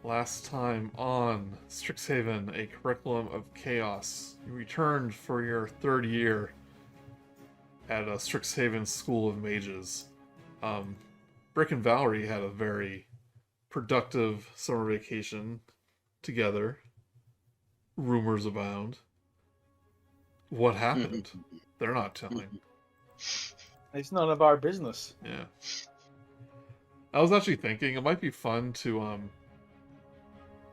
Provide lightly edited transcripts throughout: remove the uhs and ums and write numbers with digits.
Last time on Strixhaven, a curriculum of chaos. You returned for your third year at a Strixhaven School of Mages. Um, Brick and Val'ri had a very productive summer vacation together. Rumors abound. What happened? They're not telling. It's none of our business. Yeah. I was actually thinking it might be fun to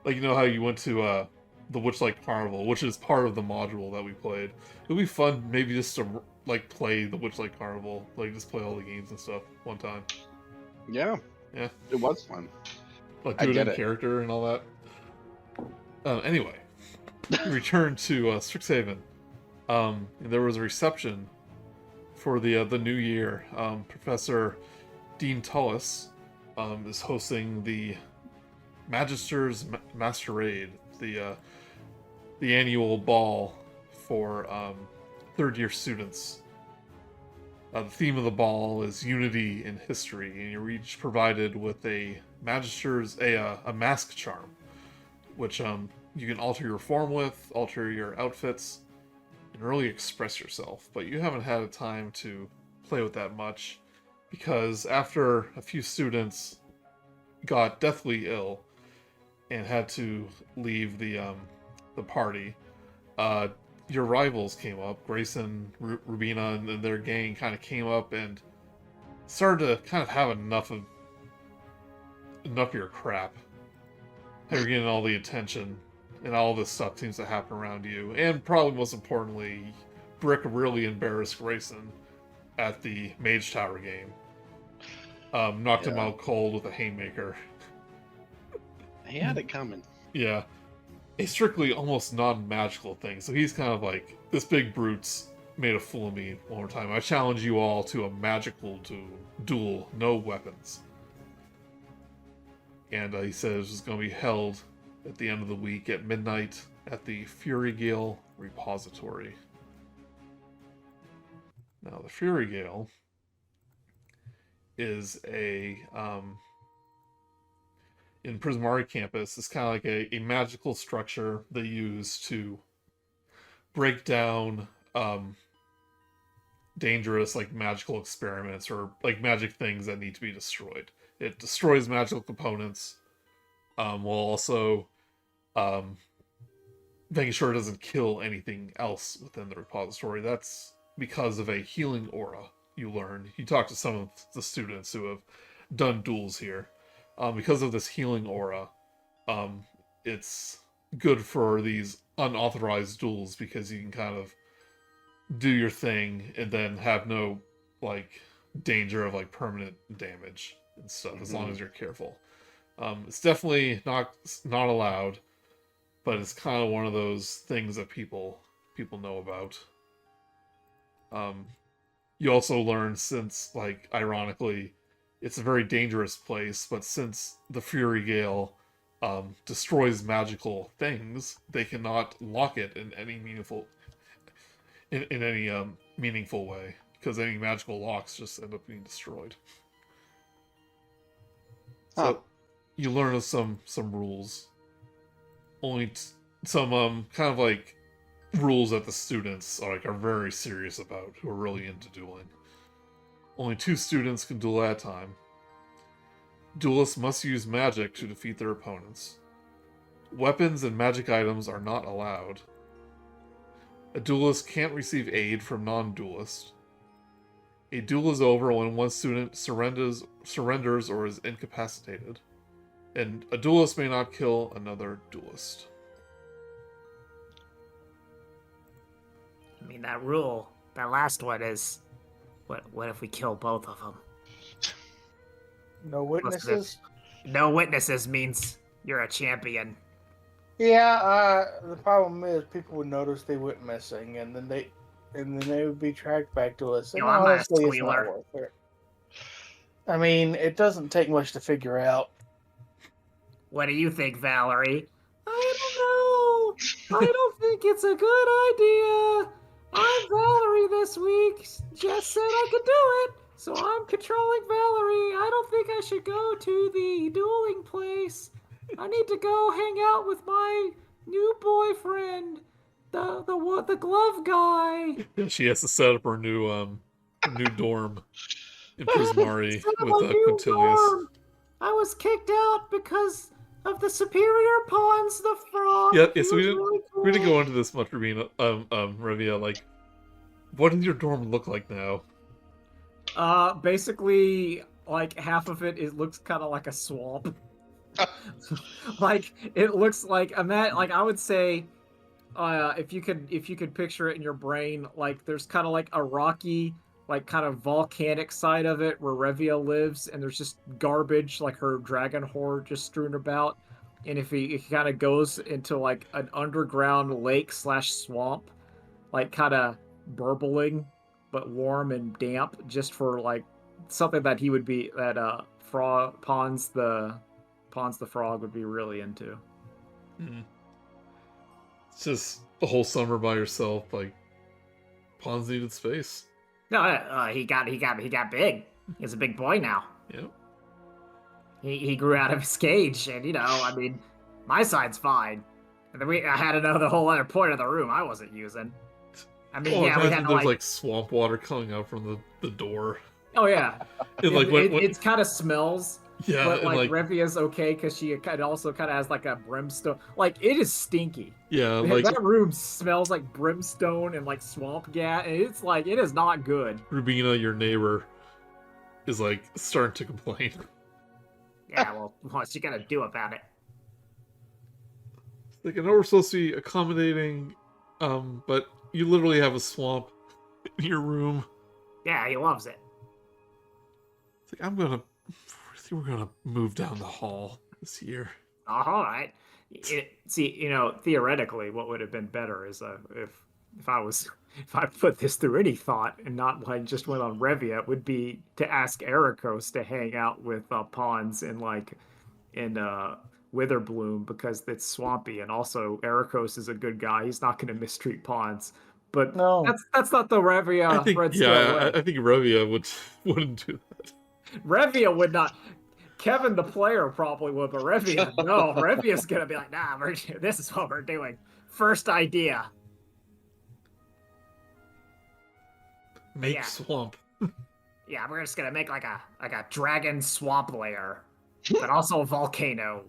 like, you know how you went to the Witchlight Carnival, which is part of the module that we played. It would be fun maybe just to like play the Witchlight Carnival, like just play all the games and stuff one time. Yeah. Yeah. It was fun. Like do I it get in it. character and all that. Anyway, we returned to Strixhaven. And there was a reception for the new year. Professor Dean Tullis is hosting the Magister's Masquerade, the annual ball for third year students. The theme of the ball is unity in history, and you're each provided with a mask charm, which you can alter your form with, alter your outfits, and really express yourself. But you haven't had a time to play with that much, because after a few students got deathly ill and had to leave the party, your rivals came up. Grace and Rubina and their gang kind of came up and started to kind of have enough of your crap. You're getting all the attention, and all this stuff seems to happen around you. And probably most importantly, Brick really embarrassed Grayson at the Mage Tower game. Knocked him out cold with a haymaker. He had it coming. Yeah. A strictly almost non-magical thing. So he's kind of like, this big brute's made a fool of me one more time. I challenge you all to a magical duel, no weapons. And he says it's going to be held at the end of the week at midnight at the Furygale repository. Now, the Furygale is in Prismari campus, it's kind of like a magical structure they use to break down dangerous like magical experiments or like magic things that need to be destroyed. It destroys magical components while also making sure it doesn't kill anything else within the repository. That's because of a healing aura you learn. You talk to some of the students who have done duels here. Because of this healing aura, it's good for these unauthorized duels because you can kind of do your thing and then have no like danger of like permanent damage and stuff as long as you're careful. It's definitely not allowed, but it's kind of one of those things that people know about. You also learn, since like ironically it's a very dangerous place, but since the Furygale destroys magical things, they cannot lock it in any meaningful meaningful way, because any magical locks just end up being destroyed. So you learn some rules. Only some kind of like rules that the students are very serious about, who are really into dueling. Only 2 students can duel at a time. Duelists must use magic to defeat their opponents. Weapons and magic items are not allowed. A duelist can't receive aid from non-duelists. A duel is over when one student surrenders or is incapacitated. And a duelist may not kill another duelist. I mean, that rule, that last one is... What if we kill both of them? No witnesses? No witnesses means you're a champion. Yeah, the problem is people would notice they went missing, and then they would be tracked back to us. And I'm not a honestly, it's not squealer. worth it. I mean, it doesn't take much to figure out. What do you think, Val'ri? I don't know. I don't think it's a good idea. I'm Val'ri this week. Jess said I could do it, so I'm controlling Val'ri. I don't think I should go to the dueling place. I need to go hang out with my new boyfriend, the glove guy. Yeah, she has to set up her new dorm in Prismari Set up with a new Quintilius. dorm. I was kicked out because of the superior pawns, the frog. Yeah, so He was really cool. we didn't go into this much, Revina. Revia, like, what does your dorm look like now? Basically, like half of it looks kind of like a swamp. Like it looks like I would say, if you could picture it in your brain, like there's kind of like a rocky, like kind of volcanic side of it where Revia lives, and there's just garbage like her dragon horde just strewn about. And if he kind of goes into like an underground lake / swamp, like kind of burbling but warm and damp, just for like something that he would be that Pawns the frog would be really into. Mm. It's just a whole summer by yourself. Like, Pawns needed space. No, he got big. He's a big boy now. Yep. He grew out of his cage, and I mean, my side's fine. And then I had another whole other point of the room I wasn't using. I mean, yeah, we had there's like swamp water coming out from the door. Oh yeah, And like it kind of smells. Yeah, but like like Revia's okay because she also kind of has like a brimstone. Like it is stinky. yeah, like that room smells like brimstone and like swamp gas, and it's like it is not good. Rubina, your neighbor, is like starting to complain. Yeah, well, what's she gonna do about it? Like, I know we're supposed to be accommodating, but you literally have a swamp in your room. Yeah, he loves it. It's like we're gonna move down the hall this year. All right. Theoretically, what would have been better is if I put this through any thought and not like just went on Revia, it would be to ask Erakos to hang out with Pawns in Witherbloom because it's swampy, and also Erakos is a good guy. He's not going to mistreat Pawns. But No. that's not the Revia. I think Revia wouldn't do that. Revia would not. Kevin, the player, probably would, but Revia, no. Revia's gonna be like, nah, this is what we're doing. First idea. Make swamp. Yeah, we're just gonna make like a dragon swamp layer, but also a volcano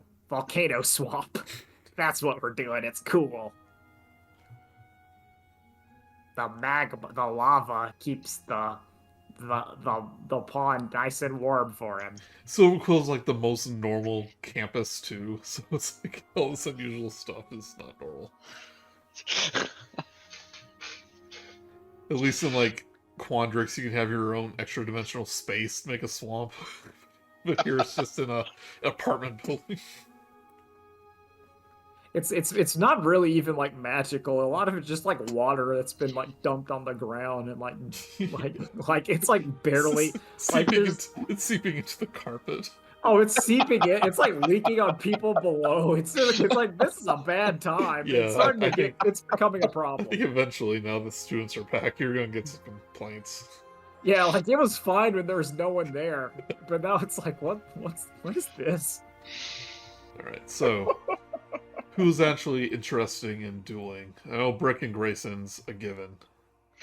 swamp. That's what we're doing. It's cool. The lava keeps the pond nice and warm for him. Silverquill's like the most normal campus too, so it's like all this unusual stuff is not normal. At least in like Quandrix, you can have your own extra dimensional space to make a swamp. But here it's just in a apartment building. It's not really even like magical. A lot of it's just like water that's been like dumped on the ground and like it's like barely It's seeping into the carpet. Oh, it's seeping in. It's like leaking on people below. It's like this is a bad time. Yeah, It's becoming a I problem. think eventually, now the students are back, you're gonna get some complaints. Yeah, like it was fine when there was no one there, but now it's like what is this? All right, so who's actually interested in dueling? I know Brick and Grayson's a given.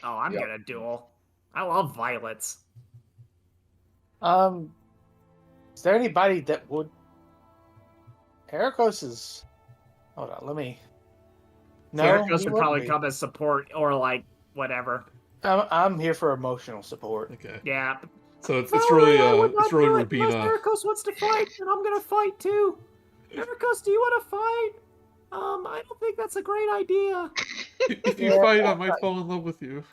Oh, I'm gonna duel. I love violets. Is there anybody that would? Erakos is. Hold on, let me. No, Erakos he would probably wouldn't come as support or like whatever. be. I'm here for emotional support. Okay, Yeah. so it's really Erakos Rubina. wants to fight, and I'm gonna fight too. Erakos, do you want to fight? I don't think that's a great idea. If you fight, I might fall in love with you.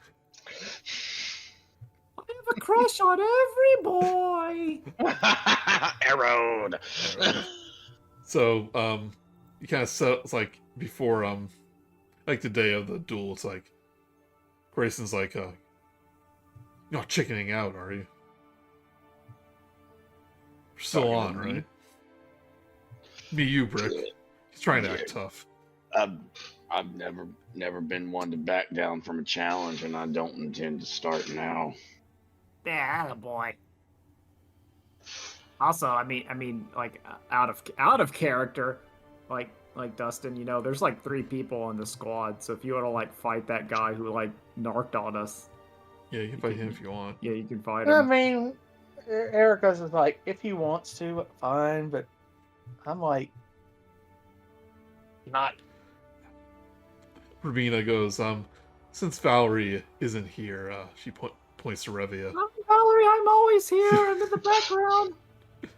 I have a crush on every boy. Arrowed. So, you kind of set it's like before, like the day of the duel. It's like Grayson's like, you're not chickening out, are you? You're still on, right? Me, you, Brick. He's trying to act tough. I've never been one to back down from a challenge, and I don't intend to start now. Yeah, boy. Also, I mean, like out of character, like Dustin, you know, there's like 3 people in the squad. So if you want to like fight that guy who like narked on us, Yeah, you can fight him if you want. yeah, you can fight I him. mean, Erakos is like, if he wants to, fine, but I'm like, not. Revina goes, since Val'ri isn't here, she points to Revia. Val'ri, I'm always here. I'm in the background.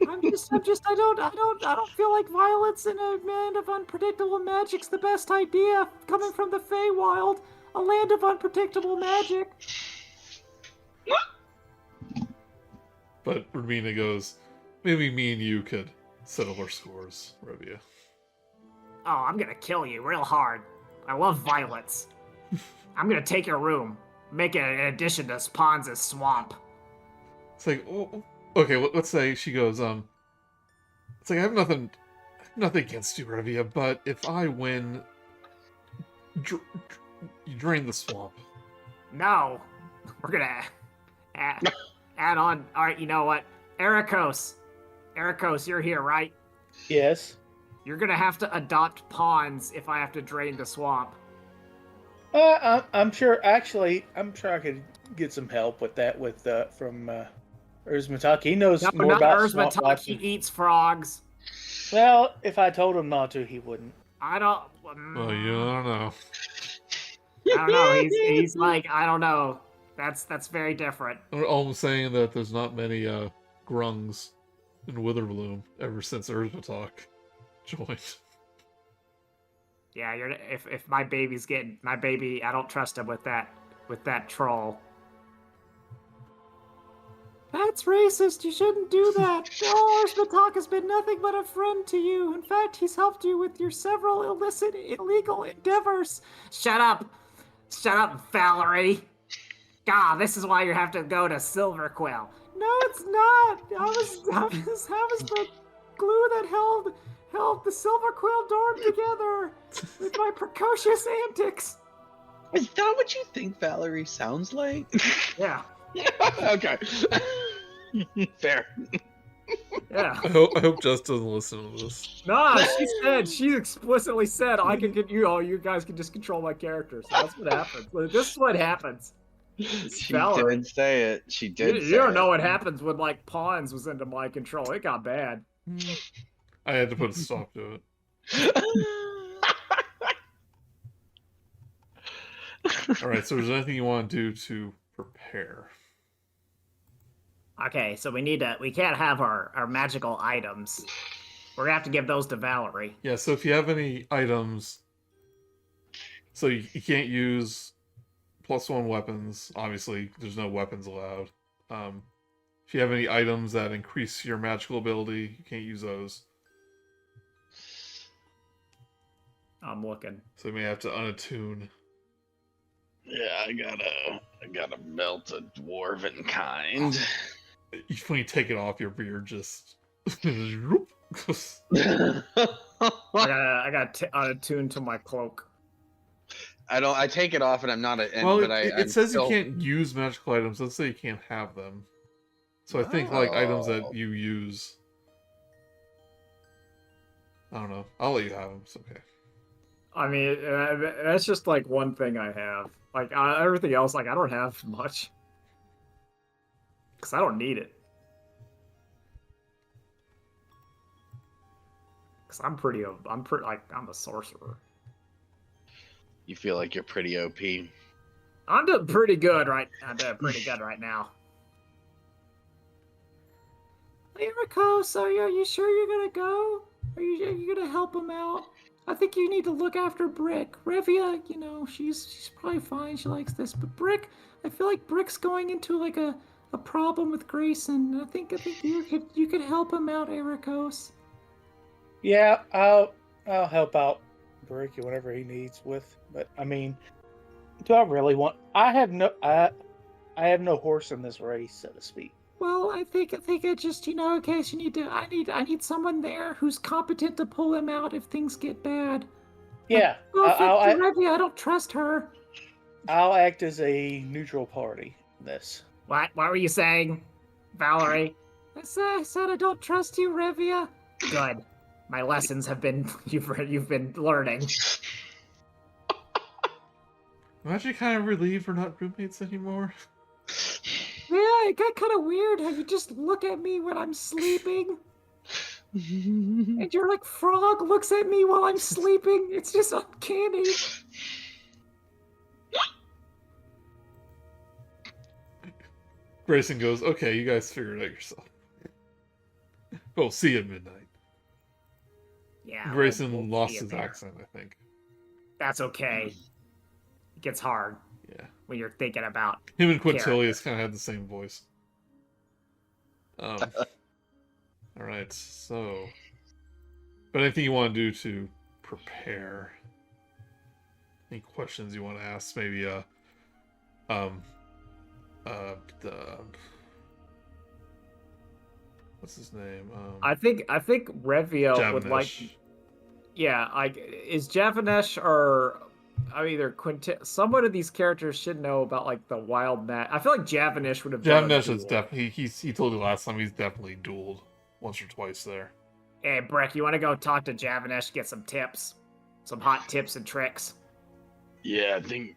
I don't feel like violence in a land of unpredictable magic's the best idea. Coming from the Feywild, a land of unpredictable magic. But Revina goes, maybe me and you could settle our scores, Revia. Oh, I'm gonna kill you real hard. I love violence. I'm gonna take your room, make it an addition to Pons' swamp. It's like, oh, okay, let's say she goes, it's like, I have nothing against you, Revia, but if I win, you drain the swamp. No, we're gonna add on. All right, you know what? Erakos, you're here, right? Yes. You're gonna have to adopt pawns if I have to drain the swamp. I'm sure. Actually, I'm sure I could get some help with that from Aasimar. He knows more about swamp Aasimar. watching. He eats frogs. Well, if I told him not to, he wouldn't. I don't. Well, you don't know. I don't know. He's like, I don't know. That's very different. I'm saying that there's not many grungs in Witherbloom ever since Aasimar joined. Yeah, if my baby's getting my baby, I don't trust him with that troll. That's racist. You shouldn't do that. Oh, Aasimar has been nothing but a friend to you. In fact, he's helped you with your several illegal endeavors. Shut up, Val'ri. God, this is why you have to go to Silverquill. No, it's not. I was the glue that held the Silverquill dorm together with my precocious antics. Is that what you think Val'ri sounds like? Yeah. Okay. Fair. Yeah. I hope Jess doesn't listen to this. Nah, she explicitly said I can get you all. You guys can just control my character. So that's what happens. This is what happens. She Val'ri. did say it. She did. You don't know what happens when like pawns was into my control. It got bad. I had to put a stop to it. Alright, so is there anything you want to do to prepare? Okay, so we can't have our magical items. We're gonna have to give those to Val'ri. Yeah, so if you have any items, so you can't use +1 weapons. Obviously, there's no weapons allowed. If you have any items that increase your magical ability, you can't use those. I'm looking. So you may have to unattune. Yeah, I gotta melt a dwarven kind. When you take it off, your beard just... I got unattuned to my cloak. I take it off and I'm not Well, but it says you can't use magical items. Let's say you can't have them. So I think like items that you use. I don't know. I'll let you have them. It's okay. I mean, that's just like one thing I have. Like everything else, like I don't have much because I don't need it. Because I'm a sorcerer. You feel like you're pretty OP. I'm doing pretty good right now. Erakos, are you sure you're gonna go? Are you gonna help him out? I think you need to look after Brick. Revia, you know, she's probably fine. She likes this, but Brick, I feel like Brick's going into like a problem with Grayson. I think you could help him out, Erakos. Yeah, I'll help out Brick whatever he needs with. But I mean, do I really want? I have no horse in this race, so to speak. Well, I think I just, in case you need to, I need someone there who's competent to pull him out if things get bad. Yeah, Revia, I don't trust her. I'll act as a neutral party in this. What were you saying, Val'ri? I said I don't trust you, Revia. Good. My lessons have been you've been learning. I'm actually kind of relieved we're not roommates anymore. Yeah, it got kind of weird how you just look at me when I'm sleeping. And your like frog looks at me while I'm sleeping. It's just uncanny. Grayson goes, okay, you guys figure it out yourself. We'll see you at midnight. Yeah. Grayson we'll lost see it his there. accent, I think. That's okay. It gets hard Yeah. when you're thinking about. Him and Quintilius kind of had the same voice. Alright, so... But anything you want to do to prepare? Any questions you want to ask? Maybe, the... What's his name? I think Revia would like. Javanish. Yeah, is Javanesh or either someone of these characters should know about like the wild mat. I feel like Javanish would have done a Javanish is duel. definitely... He told you last time he's definitely dueled once or twice there. Hey, Brick, you want to go talk to Javanesh, get some tips? Some hot tips and tricks? Yeah, I think.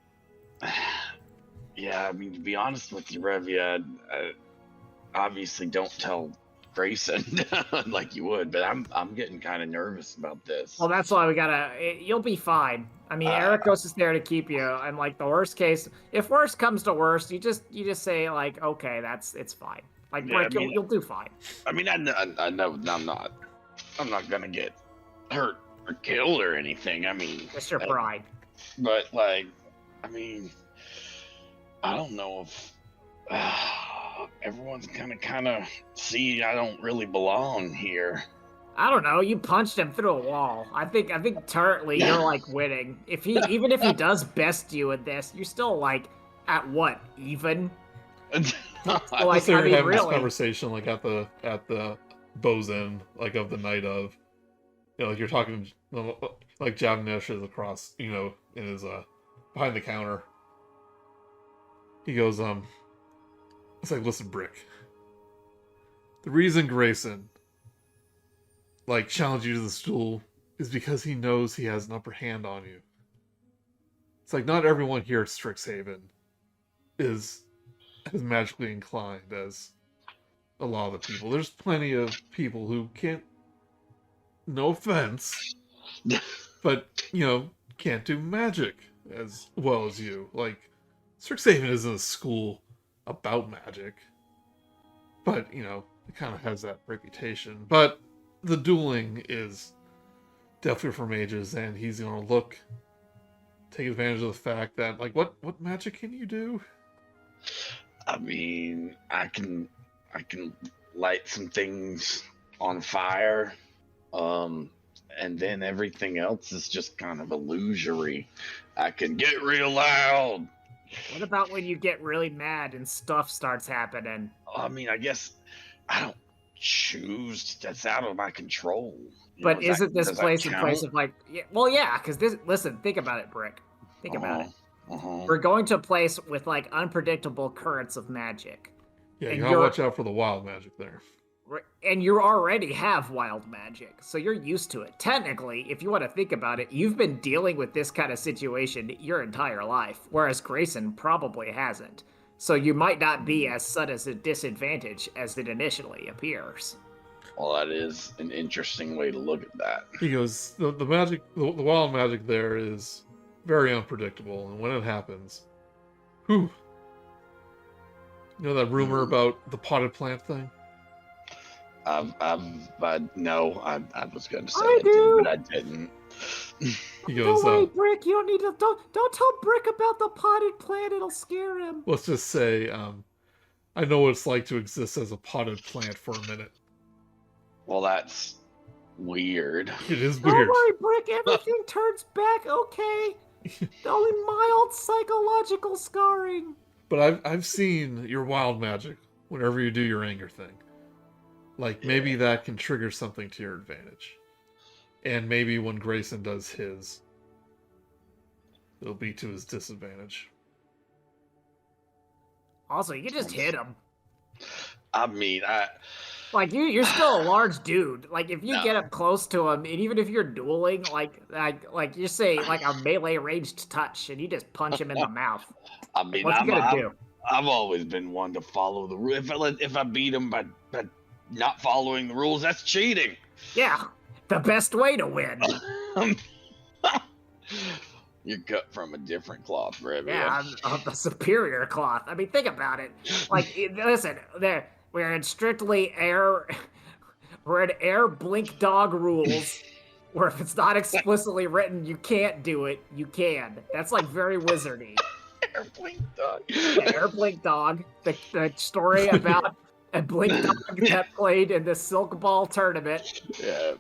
Yeah, I mean, to be honest with you, Revia, I obviously don't tell Grayson like you would, but I'm getting kind of nervous about this. Well, that's why we gotta. You'll be fine. I mean, Erakos is there to keep you, and like the worst case, if worst comes to worst, you just say like, okay, it's fine. Like, Yeah, Brick, I mean, you'll do fine. I mean, I know I'm not gonna get hurt or killed or anything. I mean, It's your pride. but like, I mean, I don't know if everyone's kind of see I don't really belong here. I don't know. You punched him through a wall. I think currently you're like winning. Even if he does best you in this, you're still like at what, even? Like, I they're mean, having this really. conversation like at the Bow's End, like of the night of, you know, like you're talking like Javanish is across, you know, in his behind the counter. He goes, it's like, listen, Brick. The reason Grayson like challenged you to the duel is because he knows he has an upper hand on you. It's like not everyone here at Strixhaven is as magically inclined as a lot of the people. There's plenty of people who can't, no offense, but, you know, can't do magic as well as you. Like, Strixhaven isn't a school about magic, but, you know, it kind of has that reputation. But the dueling is definitely for mages, and he's going to take advantage of the fact that, like, what magic can you do? I mean, I can light some things on fire, and then everything else is just kind of illusory. I can get real loud. What about when you get really mad and stuff starts happening? I mean, I guess I don't choose. That's out of my control. You But know, isn't this does that place a place count? of like, yeah, because this. Listen, think about it, Brick. Think about it. Uh-huh. We're going to a place with like unpredictable currents of magic. Yeah, And you gotta you're- watch out for the wild magic there. And you already have wild magic, so you're used to it. Technically, if you want to think about it, you've been dealing with this kind of situation your entire life, whereas Grayson probably hasn't. So you might not be as such as a disadvantage as it initially appears. Well, that is an interesting way to look at that. He goes, the magic, the wild magic there is very unpredictable, and when it happens, whew. You know that rumor about the potted plant thing? No, I was going to say I I did, do. but I didn't. He goes, Don't worry, Brick. You don't need to. Don't tell Brick about the potted plant. It'll scare him. let's just say, I know what it's like to exist as a potted plant for a minute. Well, that's weird. It is Don't weird. worry, Brick. Everything turns back okay. Only mild psychological scarring. But I've seen your wild magic whenever you do your anger thing. Like, maybe that can trigger something to your advantage. And maybe when Grayson does his, it'll be to his disadvantage. Also, you can just hit him. I mean, Like you're still a large dude. Like if you No. get up close to him, and even if you're dueling, like you say like a melee ranged touch, and you just punch him in the mouth. I Like, mean, what's he gonna do? I've always been one to follow the rule. If I beat him by not following the rules, that's cheating. Yeah, the best way to win. You're cut from a different cloth, Revia. Yeah, I'm a superior cloth. I mean, think about it. Like, listen, we're in strictly air. We're in air blink dog rules, where if it's not explicitly written, you can't do it. You can. That's like very wizardy. Air blink dog. Yeah, air blink dog. The story about a blink dog that played in the Silk Ball tournament.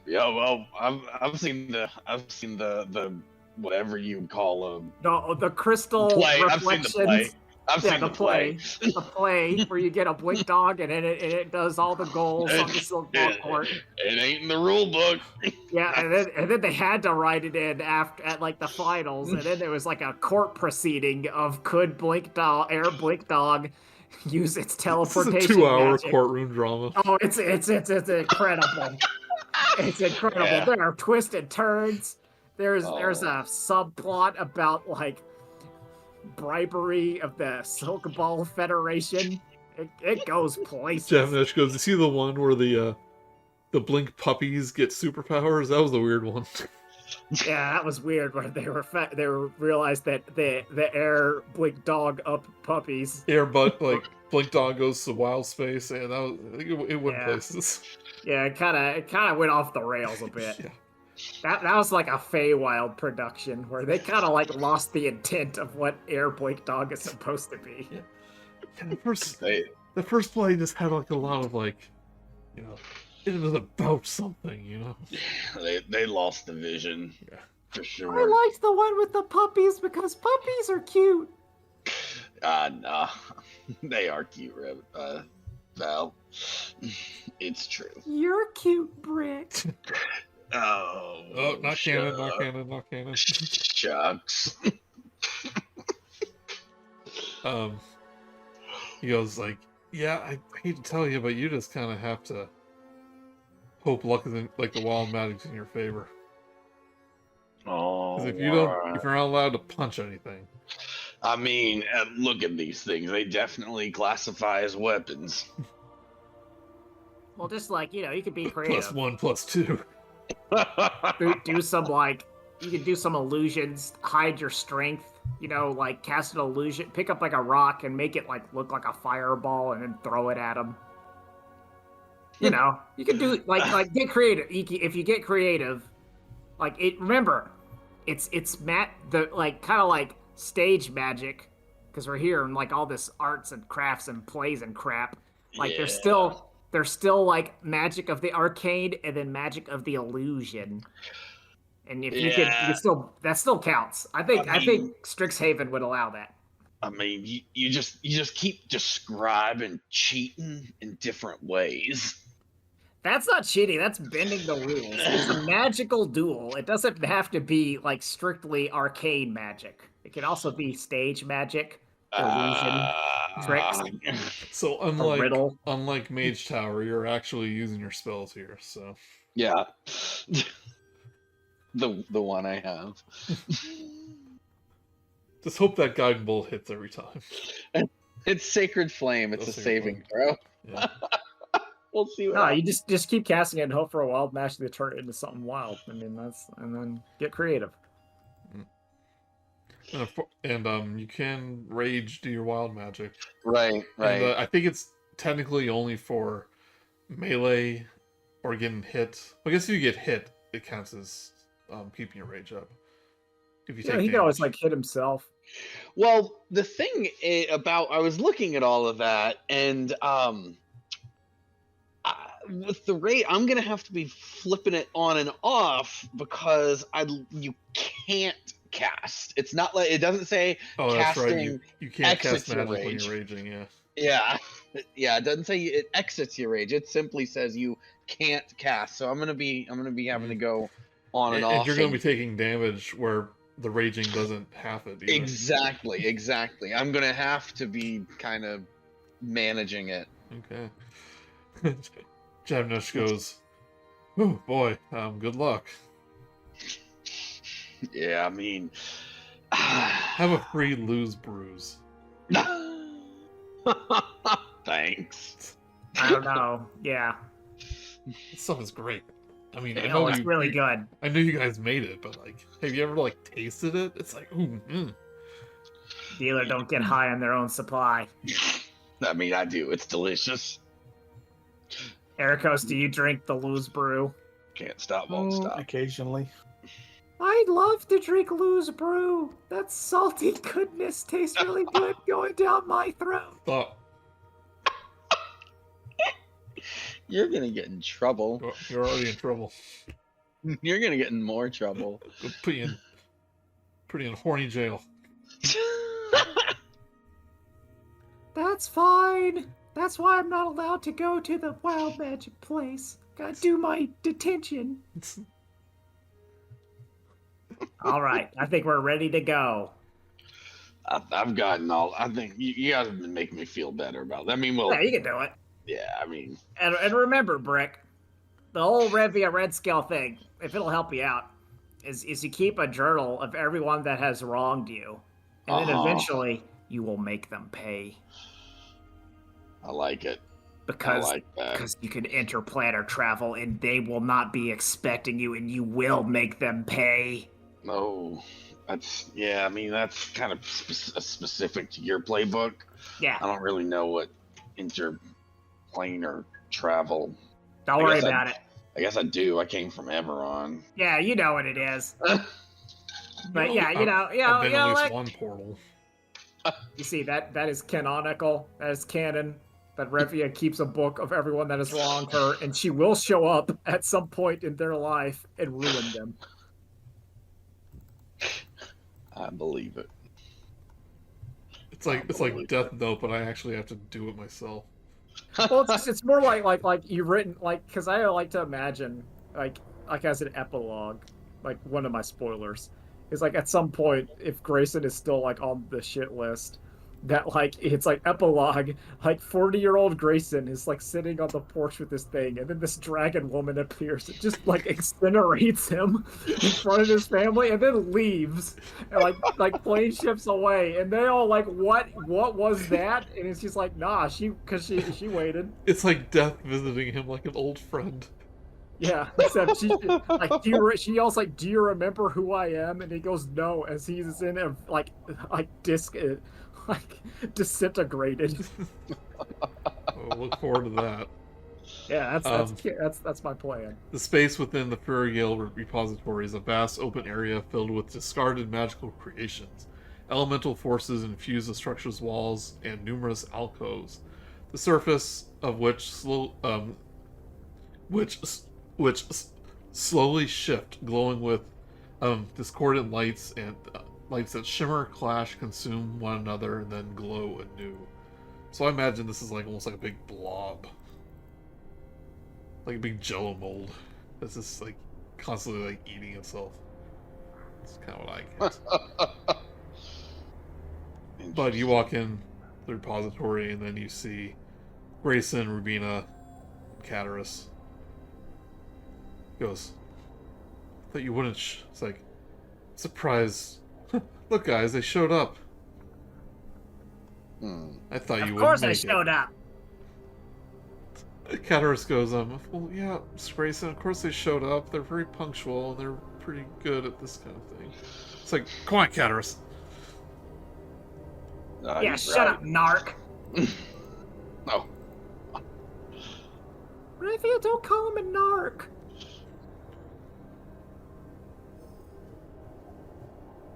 Yeah. Well, I've seen the whatever you call them. No, the crystal Play. I've reflections. seen the play. I've seen the play. The play where you get a blink dog and it does all the goals on the Silk Ball court. It ain't in the rule book. Yeah, and then they had to write it in at like the finals, and then there was like a court proceeding of could air blink dog use its teleportation. This is a 2-hour magic. courtroom drama. Oh, it's incredible. It's incredible. Yeah. There are twists and turns. There's a subplot about like bribery of the Silk Ball Federation. It goes places. Javnesh goes, "You see the one where the blink puppies get superpowers? That was the weird one." Yeah, that was weird. Where they realized that the air blink dog up puppies. Air butt like blink dog goes to wild space, and that was, I think it went Yeah. places. Yeah, it kind of went off the rails a bit. Yeah. That was like a Feywild production where they kind of like lost the intent of what air blink dog is supposed to be. Yeah, the first They, the first play just had like a lot of like, you know, it was about something, you know. they lost the vision. Yeah. For I sure. liked the one with the puppies because puppies are cute. Nah. They are cute, Val. It's true. You're cute, Brick. Oh, Not canon, not canon, not canon. Shucks. He goes like, "Yeah, I hate to tell you, but you just kind of have to hope luck is in, like the wild magic's in your favor. Oh, Because if you're not allowed to punch anything." I mean, look at these things. They definitely classify as weapons. Well, just like, you could be creative. +1, +2. Do some like, you could do some illusions, hide your strength, like cast an illusion, pick up like a rock and make it like look like a fireball and then throw it at them. You could do like get creative. If you get creative, remember, it's kind of like stage magic, because we're here and like all this arts and crafts and plays and crap. Like there's still like magic of the arcane and then magic of the illusion. And if you can still, that still counts. I think Strixhaven would allow that. I mean, you just keep describing cheating in different ways. That's not cheating. That's bending the rules. It's a magical duel. It doesn't have to be like strictly arcane magic. It can also be stage magic, illusion, tricks. So unlike Mage Tower, you're actually using your spells here. So Yeah, the one I have. just hope that guiding bolt hits every time. It's Sacred Flame. It's a saving throw. Yeah. We'll see what No, happens. you just keep casting it and hope for a wild match to turn it into something wild. I mean, and then get creative. And you can rage do your wild magic. Right. And, I think it's technically only for melee or getting hit. I guess if you get hit, it counts as keeping your rage up. If you take He can always like hit himself. Well, the thing I was looking at all of that, and with the rate, I'm gonna have to be flipping it on and off because you can't cast. It's not like, it doesn't say Oh, that's right. casting You can't cast exits your magic when rage. you're raging. Yeah. Yeah, it doesn't say it exits your rage. It simply says you can't cast. So I'm gonna be having to go on and off. And you're going to be taking damage where the raging doesn't have it either. Exactly. I'm gonna have to be kind of managing it. Okay. Javnesh goes, "Oh boy, good luck. Yeah, I mean, Have a free lose bruise." thanks. I don't know. Yeah. This stuff is great. I mean, I It know looks really good. I know you guys made it, but like, have you ever like tasted it? It's like, ooh, Dealer don't get high on their own supply. I mean, I do. It's delicious. Erakos, do you drink the loose brew? Can't stop, won't stop. Occasionally. I'd love to drink loose brew. That salty goodness tastes really good going down my throat. Stop. You're gonna get in trouble. You're already in trouble. You're gonna get in more trouble. Go put you in horny jail. That's fine. That's why I'm not allowed to go to the wild magic place. Gotta do my detention. All right, I think we're ready to go. I've gotten all. I think you guys have been making me feel better about that. I mean, well, Yeah, you can do it. yeah. I mean, And remember, Brick, the whole Revia Redscale thing, if it'll help you out, is you keep a journal of everyone that has wronged you. And then eventually you will make them pay. I like it. Because I like that. because you can interplanar travel and they will not be expecting you and you will make them pay. No, that's yeah. I mean, that's kind of specific to your playbook. Yeah, I don't really know what interplanar travel. don't I worry guess about it. I guess I do. I came from Everon. Yeah, you know what it is. But yeah, I've been at least like, one portal. you see that is canonical. That is canon. That Revia keeps a book of everyone that has wronged her, and she will show up at some point in their life and ruin them. I believe it. It's like Death Note, but I actually have to do it myself. Well, it's more like you've written because I like to imagine like as an epilogue, like one of my spoilers is like at some point if Grayson is still like on the shit list, that like it's like epilogue, like 40-year-old Grayson is like sitting on the porch with this thing, and then this dragon woman appears and just like incinerates him in front of his family, and then leaves, and like plane ships away, and they all like what was that? And it's just like nah, she waited. It's like Death visiting him like an old friend. Yeah, except she like she yells like, "Do you remember who I am?" And he goes, "No," as he's in a like disintegrated. We'll look forward to that. Yeah, that's my plan. The space within the Furygale repository is a vast open area filled with discarded magical creations. Elemental forces infuse the structure's walls and numerous alcoves, the surface of which slowly shift, glowing with discordant lights and lights that shimmer, clash, consume one another, and then glow anew. So I imagine this is like almost like a big blob, like a big jello mold that's just like constantly like eating itself. That's kind of what I get. But you walk in the repository and then you see Grayson, Rubina, Cataris. Goes, I thought you wouldn't. It's like, surprise. Look, guys, they showed up. I thought you wouldn't. Of course, I make showed up. Cataris goes, well, yeah, Miss Grayson, of course they showed up. They're very punctual, and they're pretty good at this kind of thing. It's like, come on, Cataris. Yeah, shut up, narc. No. Revia, don't call him a narc.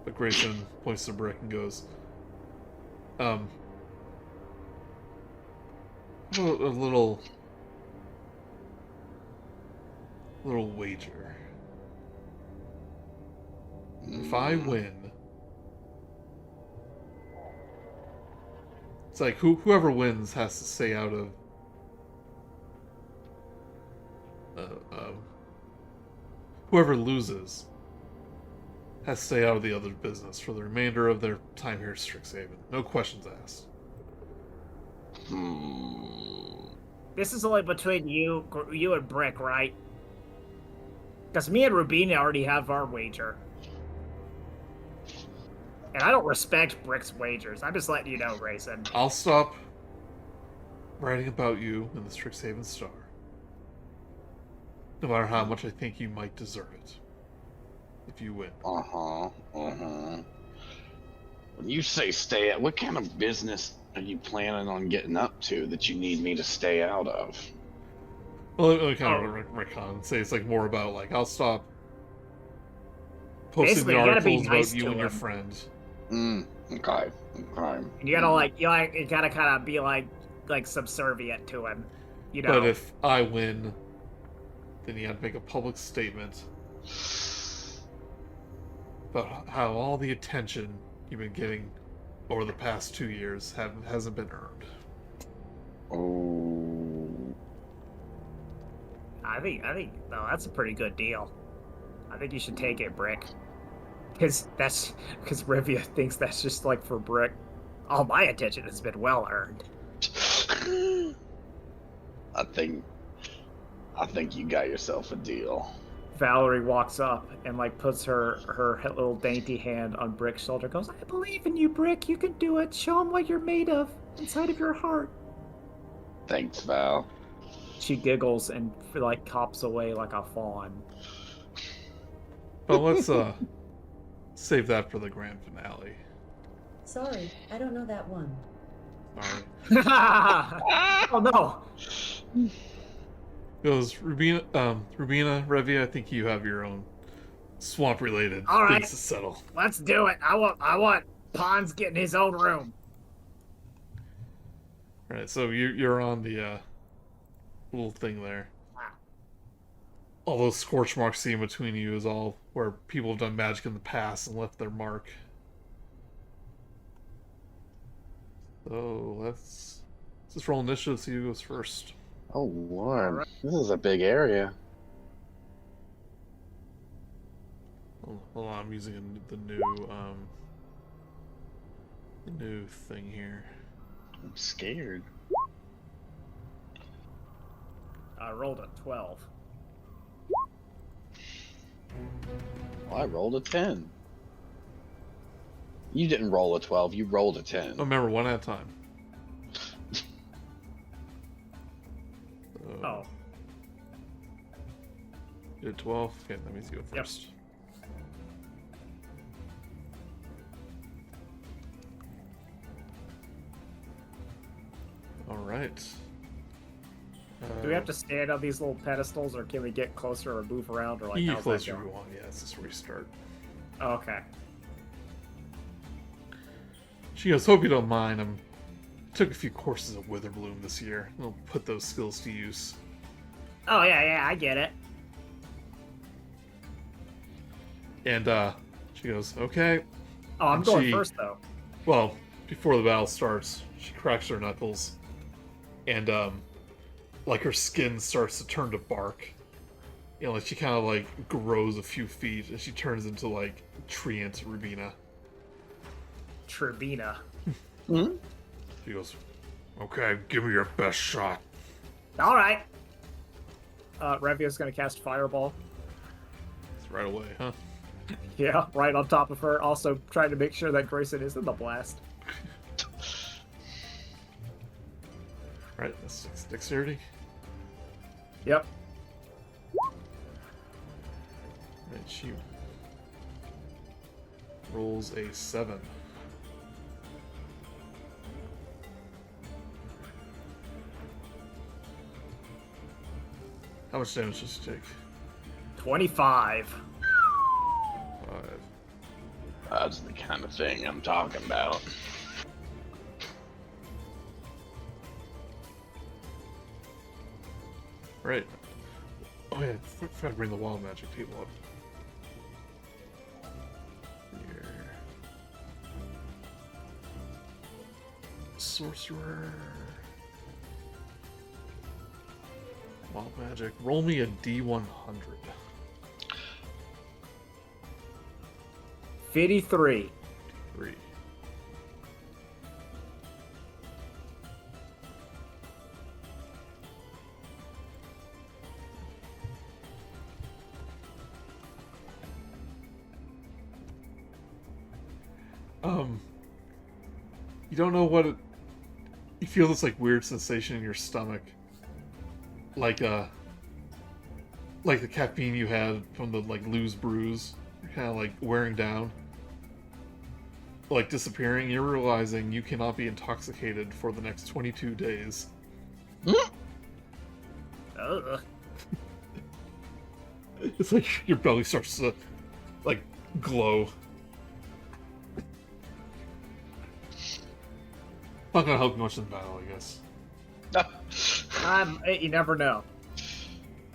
But Grayson points to Brick and goes, a little wager. If I win, it's like whoever wins has to stay out of whoever loses has to stay out of the other business for the remainder of their time here at Strixhaven. No questions asked. This is only between you and Brick, right? Because me and Rubina already have our wager. And I don't respect Brick's wagers. I'm just letting you know, Grayson. I'll stop writing about you in the Strixhaven Star. No matter how much I think you might deserve it. If you win. When you say stay out, what kind of business are you planning on getting up to that you need me to stay out of? Well, I kind of recon and say it's like more about like I'll stop posting Basically, the you gotta be articles nice about you to and your him. friends. Okay. And you gotta you gotta kind of be like subservient to him, you know. But if I win, then you have to make a public statement about how all the attention you've been getting over the past 2 years hasn't been earned. Oh. I think no, that's a pretty good deal. I think you should take it, Brick. Because Revia thinks that's just like for Brick. All my attention has been well earned. I think you got yourself a deal. Val'ri walks up and like puts her little dainty hand on Brick's shoulder. Goes, I believe in you, Brick. You can do it. Show him what you're made of inside of your heart. Thanks, Val. She giggles and like hops away like a fawn. But let's save that for the grand finale. Sorry, I don't know that one. Alright. Oh no! Goes Rubina, Revia. I think you have your own swamp-related All right. things to settle. Let's do it. I want Pons getting his own room. All right, so you're on the little thing there. All those scorch marks seen between you is all where people have done magic in the past and left their mark. So let's just roll initiative. See who goes first. Oh Lord, this is a big area. Hold on, I'm using the new thing here. I'm scared. I rolled a 12. Well, I rolled a 10. You didn't roll a 12. You rolled a 10. Oh, remember, one at a time. Oh. You did 12? Okay, that means you go first. Alright. Do we have to stand on these little pedestals, or can we get closer or move around, or like you how's get that closer if going? you want, yeah, this is where you start. Oh, okay. She goes, hope you don't mind, I took a few courses of Witherbloom this year. I'll put those skills to use. Oh yeah, I get it. And she goes, okay. Oh, I'm And going she- first though. Well, before the battle starts, she cracks her knuckles, and like her skin starts to turn to bark. You know, like she kind of like grows a few feet, and she turns into like treant Rubina. Tribina. She goes, "Okay, give me your best shot." All right. Revia's gonna cast Fireball. It's right away, huh? Yeah, right on top of her. Also trying to make sure that Grayson is in the blast. Right, that's 6 dexterity. Yep. Right, she rolls a 7. How much damage does she take? 25. 5. That's the kind of thing I'm talking about. Right. Oh yeah, I forgot to bring the wild magic table up. Here. Sorcerer. Wild magic. Roll me a D100. 53. 3. You don't know what it... You feel this, like, weird sensation in your stomach. Like the caffeine you had from the, like, Lou's Brews. You're kind of, like, wearing down. Like, disappearing. You're realizing you cannot be intoxicated for the next 22 days. It's like your belly starts to, like, glow. Not gonna help you much in battle, I guess. You never know.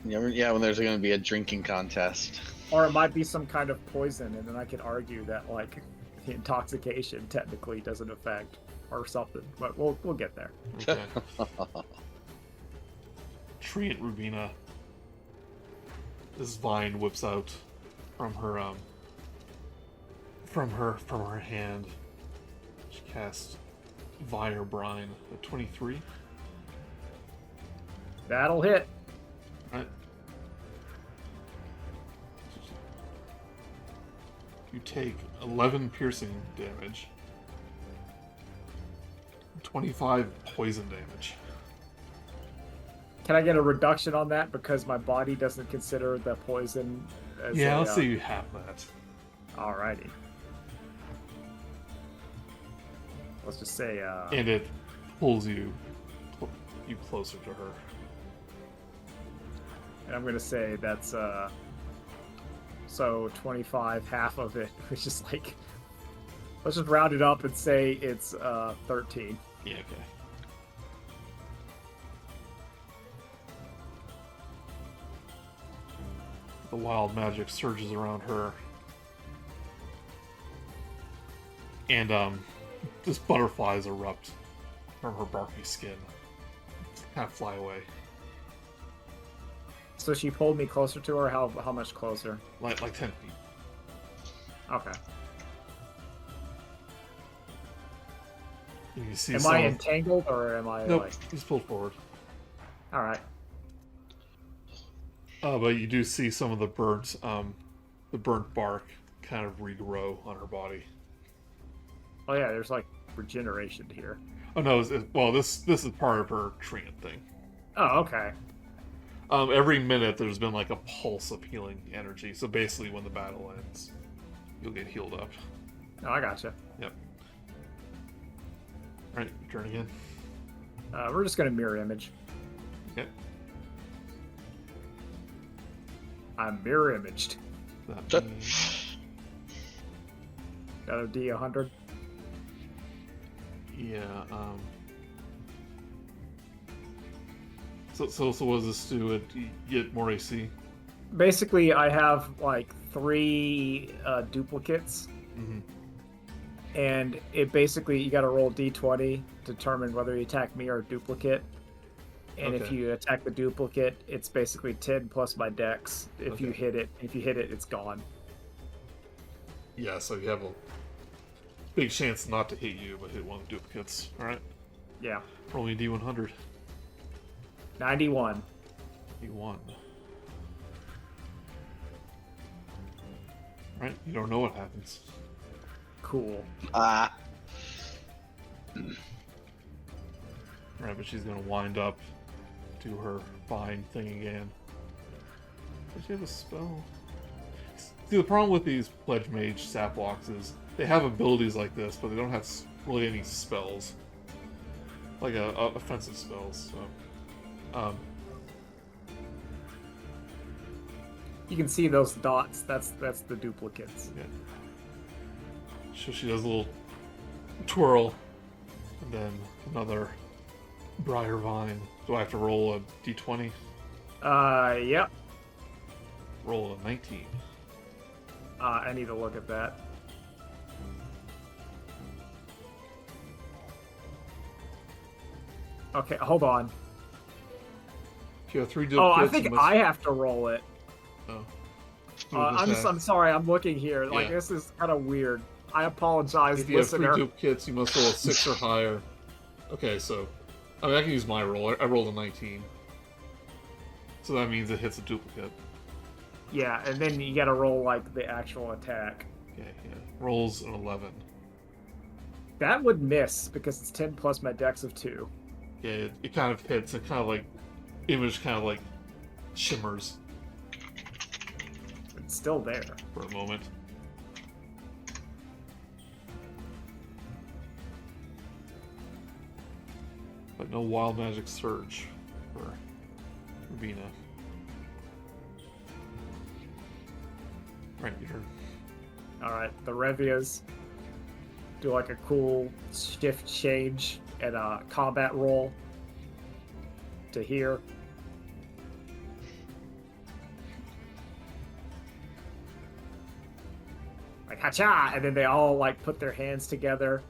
Yeah, when there's going to be a drinking contest. Or it might be some kind of poison, and then I could argue that, like, the intoxication technically doesn't affect or something. But we'll get there. Okay. Treant Rubina. This vine whips out from her hand. She casts Fire Brine at 23. That'll hit. Right. You take 11 piercing damage, 25 poison damage. Can I get a reduction on that because my body doesn't consider the poison as Yeah, let's say you have that. Alrighty. Let's just say And it pulls you closer to her. and I'm gonna say that's so 25, half of it, which is like, let's just round it up and say it's 13. Yeah, okay. The wild magic surges around her. And just butterflies erupt from her barky skin. Kind of fly away. So she pulled me closer to her. How much closer? Like 10 feet. Okay. And you see Am some I of- entangled or am I Nope, like? he's pulled forward. All right. But you do see some of the burnt bark kind of regrow on her body. Oh yeah, there's like regeneration here. Oh no! Well, this is part of her treant thing. Oh, okay. Every minute there's been like a pulse of healing energy. So basically, when the battle ends, you'll get healed up. Oh, I gotcha. Yep. All right, turn again. We're just gonna mirror image. Okay. I'm mirror imaged. That means, Got a D100. yeah. So what does this do? It you get more AC. Basically, I have like 3 duplicates, Mm-hmm. and it basically you got to roll D20 to determine whether you attack me or a duplicate. And if Okay. you attack the duplicate, it's basically 10 plus my dex. If you Okay. hit it, it's gone. Yeah, so you have a big chance not to hit you, but hit one of the duplicates. All right. Yeah. Roll me a D100. 91. D1. Right, you don't know what happens. Cool. Right, but she's gonna wind up, do her vine thing again. Does she have a spell? See, the problem with these Pledge Mage Saplocks is they have abilities like this, but they don't have really any spells. Like offensive spells, so... You can see those dots. That's the duplicates. yeah. So she does a little twirl, and then another briar vine. Do I have to roll a d20? Yep. Roll a 19. I need to look at that. Okay, hold on. If you have 3 Oh, duplicates, I you think must- I have to roll it. Oh. I'm sorry. I'm looking here. Like Yeah. this is kind of weird. I apologize, If you have 3 listener. duplicates, you must roll a 6 or higher. Okay, so... I mean, I can use my roll. I rolled a 19. So that means it hits a duplicate. Yeah, and then you got to roll like the actual attack. Okay, yeah. Rolls an 11. That would miss because it's 10 plus my dex of 2. Yeah, it kind of hits. It kind of like image kind of like shimmers It's still there. for a moment. But no wild magic surge for Rubina. Right, your turn. Alright, the Revias do like a cool shift change and a combat roll to here. Like hacha! And then they all like put their hands together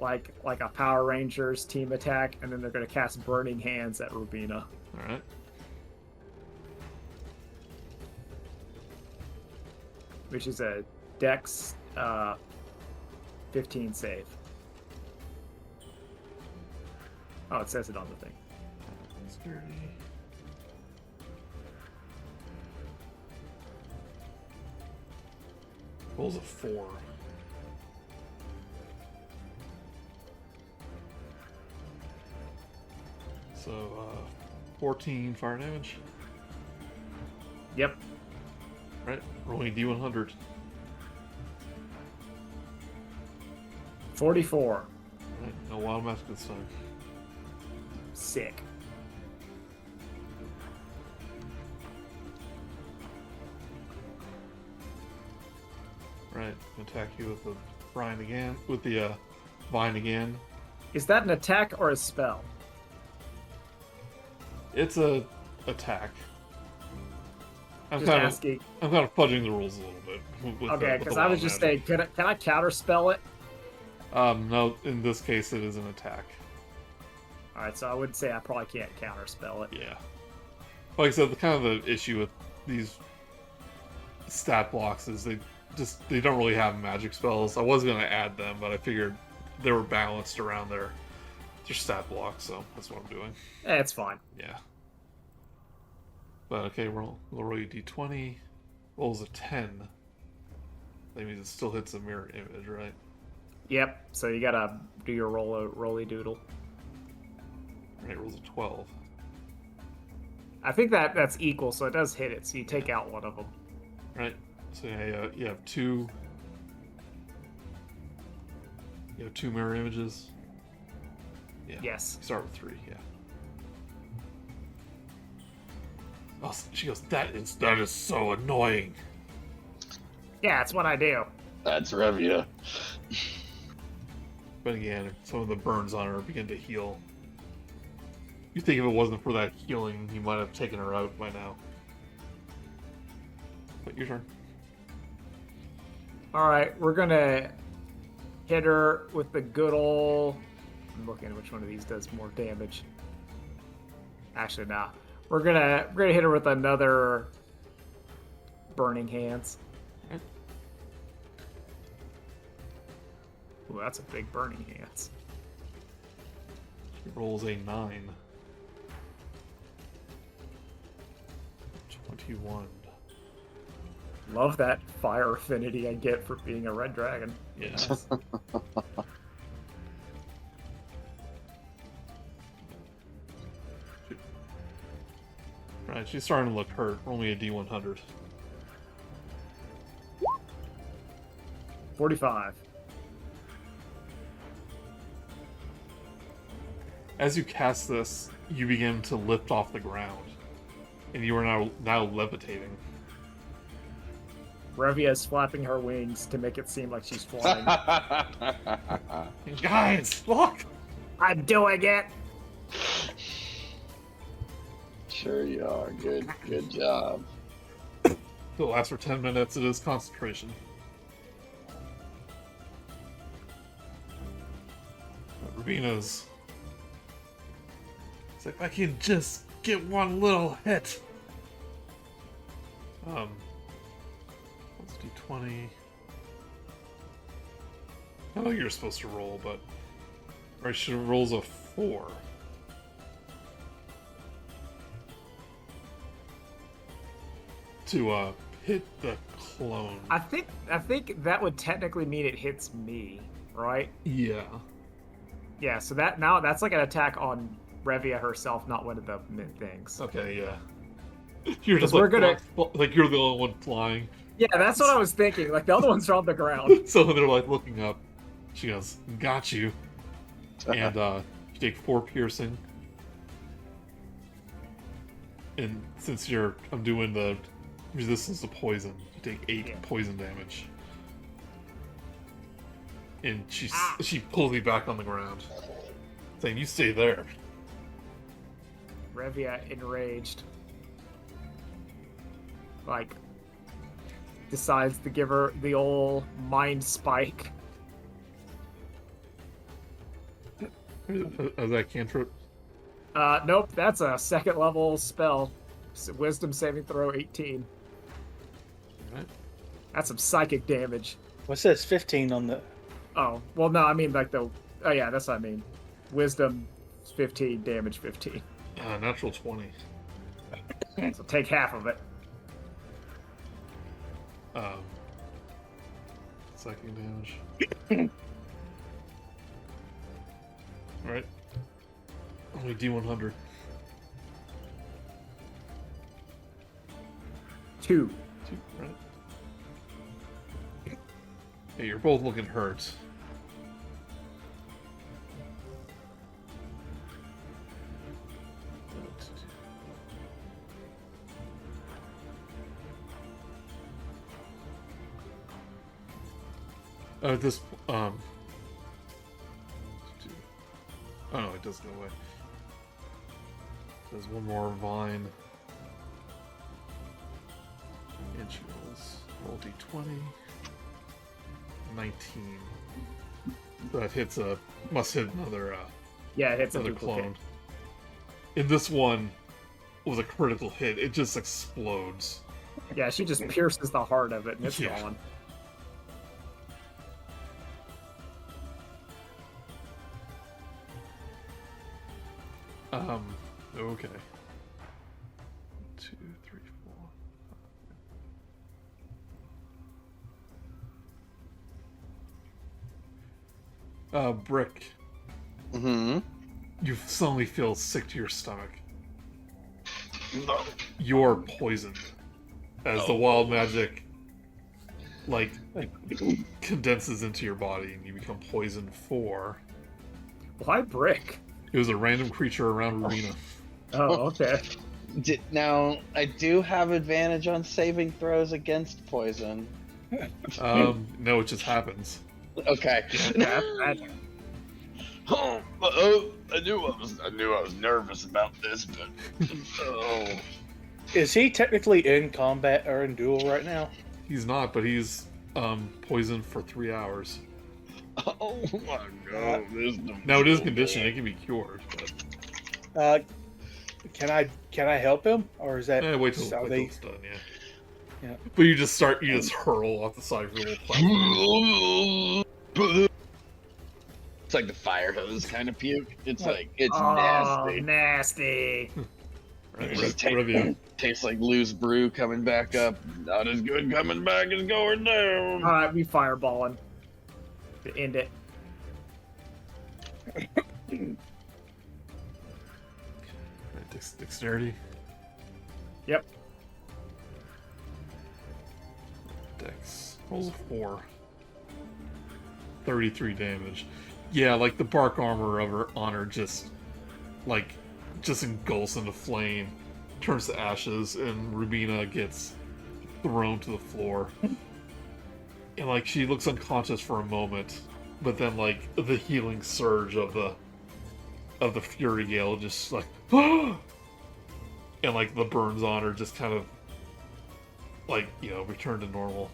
like a Power Rangers team attack, and then they're gonna cast Burning Hands at Rubina. Alright. Which is a dex 15 save. Oh, it says it on the thing. Sturdy. Rolls a 4. So, 14 fire damage. Yep. Right, rolling D100. 44. Right, no wild magic this time. Sick. Right, attack you with the vine again. With the vine again. Is that an attack or a spell? It's a attack. I'm Just kind of asking. I'm kind of fudging the rules a little bit. With Okay, with because the I was wild just magic. saying, can I counter spell it? No, in this case it is an attack. All right, so I would say I probably can't counter spell it. Yeah. Like I said, the kind of the issue with these stat blocks is they don't really have magic spells. I was gonna add them, but I figured they were balanced around their stat blocks, so that's what I'm doing. It's fine. Yeah. But okay, we'll roll you d20. Rolls a 10. That means it still hits a mirror image, right? Yep. So you gotta do your rolly doodle. Right, rolls a 12. I think that's equal, so it does hit it. So you take out one of them. Right. So yeah, you have two. You have 2 mirror images. Yeah. Yes. You start with 3. Yeah. Oh, she goes. That is so annoying. Yeah, that's what I do. That's Revia. But again, some of the burns on her begin to heal. You think if it wasn't for that healing, you might have taken her out by now. But your turn. All right, we're gonna hit her with the good old. I'm looking at which one of these does more damage. Actually, no. We're gonna hit her with another Burning Hands. Okay. Ooh, that's a big Burning Hands. She rolls a 9. 21. Love that fire affinity I get for being a red dragon. Yes. Right, she's starting to look hurt. Roll me a D100. 45. As you cast this, you begin to lift off the ground, and you are now levitating. Revia is flapping her wings to make it seem like she's flying. Guys, look! I'm doing it! Sure you are. Good job. It'll last for 10 minutes. It is concentration. Ravina's. It's like, I can just get one little hit. Let's do 20. I know you're supposed to roll, but right, she rolls a 4. To hit the clone. I think that would technically mean it hits me, right? Yeah. Yeah, so that's like an attack on Revia herself, not one of the things. Okay, yeah. You're just we're like, gonna- like you're the only one flying. Yeah, that's what I was thinking. Like the other ones are on the ground. So when they're like looking up, she goes, "Got you." And you take 4 piercing. And since I'm doing the resistance to poison, you take 8 poison damage. And she pulls me back on the ground, saying, "You stay there." Revia enraged. Like, decides to give her the old mind spike. Is that cantrip? Nope, that's a 2nd level spell. Wisdom saving throw 18. Alright. That's some psychic damage. What's this? 15 on the. Oh, well, no, I mean, like oh yeah, that's what I mean. Wisdom 15, damage 15. Natural 20. So take half of it. Psychic damage. Alright. Only D100. 2. 2, right? Hey, you're both looking hurt. This, oh no, it does go away. There's one more vine. And she rolls. Roll D20. 19. That hits must hit another, Yeah, it hits a another duplicate. clone. And this one was a critical hit. It just explodes. Yeah, she just pierces the heart of it and it's Yeah. gone. Okay. 2, 3, 4. Brick, Mm-hmm. you suddenly feel sick to your stomach. No. You're poisoned. As the wild magic, like, condenses into your body and you become poisoned for... Why brick? It was a random creature around Revia. Oh, okay. Now, I do have advantage on saving throws against poison. No, it just happens. Okay. Yeah, that's I knew I was nervous about this, but Is he technically in combat or in duel right now? He's not, but he's poisoned for 3 hours. oh my god, this Now it is conditioned; it can be cured. But... Can I help him, or is that wait till how it's done. Yeah. Yeah. But you just hurl off the side of your little platform. It's like the fire hose kind of puke. It's like it's oh, nasty. nasty. Right, Just Revia. Tastes like loose brew coming back up. Not as good coming back as going down. All right, we fireballing to end it. Dexterity. Yep. Dex rolls a 4. 33 damage. Yeah, like the bark armor of her on her just engulfs into flame, turns to ashes, and Rubina gets thrown to the floor. And like she looks unconscious for a moment, but then like the healing surge of the Furygale just like and like the burns on her just kind of like, return to normal.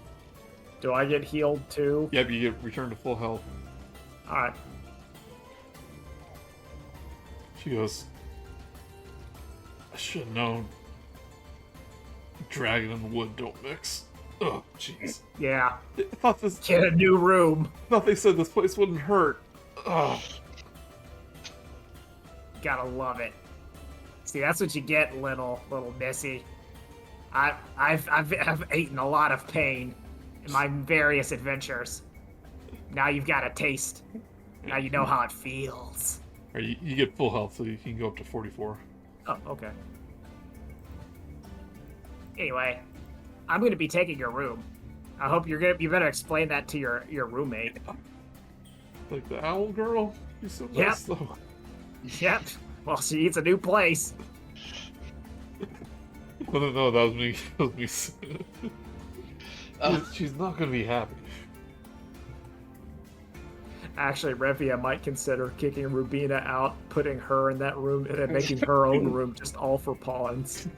Do I get healed too? Yep, you get returned to full health. All right. She goes, I should have known. Dragon and wood don't mix. Oh, jeez. Yeah. I thought Get a new room. they said this place wouldn't hurt. Oh. Gotta love it. See, that's what you get, little missy. I've eaten a lot of pain in my various adventures. Now you've got a taste. Now you know how it feels. Or you get full health, so you can go up to 44. Oh, okay. Anyway, I'm gonna be taking your room. I hope you better explain that to your roommate. Like the owl girl? She's so Yep. nice, though. Yep. Well, she needs a new place. No, that was me. That was me. She's not gonna be happy. Actually, Revia might consider kicking Rubina out, putting her in that room, and then making her own room just all for pawns.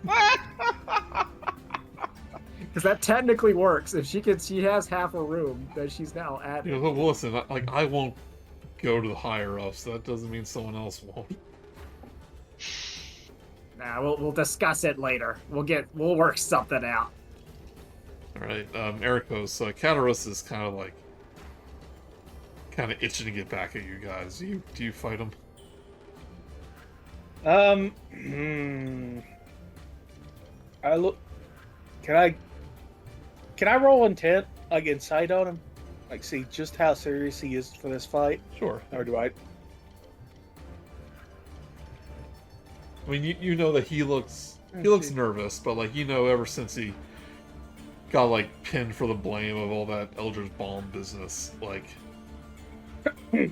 Because that technically works. If she has half a room, then she's now at You know, but listen, I won't go to the higher ups. That doesn't mean someone else won't. Nah, we'll discuss it later. We'll work something out. All right, Erakos. Katarus is kind of itching to get back at you guys. Do you fight him? I look. Can I roll intent, like insight on him, like see just how serious he is for this fight, Sure. or do I? I mean, you know that he looks nervous, but like ever since he got like pinned for the blame of all that Eldritch Balm business, like no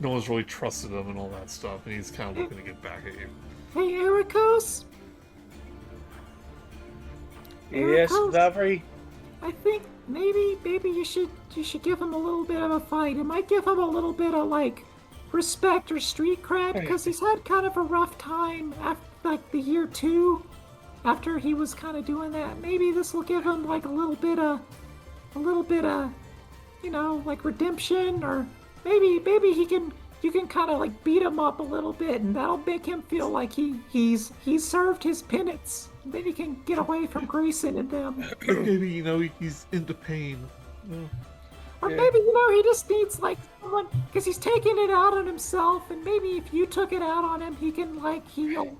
one's really trusted him and all that stuff, and he's kind of looking to get back at you. Hey, Erakos. Yes, Val'ri. I think maybe you should give him a little bit of a fight. It might give him a little bit of like respect or street cred because he's had kind of a rough time after like the year 2 after he was kind of doing that. Maybe this will give him like a little bit of like redemption, or maybe you can kind of like beat him up a little bit, and that'll make him feel like he's served his penance. Then he can get away from Grayson and them. Maybe he's into pain. Or maybe, he just needs, like, someone, because he's taking it out on himself, and maybe if you took it out on him, he can, like, heal.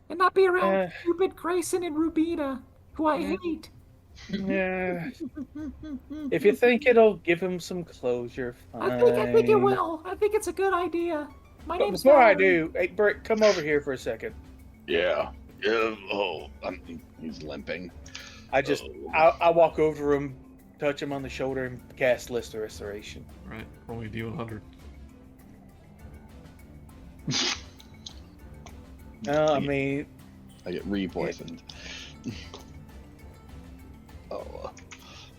And not be around stupid Grayson and Rubina, who I hate. Yeah. If you think it'll give him some closure, fine. I think it will. I think it's a good idea. My But name's before I Val'ri. do, hey, Brick, come over here for a second. Yeah. He's limping. I walk over to him, touch him on the shoulder, and cast List of Restoration. All right, roll me D100. No, I mean, I get re-poisoned.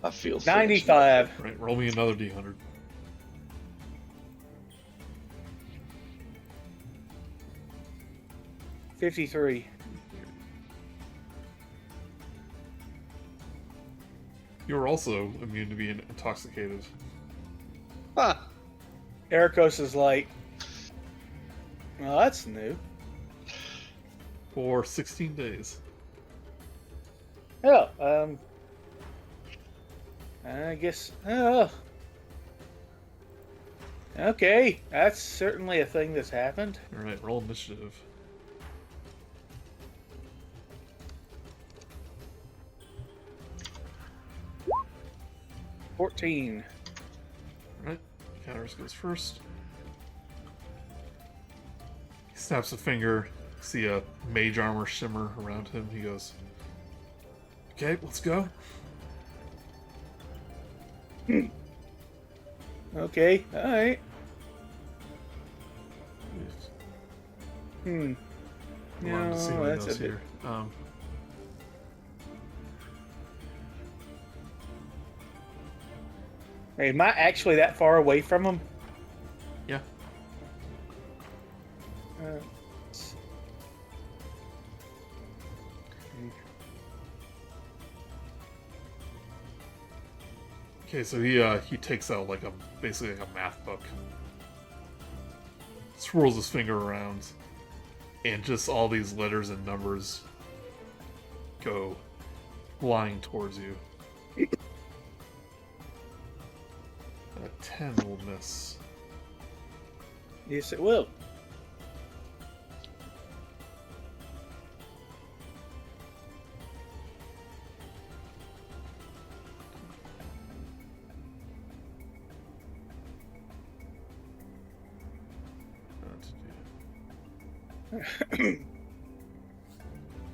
I feel so 95. All right, roll me another D100. $53. You're also immune to being intoxicated. Huh. Erakos is like, well, that's new. For 16 days. Yeah, I guess, okay, that's certainly a thing that's happened. All right, roll initiative. $14. All right, Katarus goes first. He snaps a finger. See a mage armor shimmer around him. He goes, "Okay, let's go." Okay, alright. Wanted to see No, what he that's does a bit... here. Hey, am I actually that far away from him? Yeah. Okay, so he takes out like basically like a math book, swirls his finger around, and just all these letters and numbers go flying towards you. A 10 will miss. Yes, it will.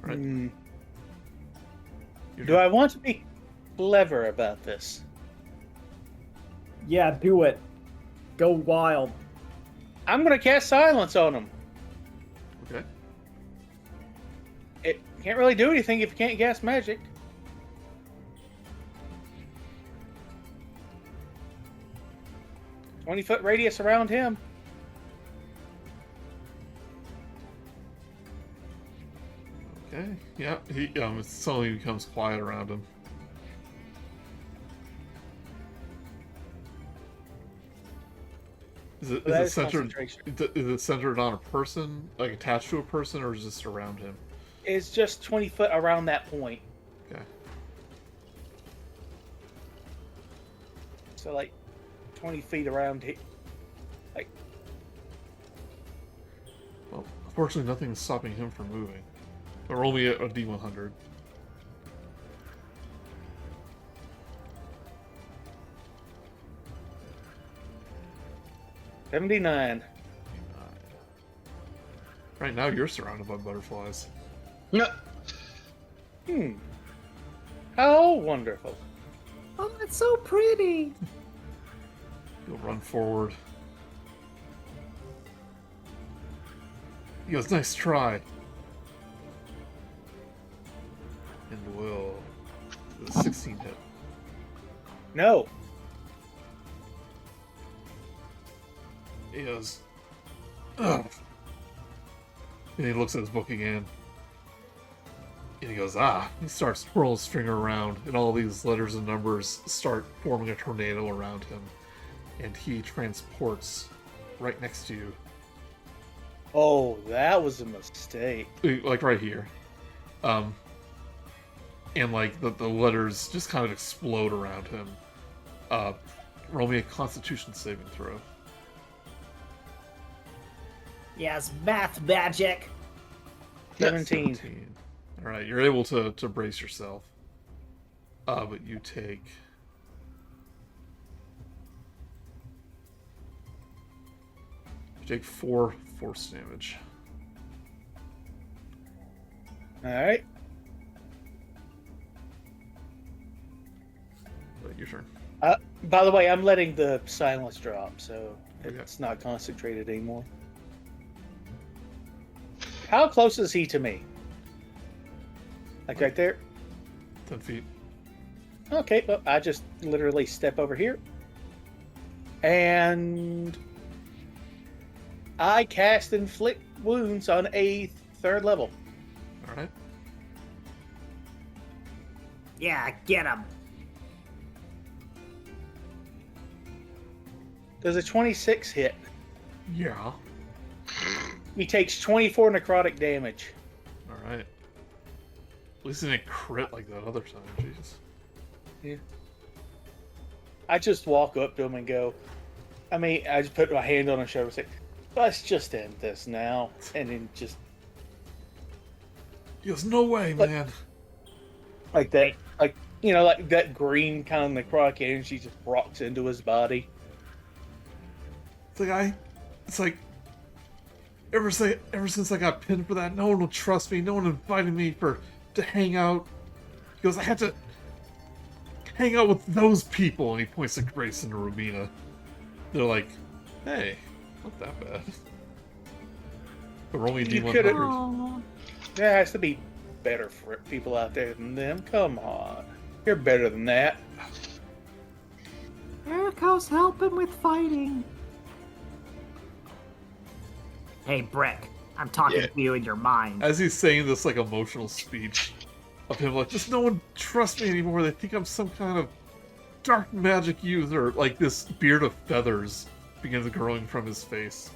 Right. Do I want to be clever about this? Yeah, do it. Go wild. I'm going to cast silence on him. Okay. It can't really do anything if you can't cast magic. "20-foot radius around him." Okay. Yeah. He it suddenly becomes quiet around him. Is it That is centered? concentration. Is it centered on a person, like attached to a person, or is it just around him? It's just 20 foot around that point. Okay. So, like, 20 feet around here. Well, unfortunately, nothing's stopping him from moving. But roll me a D100. $79. Right now, you're surrounded by butterflies. No. How wonderful. Oh, it's so pretty. You'll run forward. He goes, "Nice try." And will. With a 16 hit. No. He goes, "Ugh." And he looks at his book again. And he goes, "Ah." He starts twirling his finger around, and all these letters and numbers start forming a tornado around him. And he transports right next to you. Oh, that was a mistake. Like right here. And like the letters just kind of explode around him. Roll me a Constitution saving throw. Yes, math magic. 17. 17. Alright, you're able to brace yourself. But you take... You take 4 force damage. Alright. Right, your turn. By the way, I'm letting the silence drop, so Okay. it's not concentrated anymore. How close is he to me? Like right there? 10 feet. Okay, well, I just literally step over here. And I cast Inflict Wounds on a 3rd level. Alright. Yeah, get him. Does a 26 hit? Yeah. He takes 24 necrotic damage. Alright. At least it didn't crit like that other time, jeez. Yeah. I just walk up to him and go, I just put my hand on his shoulder and say, "Let's just end this now." And then just He goes, "No way, But- man." like that, like, like that green kind of necrotic energy just rocks into his body. It's like ever since I got pinned for that, no one will trust me. No one invited me to hang out. He goes, "I had to hang out with those people," and he points to Grace and Rubina. They're like, "Hey, not that bad." But roll me a You D100. could've- Oh. There has to be better for people out there than them. Come on. You're better than that. Erakos, help him with fighting. Hey, Brick, I'm talking Yeah. to you in your mind. As he's saying this like emotional speech of him like, "Just no one trusts me anymore. They think I'm some kind of dark magic user." Like this beard of feathers begins growing from his face.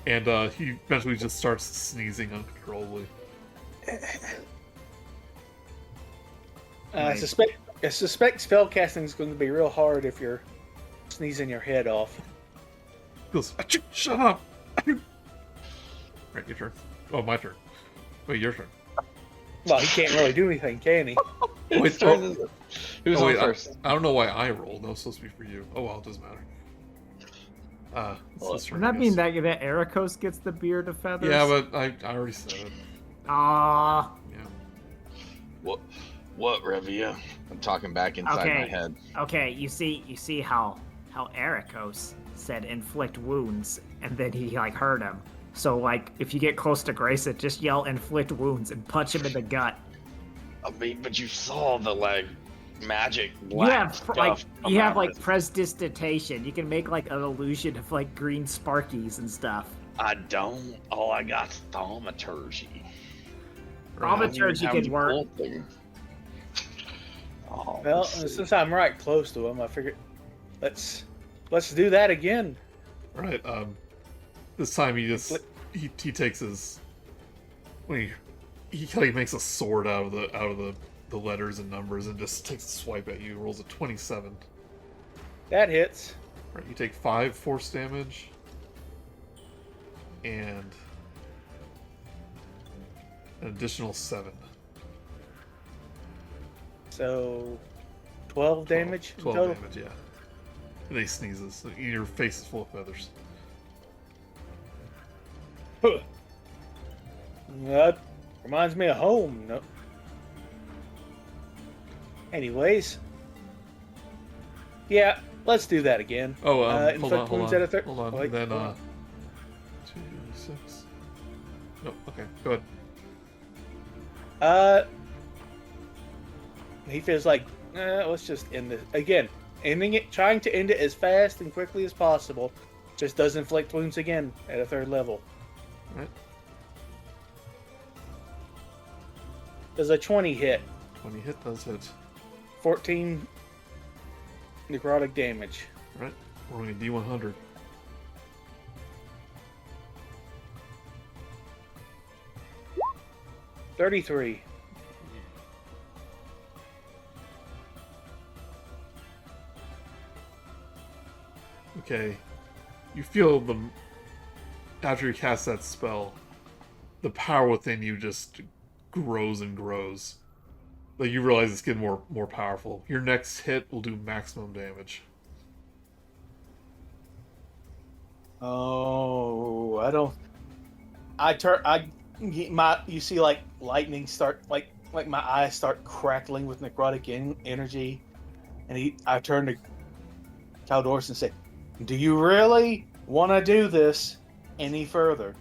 And he eventually just starts sneezing uncontrollably. I suspect spellcasting is going to be real hard if you're sneezing your head off. He goes, "Achoo, shut up!" Right, your turn. Oh, my turn. Wait, your turn. Well, he can't really do anything, can he? Wait, turn oh, is it? Who's oh, on wait, first? I don't know why I rolled. That was supposed to be for you. Oh well, it doesn't matter. Let's Would that mean that Erakos gets the beard of feathers? Yeah, but I already said it. Ah. Yeah. What, Revia? I'm talking back inside my head. Okay, you see how Erakos said inflict wounds, and then he like hurt him. So like, if you get close to Grayson, just yell inflict wounds and punch him in the gut. I mean, but you saw the like magic You black have stuff. you have like it. prestidigitation. You can make like an illusion of like green sparkies and stuff. I don't. All I got is thaumaturgy. Thaumaturgy can work. Oh, Well, let's see. since I'm right close to him, I figured let's do that again. Right. This time he takes his he like makes a sword out of the letters and numbers and just takes a swipe at you. Rolls a 27. That hits. Right. You take 5 force damage and an additional 7. So 12 damage in 12 total. damage, yeah. And he sneezes. Your face is full of feathers. That reminds me of home. No. Anyways. Yeah, let's do that again. Oh, inflict hold wounds on. at a third. Hold on. Wait, Then, hold on. 2d6. Nope, okay, go ahead. He feels like, let's just end this again. Ending it, trying to end it as fast and quickly as possible. Just does inflict wounds again at a 3rd level. Right. Does a 20 hit? 20 hit does hit. 14 necrotic damage. Right. Rolling a D100. $33. Okay. You feel after you cast that spell, the power within you just grows and grows. Like you realize it's getting more powerful. Your next hit will do maximum damage. Oh, I don't. You see like lightning start like my eyes start crackling with necrotic energy, and I turn to Caldorus and say, "Do you really want to do this any further?"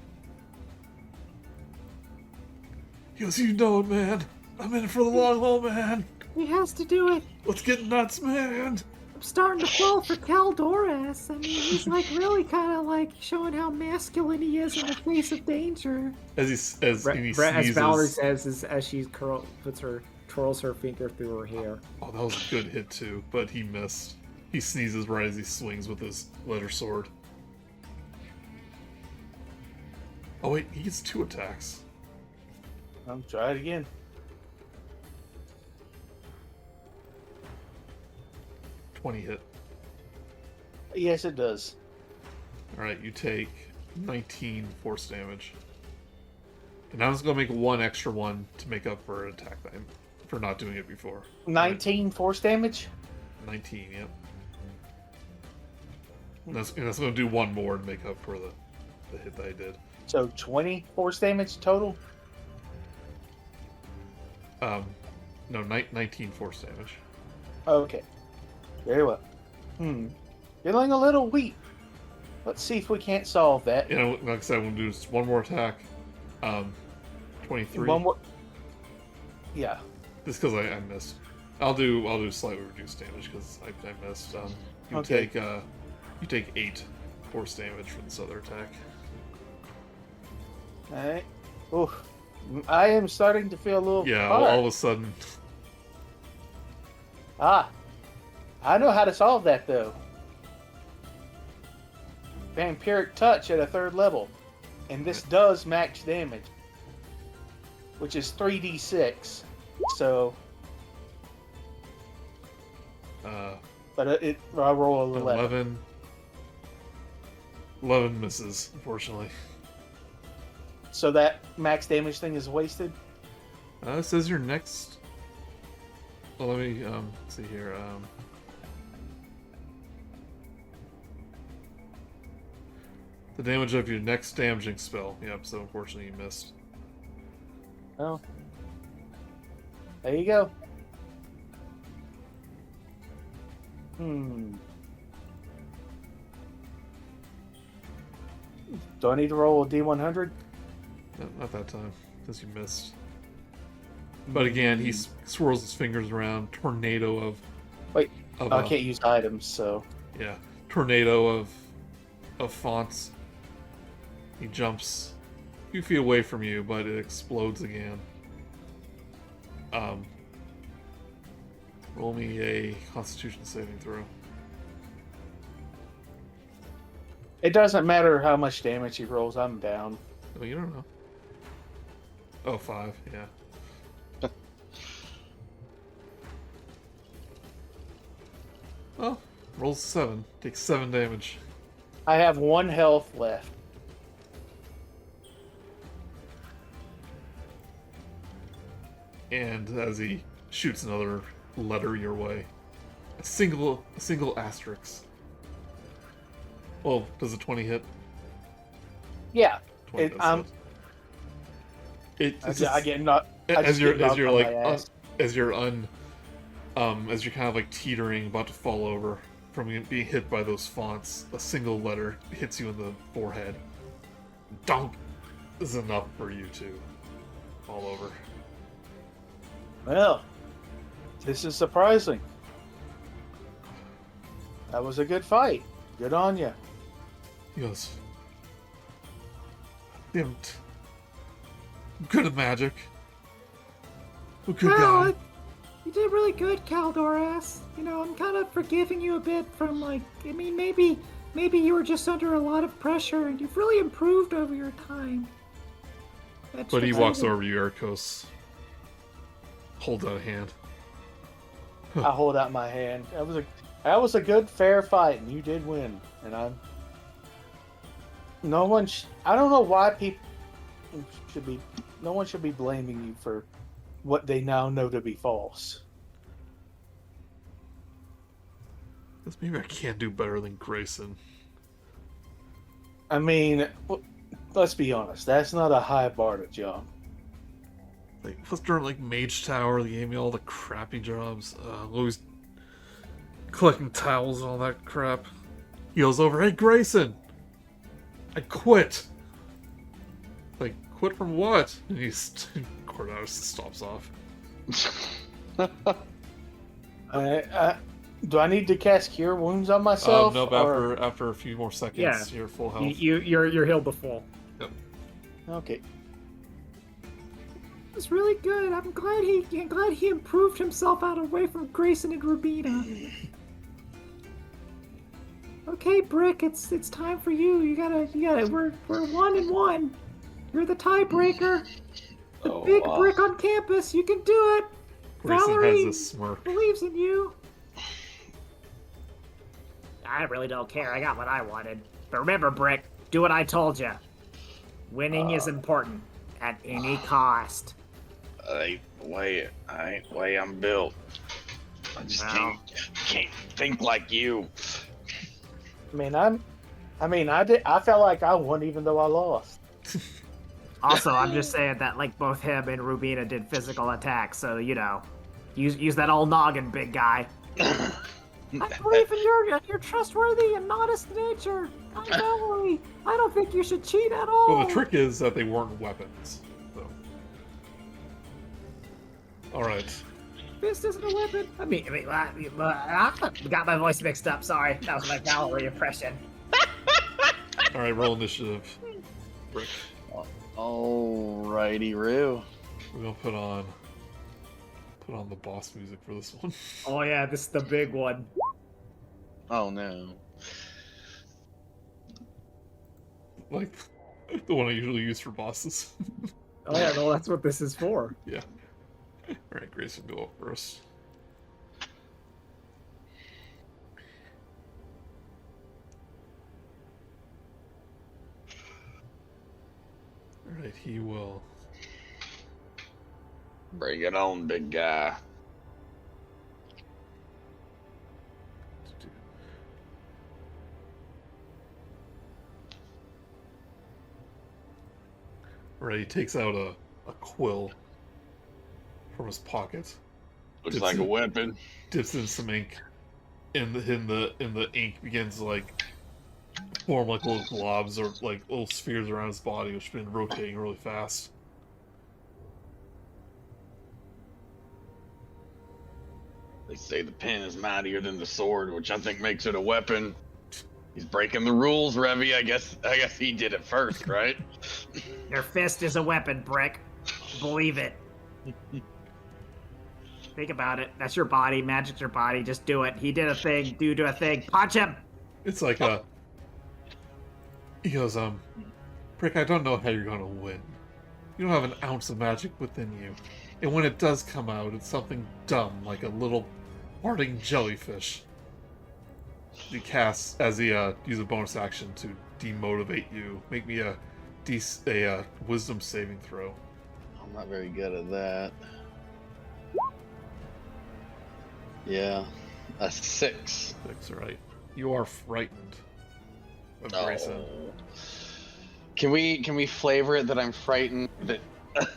He goes, you know it, man. I'm in it for the long haul, man. He has to do it. Let's get nuts, man. I'm starting to fall for Caldorus. I mean, he's like really kind of like showing how masculine he is in the face of danger. As he As sneezes. Val'ri says, as she twirls her finger through her hair. Oh, that was a good hit too, but he missed. He sneezes right as he swings with his letter sword. Oh wait, he gets 2 attacks. I'll try it again. $20 hit. Yes, it does. Alright, you take 19 force damage. And I'm just gonna make 1 extra one to make up for an attack time for not doing it before. 19 force damage. 19, yep. And that's gonna do 1 more to make up for the hit that I did. So 20 force damage total. No, 19 force damage. Okay. Very well. Feeling a little weak. Let's see if we can't solve that. You know, like I said, I'm gonna do just 1 more attack. 23. One more. Yeah. Just because I missed. I'll do slightly reduced damage because I missed. You Okay. take 8 force damage from this other attack. Alright. Oof. I am starting to feel a little. Yeah, hard. all of a sudden. I know how to solve that though. Vampiric touch at a 3rd level, and this does max damage, which is 3d6. So, but I roll 11. 11 misses, unfortunately. So that max damage thing is wasted. It says your next. Well, let me see here. The damage of your next damaging spell. Yep, so unfortunately you missed. Oh. There you go. Do I need to roll a D100? No, not that time, because you missed. But again, he swirls his fingers around. Tornado of... Wait, of I can't use items, so... Yeah, tornado of fonts. He jumps a few feet away from you, but it explodes again. Roll me a Constitution saving throw. It doesn't matter how much damage he rolls, I'm down. Oh, you don't know. Oh, 5, yeah. Oh, rolls 7. Takes 7 damage. I have 1 health left. And as he shoots another letter your way, a single asterisk. Well, does a 20 hit? Yeah. 20 It, does hit. I get not. As you're kind of like teetering, about to fall over from being hit by those fonts, a single letter hits you in the forehead. Donk is enough for you to fall over. Well, this is surprising. That was a good fight. Good on you. He goes, "Damn, good at magic. Oh, good guy." You did really good, Caldoras. You know, I'm kind of forgiving you a bit from, like, I mean, maybe you were just under a lot of pressure, and you've really improved over your time. But he walks over to you, Erakos. Holds out a hand. I hold out my hand. That was a good, fair fight, and you did win. And I don't know why people should be. No one should be blaming you for what they now know to be false. Guess maybe I can't do better than Grayson. I mean, let's be honest. That's not a high bar to jump. Like, plus during like Mage Tower, they gave me all the crappy jobs. Always collecting towels and all that crap. He goes over, "Hey Grayson, I quit." Like, quit from what? And Cordalis stops off. Do I need to cast Cure Wounds on myself? No, after a few more seconds, Yeah. you're full health. You're healed to full. Yep. Okay. It's really good. I'm glad he improved himself out away from Grayson and Rubina. Okay, Brick, it's time for you. You gotta. We're 1-1. You're the tiebreaker. The big Brick on campus. You can do it. Grayson Val'ri has this smirk. believes in you. I really don't care. I got what I wanted. But remember, Brick, do what I told you. Winning is important at any cost. I ain't way I'm built. I just Wow. can't think like you. I felt like I won even though I lost. Also, I'm just saying that like both him and Rubina did physical attacks, so you know, use that old noggin, big guy. I believe in your trustworthy and honest nature. I'm Val'ri. I don't think you should cheat at all. Well, the trick is that they weren't weapons. So. Alright. Fist isn't a weapon. I got my voice mixed up. Sorry, that was my Val'ri impression. Alright, roll initiative. Brick. Alrighty, Roo. We're gonna put on the boss music for this one. Oh yeah, this is the big one. Oh no. Like, the one I usually use for bosses. Oh yeah, well that's what this is for. Yeah. Alright, Grayson, go up first. Alright, he will. Bring it on, big guy. Right, he takes out a quill from his pocket, Looks Dips like a it. weapon. dips in some ink, and the ink begins to like form like little globs or like little spheres around his body, which have been rotating really fast. They say the pen is mightier than the sword, which I think makes it a weapon. He's breaking the rules, Revia. I guess he did it first, right? Your fist is a weapon, Brick. Believe it. Think about it. That's your body. Magic's your body. Just do it. He did a thing. Do a thing. Punch him. It's like he goes, Brick, I don't know how you're gonna win. You don't have an ounce of magic within you. And when it does come out, it's something dumb, like a little farting jellyfish. He casts, as he uses a bonus action to demotivate you. Make me a wisdom saving throw. I'm not very good at that. Yeah, a 6. 6, right? You are frightened of Grayson. Oh. Can we flavor it that I'm frightened that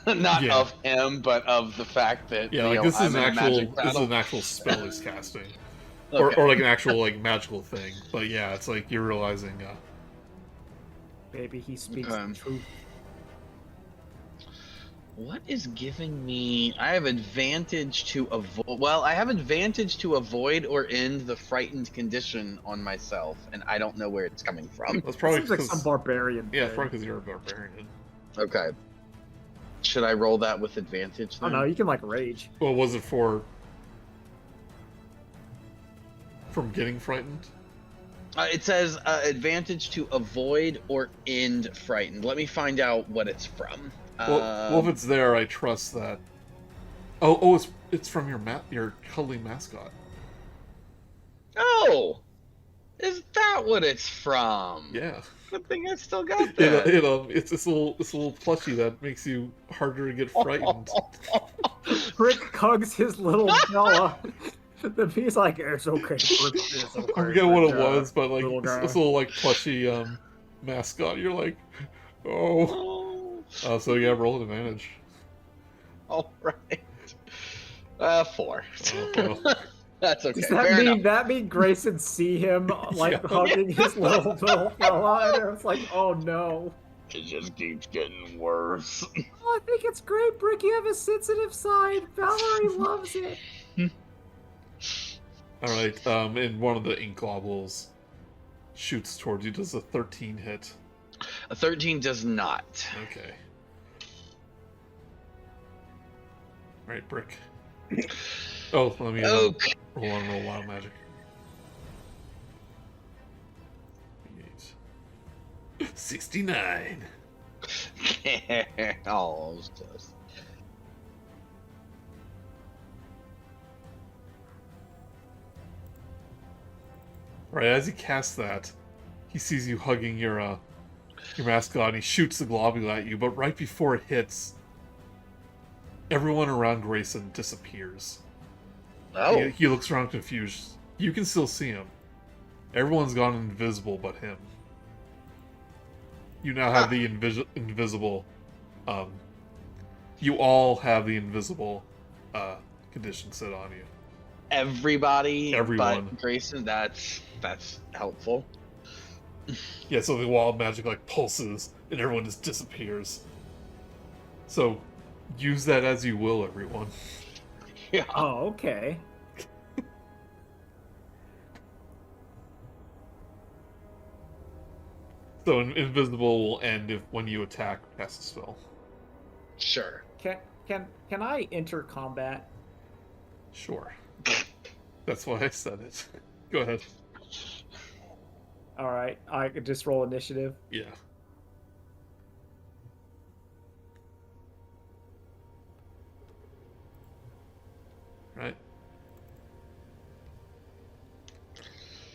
not Yeah. of him, but of the fact that Yeah, like you know, this is I'm in a magic this is battle? an actual spell he's casting, Okay. or like an actual like magical thing. But yeah, it's like you're realizing. Maybe he speaks Okay. the truth. What is giving me? I have advantage to avoid. Well, I have advantage to avoid or end the frightened condition on myself, and I don't know where it's coming from. That's probably Seems like 'cause- some barbarian. yeah, it's thing. probably because you're a barbarian. Okay. Should I roll that with advantage? Oh Then? no, you can like rage. Well, was it from getting frightened? It says advantage to avoid or end frightened. Let me find out what it's from. Well, if it's there, I trust that. Oh, it's from your cuddly mascot. Oh, is that what it's from? Yeah, Good thing I still got that. it's this little plushie that makes you harder to get frightened. Brick hugs his little Bella. Then he's like, "It's okay." Brick, it's okay, I forget what it Brick, was, but like little this guy." little like plushy mascot. You're like, oh. So yeah, roll an advantage. All right. 4. Oh, well. That's okay. Does that Fair mean enough. that mean Grayson see him like Yeah. hugging his little fella, and it's like, oh no. It just keeps getting worse. Oh, I think it's great, Brick. You have a sensitive side. Val'ri loves it. All right. And one of the ink globules shoots towards you. Does a 13 hit? A 13 does not. Okay. All right, Brick. Oh, let me Okay. roll wild magic. 69. Oh, it was close. Right, as he casts that, he sees you hugging your mascot, and he shoots the globule at you, but right before it hits, everyone around Grayson disappears. Oh. He looks around confused. You can still see him. Everyone's gone invisible but him. You now have the invisible, you all have the invisible, condition set on you. Everybody Everyone. but Grayson, that's helpful. Yeah, so the wild magic like pulses and everyone just disappears. So use that as you will, everyone. Yeah. Oh, okay. So invisible will end when you attack or cast a spell. Sure. Can I enter combat? Sure. That's why I said it. Go ahead. All right, I could just roll initiative. Yeah. Right.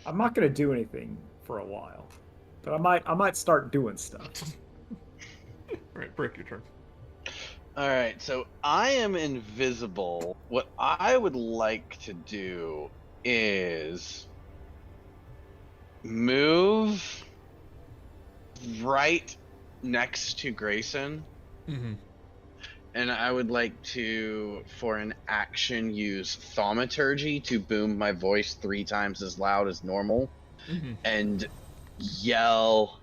I'm not gonna do anything for a while, but I might start doing stuff. Right, break your turn. All right, so I am invisible. What I would like to do is move right next to Grayson Mm-hmm. And I would like to, for an action, use Thaumaturgy to boom my voice 3 times as loud as normal. Mm-hmm. And yell,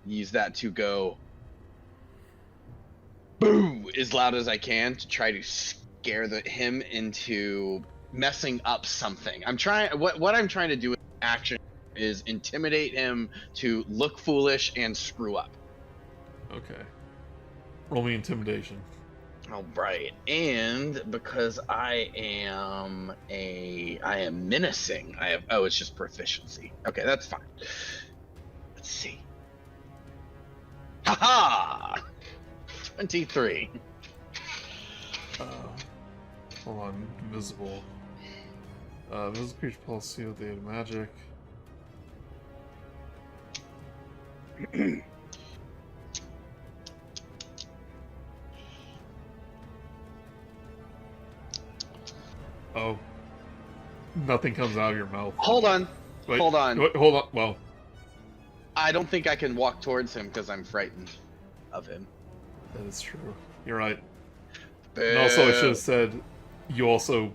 use that to go boo as loud as I can to try to scare him into messing up something. What I'm trying to do in action is intimidate him to look foolish and screw up. Okay. Roll me intimidation. All right, and because I am menacing. It's just proficiency. Okay, that's fine. Let's see. Haha! 23. Hold on. Invisible. Invisible creature policy with the magic. Oh. Nothing comes out of your mouth. Hold on. Wait, Hold on. Hold on. Well, I don't think I can walk towards him because I'm frightened of him. that is true. You're right. Boo. And also, I should have said, you also...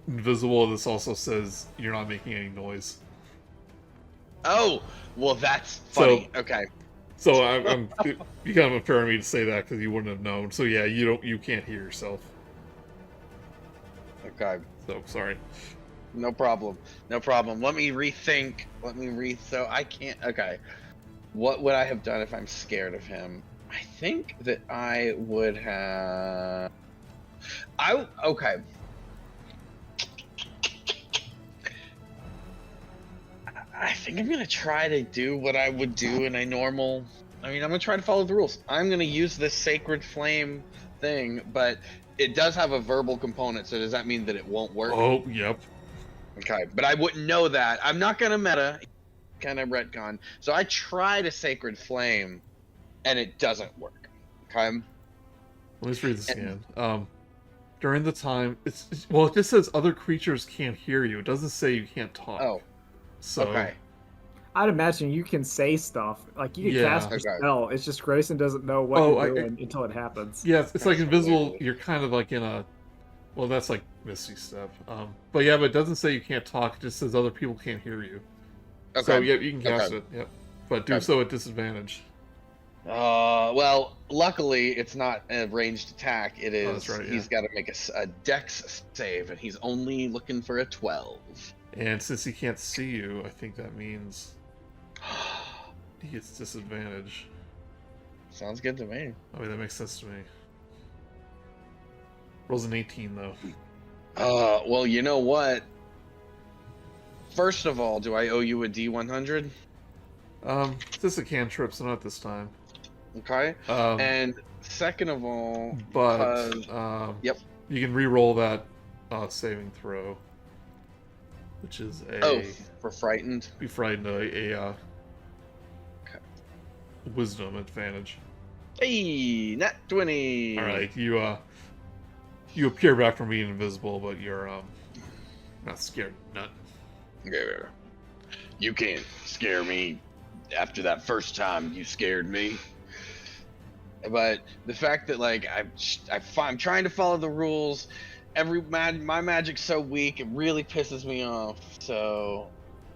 Invisible, this also says you're not making any noise. Oh, well, that's funny. Okay. So I'm you kind of unfair of me to say that because you wouldn't have known. So yeah, you can't hear yourself. Okay. So sorry. No problem. No problem. Let me rethink. So I can't. Okay. What would I have done if I'm scared of him? I think that I would have. Okay. I think I'm gonna try to do what I would do in a normal. I'm gonna try to follow the rules. I'm gonna use this sacred flame thing, but it does have a verbal component. So does that mean that it won't work? Oh, yep. Okay, but I wouldn't know that. I'm not gonna meta, kind of retcon. So I tried a sacred flame, and it doesn't work. Okay. Let me just read this again. During the time, it just says other creatures can't hear you. It doesn't say you can't talk. Oh. So, Okay. I'd imagine you can say stuff. Like, you can Yeah. cast a spell. It's just Grayson doesn't know what you're doing until it happens. Yeah, it's like That's invisible. weird. You're kind of like in a... Well, that's like Misty stuff. But yeah, but it doesn't say you can't talk. It just says other people can't hear you. Okay. So yeah, you can cast Okay. it. Yep. But do Okay. so at disadvantage. Well, luckily it's not a ranged attack. It is. Oh, that's right, yeah. He's got to make a dex save, and he's only looking for a 12. And since he can't see you, I think that means he gets disadvantage. Sounds good to me. Oh, wait, that makes sense to me. Rolls an 18 though. Well, you know what? First of all, do I owe you a D100? This is a cantrip, so not this time. Okay. And second of all, But yep. you can re-roll that saving throw, which is a for frightened. be frightened a Okay. wisdom advantage. Hey, nat 20. All right, you appear back from being invisible, but you're not scared. None. Yeah. You can't scare me after that first time you scared me. But the fact that like I'm trying to follow the rules, my magic's so weak, it really pisses me off. So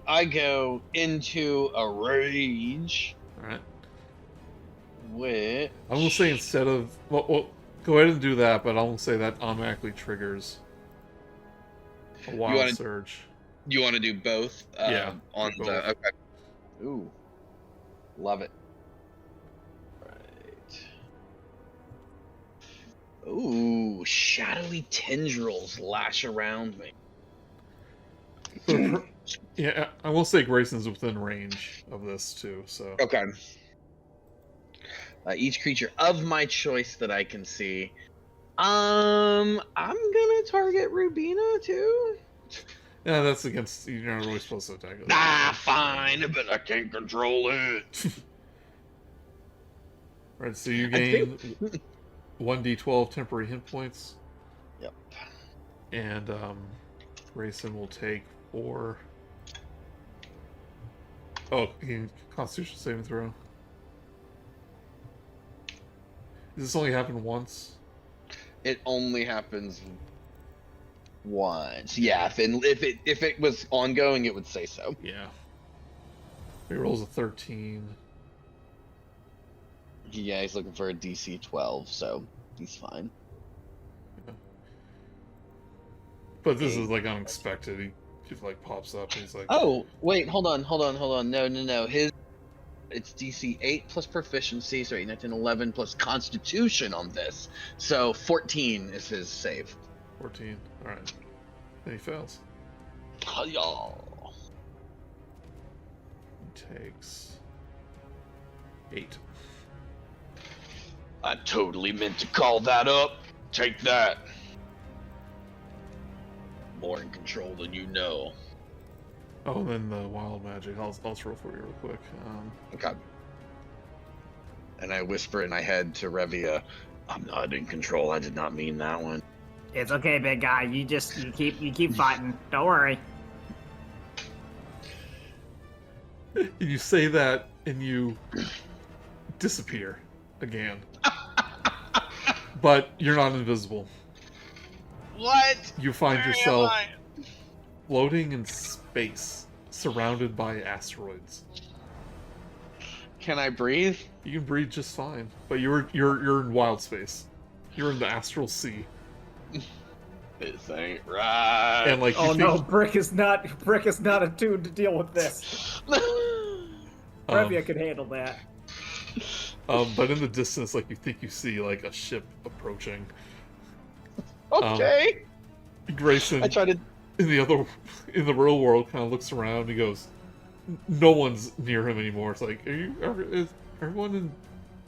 I go into a rage. All right. Which I'm gonna say instead of well, go ahead and do that, but I'm gonna say that automatically triggers a wild surge. you want to do both? Yeah, On both. the okay. Ooh, love it. Right. Ooh, shadowy tendrils lash around me. Yeah, I will say Grayson's within range of this too. So Okay. Each creature of my choice that I can see. I'm gonna target Rubina too. yeah, that's against. You're not really supposed to attack it. Fine, but I can't control it. Right, so you gain 1d12 temporary hit points. Yep. And Grayson will take 4. Oh, he can Constitution saving throw. Does this only happen once? It only happens once. Yeah, if it was ongoing, it would say so. Yeah. He rolls a 13. Yeah, he's looking for a DC 12, so he's fine. Yeah. But this is like unexpected. He just like pops up and he's like, Oh, wait, hold on. No. It's DC 8 plus proficiency, so 8, 9, 10, 11 plus constitution on this. So 14 is his save. 14. Alright. Then he fails. Oh, y'all. He takes 8. I totally meant to call that up. Take that. More in control than you know. Oh, and then the wild magic. I'll roll for you real quick. Okay. And I whisper in my head to Revia, I'm not in control. I did not mean that one. It's okay, big guy. You keep fighting. Don't worry. You say that and you disappear again. But you're not invisible. What? You find Where am yourself I? floating in space, surrounded by asteroids. Can I breathe? You can breathe just fine, but you're in wild space. You're in the astral sea, This ain't right. and like you Oh think, no, Brick is not attuned to deal with this. Revia could handle that. but in the distance, like you think you see like a ship approaching. Okay. Grayson, I try to. in the real world, kind of looks around. And he goes, "No one's near him anymore." It's like, is everyone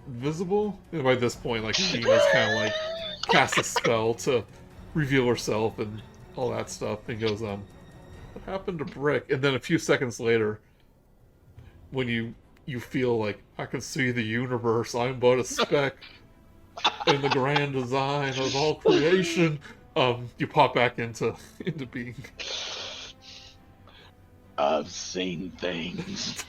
invisible? And by this point, like Dina's kind of like casts a spell to reveal herself and all that stuff. And goes, "What happened to Brick?" And then a few seconds later, when you feel like, I can see the universe. I'm but a speck in the grand design of all creation. You pop back into being. I've seen things.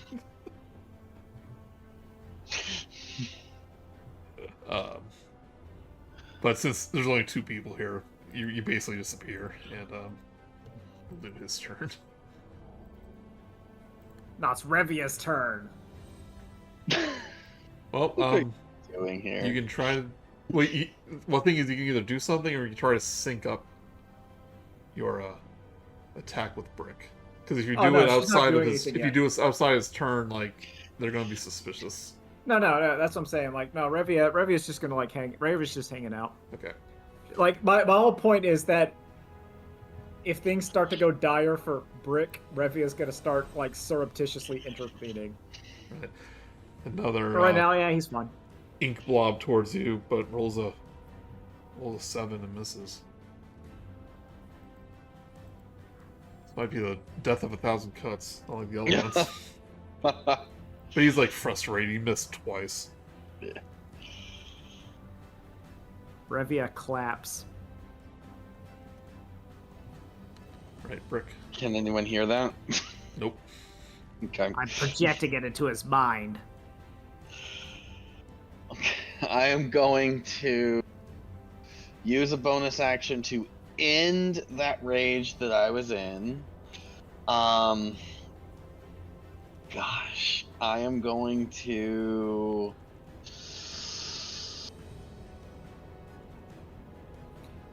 But since there's only 2 people here, you basically disappear, and we'll do his turn. No, it's Revia's turn. Well, What are you doing here? you can try to. Wait, one thing is you can either do something or you can try to sync up your attack with Brick. Because if you do Oh, no, it she's not outside of doing his, anything if you yet. do it outside his turn, like they're gonna be suspicious. No, that's what I'm saying. Like, no, Revia's just gonna like Revia's just hanging out. Okay. Like, my whole point is that if things start to go dire for Brick, Revia's gonna start like surreptitiously intervening. Right. Another But right now, yeah, he's fine. ink blob towards you, but rolls a 7 and misses. This might be the death of 1,000 cuts, not like the other ones. But he's like frustrated. He missed twice. Revia claps. Right, Brick. Can anyone hear that? Nope. Okay. I'm projecting it into his mind. I am going to use a bonus action to end that rage that I was in. Gosh, I am going to.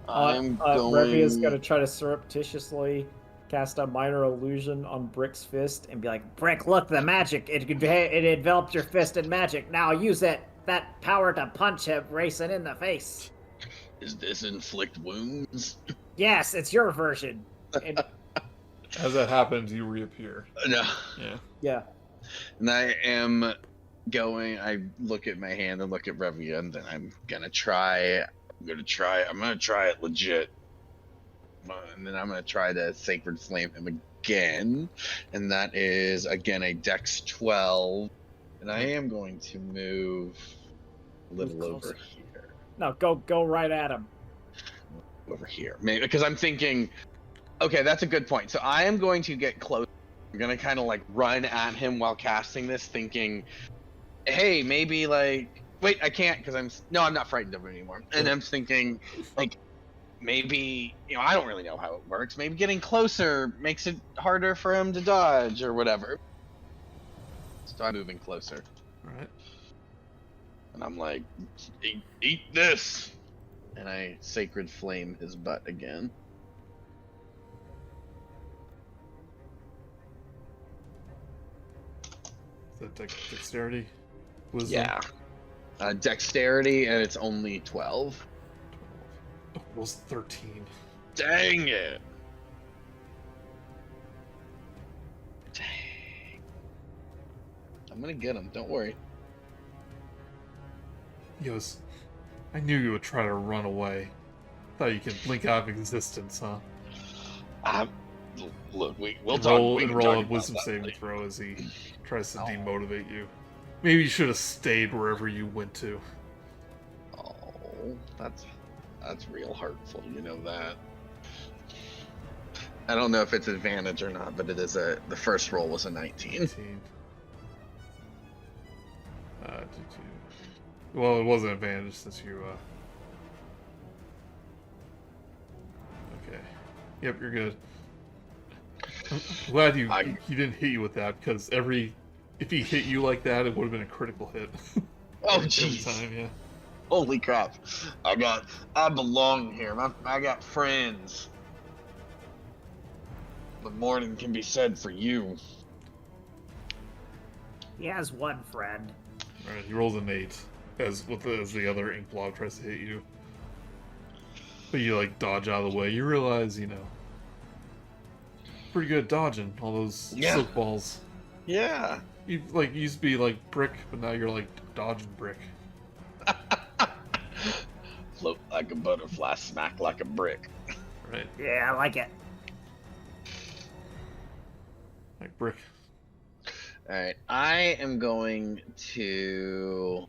Revia's gonna try to surreptitiously cast a minor illusion on Brick's fist and be like, Brick, look, the magic. It enveloped your fist in magic. Now use that power to punch him racing in the face. Is this inflict wounds? Yes, it's your version. And As that happens, you reappear. No. Yeah. yeah. And I look at my hand and look at Revia, and then I'm gonna try it legit. And then I'm gonna try to Sacred Flame him again. And that is, again, a Dex 12. And I am going to move a little Move over closer. here. No, go right at him. Over here. Maybe, because I'm thinking, okay, that's a good point. So I am going to get close. I'm going to kind of like run at him while casting this, thinking, hey, maybe like wait, I can't because I'm not frightened of him anymore. And I'm thinking, like, maybe, I don't really know how it works. Maybe getting closer makes it harder for him to dodge or whatever. So I'm moving closer. All right. And I'm like, eat this! And I sacred flame his butt again. Is that dexterity? Wisdom? Yeah. Dexterity, and it's only 12. Oh, rolls 13. Dang it! Dang. I'm gonna get him, don't worry. Yos, I knew you would try to run away. Thought you could blink out of existence, huh? Look, we'll roll, talk. And roll a wisdom saving throw as he tries to demotivate you. Maybe you should have stayed wherever you went to. Oh, that's real hurtful. You know that. I don't know if it's advantage or not, but it is the first roll was a 19. 19. Well, it wasn't advantage since you. Okay. Yep, you're good. I'm glad he didn't hit you with that, because if he hit you like that, it would have been a critical hit. Oh, every jeez. time, yeah. Holy crap! I belong here. I got friends. The morning can be said for you. He has one friend. All right, he rolls an 8 as the other ink blob tries to hit you. But you dodge out of the way. You realize, pretty good at dodging all those silk balls. Yeah. You used to be brick, but now you're dodging brick. Float like a butterfly, smack like a brick. Right. Yeah, I like it. Like brick. Alright, I am going to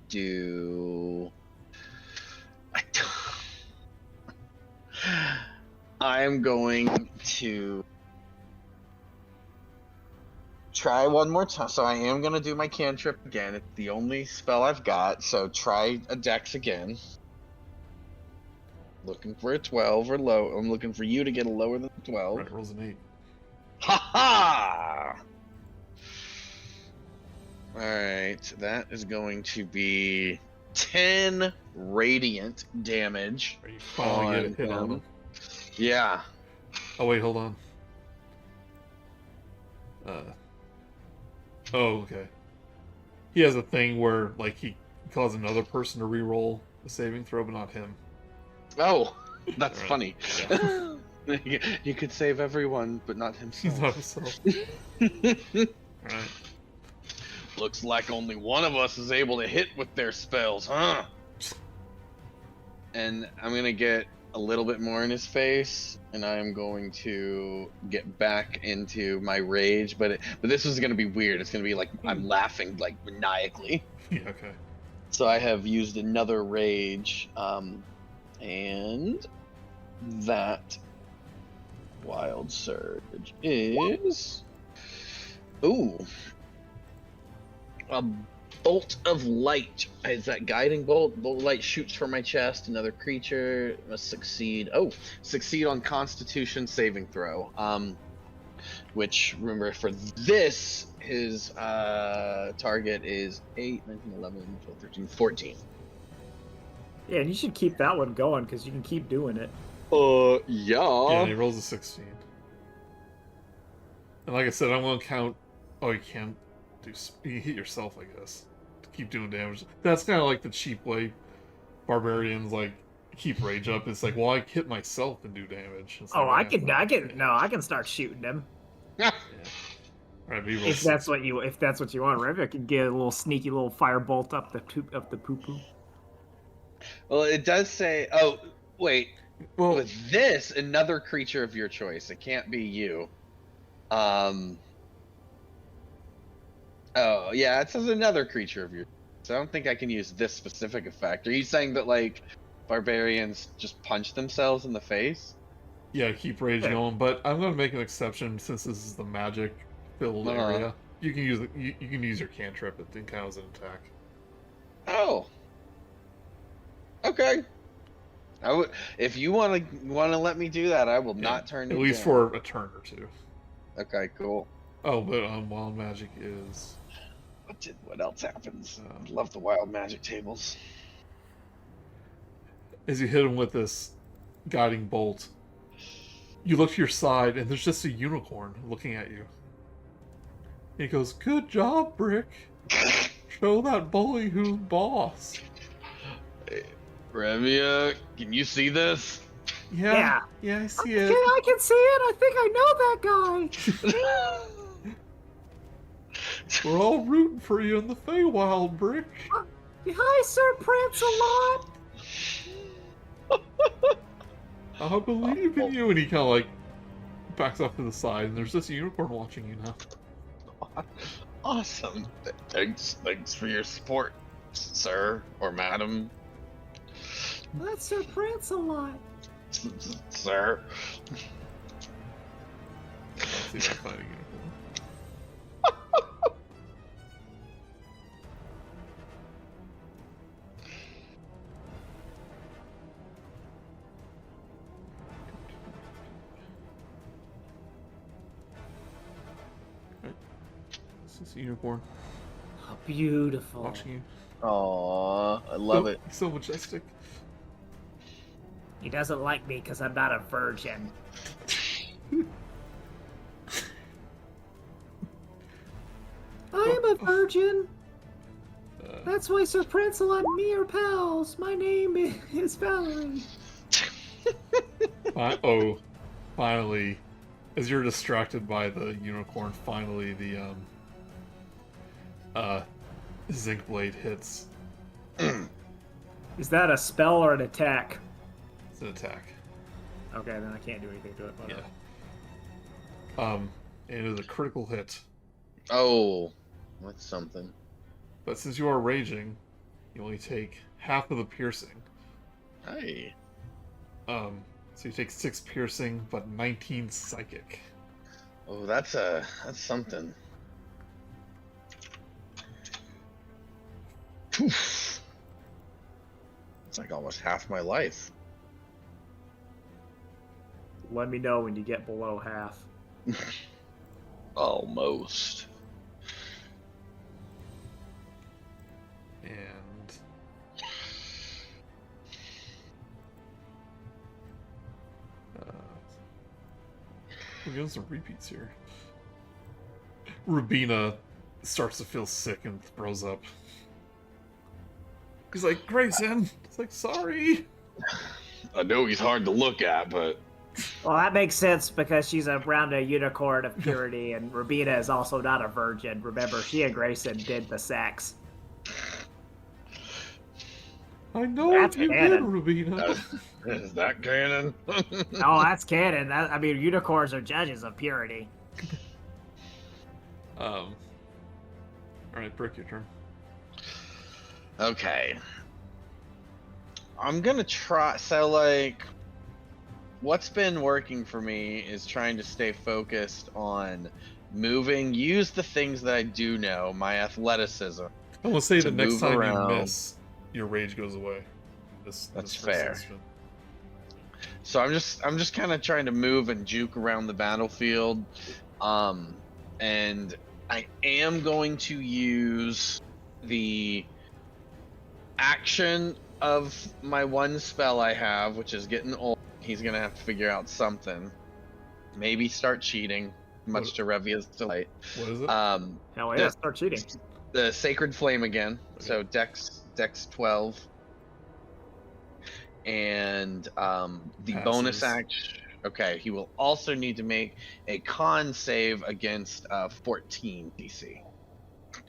do... I am going to try one more time. So I am going to do my cantrip again. It's the only spell I've got, so try a dex again. Looking for a 12 or low. I'm looking for you to get a lower than 12. Right, rolls an 8. Ha ha! Alright, that is going to be 10 radiant damage. Are you finally getting hit on him? Yeah. Oh wait, hold on. Oh, okay. He has a thing where he calls another person to re-roll a saving throw, but not him. Oh, that's Right. funny. Yeah. You could save everyone, but not himself. Not himself. Alright. Looks like only one of us is able to hit with their spells, huh? And I'm gonna get a little bit more in his face, and I'm going to get back into my rage. But this is gonna be weird. It's gonna be I'm laughing maniacally. Yeah, okay. So I have used another rage, and that wild surge is a bolt of light. Is that guiding bolt? Bolt of light shoots from my chest. Another creature must succeed on Constitution saving throw. Which, remember, for this, his target is 8, 19, 11, 12, 13, 14. Yeah, and you should keep that one going because you can keep doing it. Yeah, Yeah. and he rolls a 16. And like I said, I'm going to count... Oh, you can't do... You hit yourself, I guess, to keep doing damage. That's kind of like the cheap way Barbarians, keep rage up. It's well, I hit myself and do damage. It's I can start shooting him. Yeah. Alright, but he rolls If that's what you want, Revia can get a little sneaky little firebolt up the poo poo. Well, it does say... Oh, wait. Well, With this, another creature of your choice. It can't be you. Oh, yeah, it says another creature of your... So I don't think I can use this specific effect. Are you saying that, barbarians just punch themselves in the face? yeah, keep rage going, but I'm going to make an exception since this is the magic-filled area. You can use your cantrip. It counts as an attack. Oh. Okay. I would, if you want to let me do that, I will not turn you At least down. for a turn or two. Okay, cool. Oh, but wild magic is. What else happens? Um, I love the wild magic tables. As you hit him with this guiding bolt, you look to your side and there's just a unicorn looking at you. He goes, "Good job, Brick. Show that bully who's boss." Hey, Revia, can you see this? Yeah, I see it. I can see it. I think I know that guy. We're all rooting for you in the Feywild, Brick. Hi, Sir Prince-a-lot. I believe in you. And he kind of like backs off to the side, and there's this unicorn watching you now. Awesome. Thanks for your support, sir or madam. That's Sir Prince-a-lot. Sir. Let's see if I find a unicorn. This is a unicorn Beautiful. watching you. Aww, I love it. He's so majestic. He doesn't like me because I'm not a virgin. I am a virgin. That's why Sir Prince-a-lot and me are pals. My name is Val'ri. Finally, as you're distracted by the unicorn, finally the zinc blade hits. Is that a spell or an attack? It's an attack. Okay, then I can't do anything to it. Whatever. Yeah. And it is a critical hit. Oh, that's something. But since you are raging, you only take half of the piercing. Hey. So you take 6 piercing, but 19 psychic. Oh, that's something. Poof. It's like almost half my life. Let me know when you get below half. Almost. And we're getting some repeats here. Rubina starts to feel sick and throws up. He's like, "Grayson!" It's like, "Sorry." I know he's hard to look at, but Well, that makes sense because she's around a unicorn of purity, and Rubina is also not a virgin. Remember, she and Grayson did the sex. I know That's you canon. did, Rubina. is that canon? Oh, that's canon. I mean, unicorns are judges of purity. All right, Brick, your turn. Okay. I'm gonna try. So, like, what's been working for me is trying to stay focused on moving. Use the things that I do know, my athleticism. I will say To the next move time around. you miss, your rage goes away. That's That's first fair. instant. So I'm just kind of trying to move and juke around the battlefield, and I am going to use the action of my one spell I have, which is getting old. He's gonna have to figure out something. Maybe start cheating, much to Revia's delight. What is it? Hell yeah, Yeah. start cheating. The Sacred Flame again. Okay. So Dex 12. And the bonus Passes. action. Okay, he will also need to make a con save against 14 DC.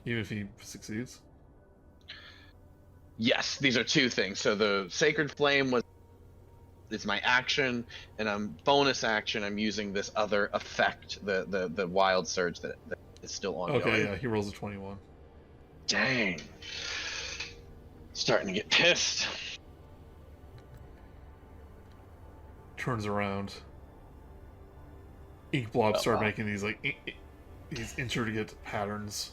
Even if he succeeds? Yes, these are two things. So the Sacred Flame is my action, and bonus action. I'm using this other effect, the Wild Surge that is still ongoing. Okay, yeah, he rolls a 21. Dang. Starting to get pissed. Turns around. Ink blobs start wow. making these these intricate patterns.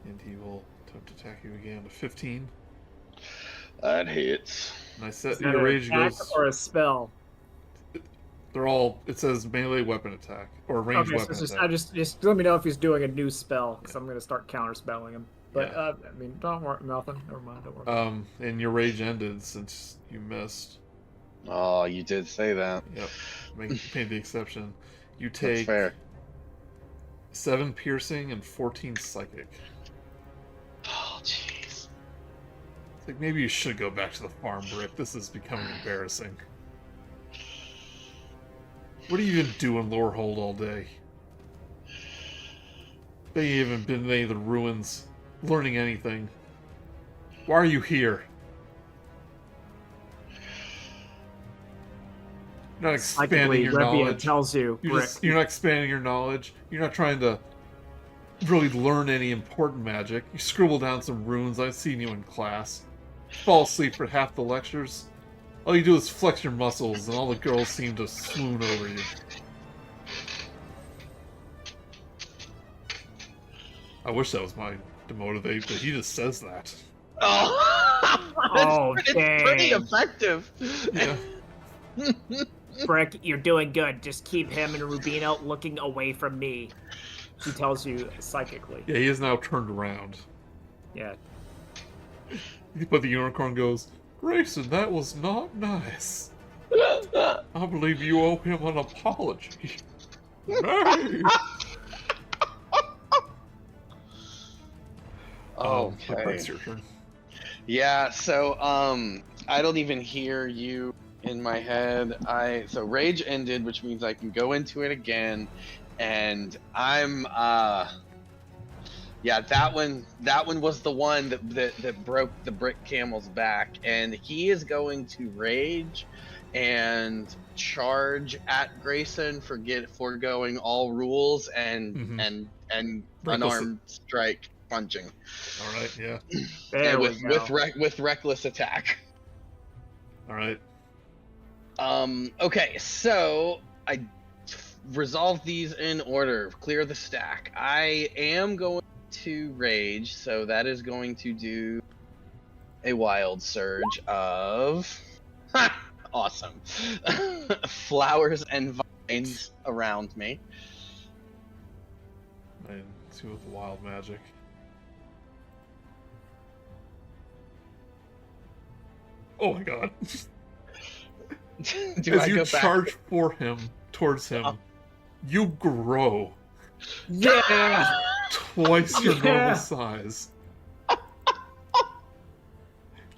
And he will attempt to attack you again. A 15. That hits. And I Is set that your an rage attack goes. or a spell? They're all. It says melee weapon attack or ranged Okay, weapon so attack. just let me know if he's doing a new spell, because I'm gonna start counterspelling him. But Yeah. I mean, don't worry, nothing. Never mind. Don't worry. And your rage ended since you missed. Oh, you did say that. Yep. Made the exception. You That's take fair. 7 piercing and 14 psychic. Oh, jeez. It's like maybe you should go back to the farm, Brick. This is becoming embarrassing. What do you even do in Lorehold all day? They haven't been in any of the ruins, learning anything. Why are you here? You're not expanding Psychically, your Revia knowledge. tells you, You're not expanding your knowledge. You're not trying to really learn any important magic. You scribble down some runes. I've seen you in class. Fall asleep for half the lectures. All you do is flex your muscles, and all the girls seem to swoon over you. I wish that was mine to motivate, but he just says that. Oh, Oh, it's pretty dang. effective. Yeah. Brick, you're doing good. Just keep him and Rubino looking away from me. She tells you psychically. Yeah, he is now turned around. Yeah. But the unicorn goes, Grayson, that was not nice. I believe you owe him an apology. Nay. Okay. That's your turn. Yeah, so I don't even hear you in my head. So rage ended, which means I can go into it again, and I'm yeah, that one was the one that broke the brick camel's back, and he is going to rage and charge at Grayson for foregoing all rules and unarmed strike punching. All right, yeah. There we with go. with reckless attack. All right. Okay, so I resolve these in order. Clear the stack. I am going to rage, so that is going to do a wild surge of awesome flowers and vines around me. And see with the wild magic. Oh my god. Do As I you go back? charge for him, towards him, you grow Yeah! twice your Yeah. normal size.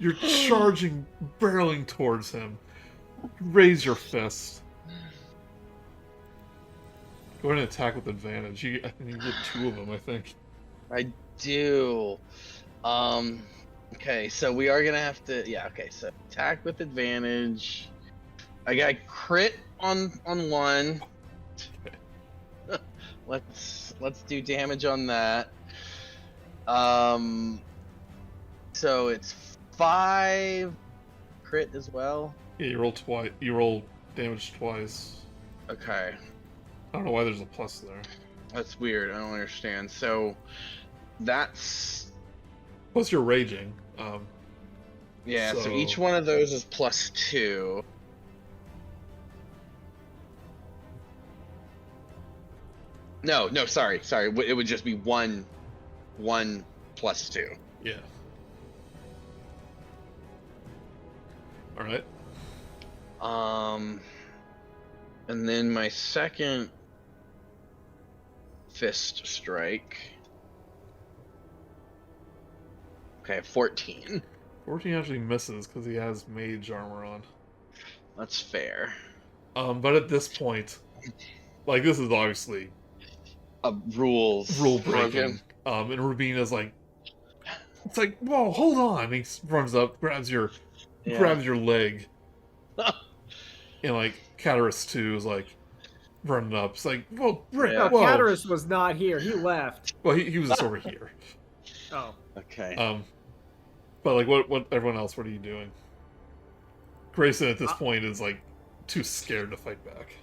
You're charging, barreling towards him. Raise your fist. Go ahead and attack with advantage. I think you get 2 of them, I think. I do. Okay, so we are gonna have to. Yeah. Okay, so attack with advantage. I got crit on one. Let's do damage on that. So it's 5 crit as well. Yeah, you roll twice. You roll damage twice. Okay, I don't know why there's a plus there. that's weird. I don't understand. So that's Plus you're raging. yeah. So So- each one of those is +2. No, sorry. It would just be one +2. Yeah. All right. And then my second fist strike. Okay, 14. 14 actually misses because he has mage armor on. That's fair. But at this point, like this is obviously Rules. rule breaking. And Rubina's like, it's like, whoa, hold on. He runs up, grabs your leg, and like Cataris 2 is like running up. It's like, whoa, Rick, Yeah. whoa. Cataris was not here. He left. Well, he was just over here. Oh. Okay. But like, what everyone else? What are you doing? Grayson at this point is like too scared to fight back.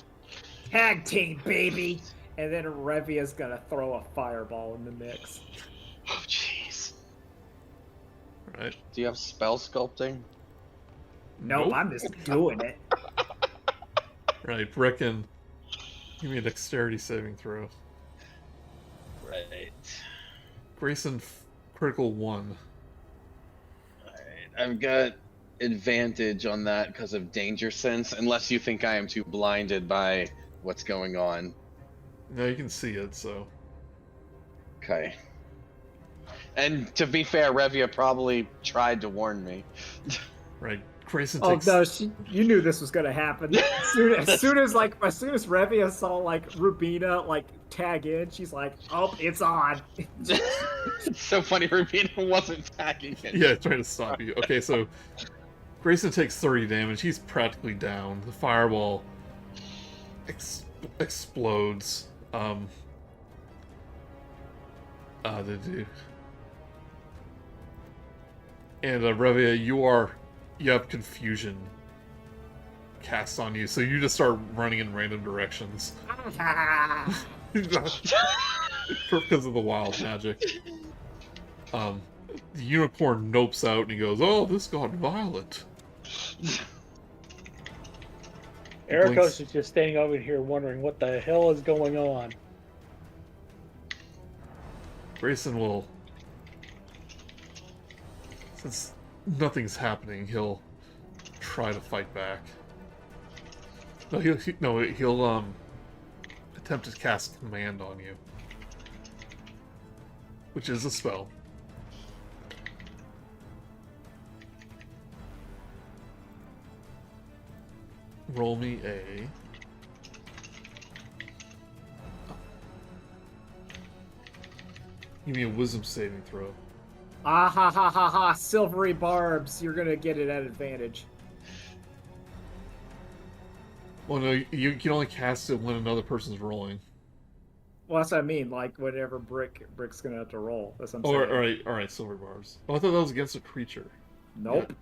Tag team, baby! And then Revia's gonna throw a fireball in the mix. Oh, jeez. Right. Do you have spell sculpting? Nope, I'm just doing it. Right, Brecken. Give me a dexterity saving throw. Right. Grayson, critical 1. Alright. I've got advantage on that because of danger sense, unless you think I am too blinded by what's going on. No, you can see it, so. Okay. And to be fair, Revia probably tried to warn me. Right. Grayson Oh takes. no, you knew this was gonna happen. As soon as Revia saw like Rubina like tag in, she's like, "Oh, it's on." It's so funny, Rubina wasn't attacking it. Yeah, trying to stop you. Okay, so Grayson takes 30 damage. He's practically down. The fireball explodes. They do. And Revia, you have confusion cast on you, so you just start running in random directions because of the wild magic. The unicorn nopes out and he goes, "Oh, this got violent." Erakos is just standing over here wondering what the hell is going on. Grayson will, since nothing's happening, he'll try to fight back. No, he'll attempt to cast command on you, which is a spell. Roll me a. Give me a wisdom saving throw. Ah ha ha ha ha! Silvery barbs. You're gonna get it at advantage. Well, no, you can only cast it when another person's rolling. Well, that's what I mean. Like whenever Brick's gonna have to roll. That's what I'm Oh, saying. all right, silver barbs. Oh, I thought that was against a creature. Nope.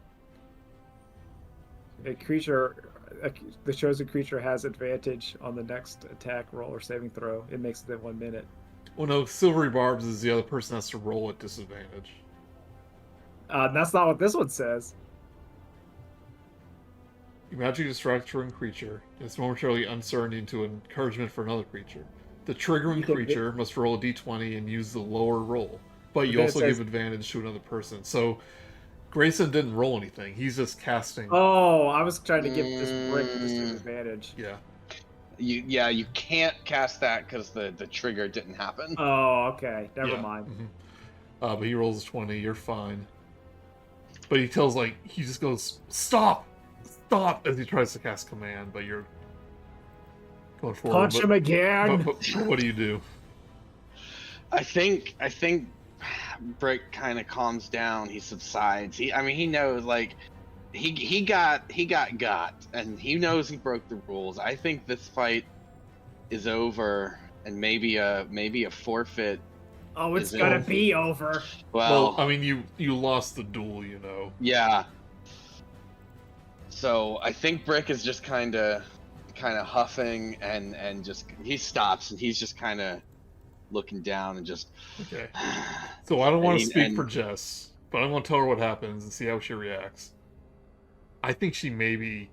A creature, the chosen creature has advantage on the next attack roll or saving throw. It makes it in 1 minute. Well, no, silvery barbs is the other person has to roll at disadvantage. That's not what this one says. You magically distract a triggering creature. It's momentarily uncertain into encouragement for another creature. The triggering creature must roll a d20 and use the lower roll, but you also give advantage to another person. So Grayson didn't roll anything. He's just casting. Oh, I was trying to give this Brick this advantage. Yeah. You can't cast that because the trigger didn't happen. Oh, okay. Never mind. Mm-hmm. But he rolls a 20. You're fine. But he tells, he just goes, "Stop! Stop!" as he tries to cast command, but you're going forward. Punch him again! But what do you do? I think Brick kind of calms down. He subsides. He knows, he got, and he knows he broke the rules. I think this fight is over, and maybe a forfeit. Oh, it's gonna be over. Well, I mean, you lost the duel, you know. Yeah. So I think Brick is just kind of huffing, and just he stops, and he's just kind of looking down and just. Okay. So I don't want to speak for Jess, but I want to tell her what happens and see how she reacts. I think she may be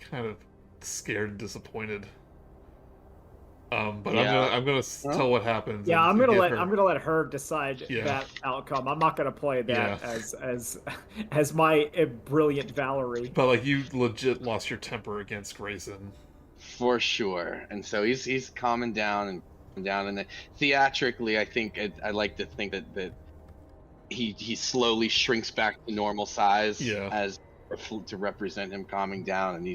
kind of scared and disappointed. But yeah. I'm gonna tell what happens. Yeah, I'm gonna let her decide that outcome. I'm not gonna play that as my brilliant Val'ri. But you legit lost your temper against Grayson. For sure, and so he's calming down, and theatrically, I like to think that he slowly shrinks back to normal size as to represent him calming down, and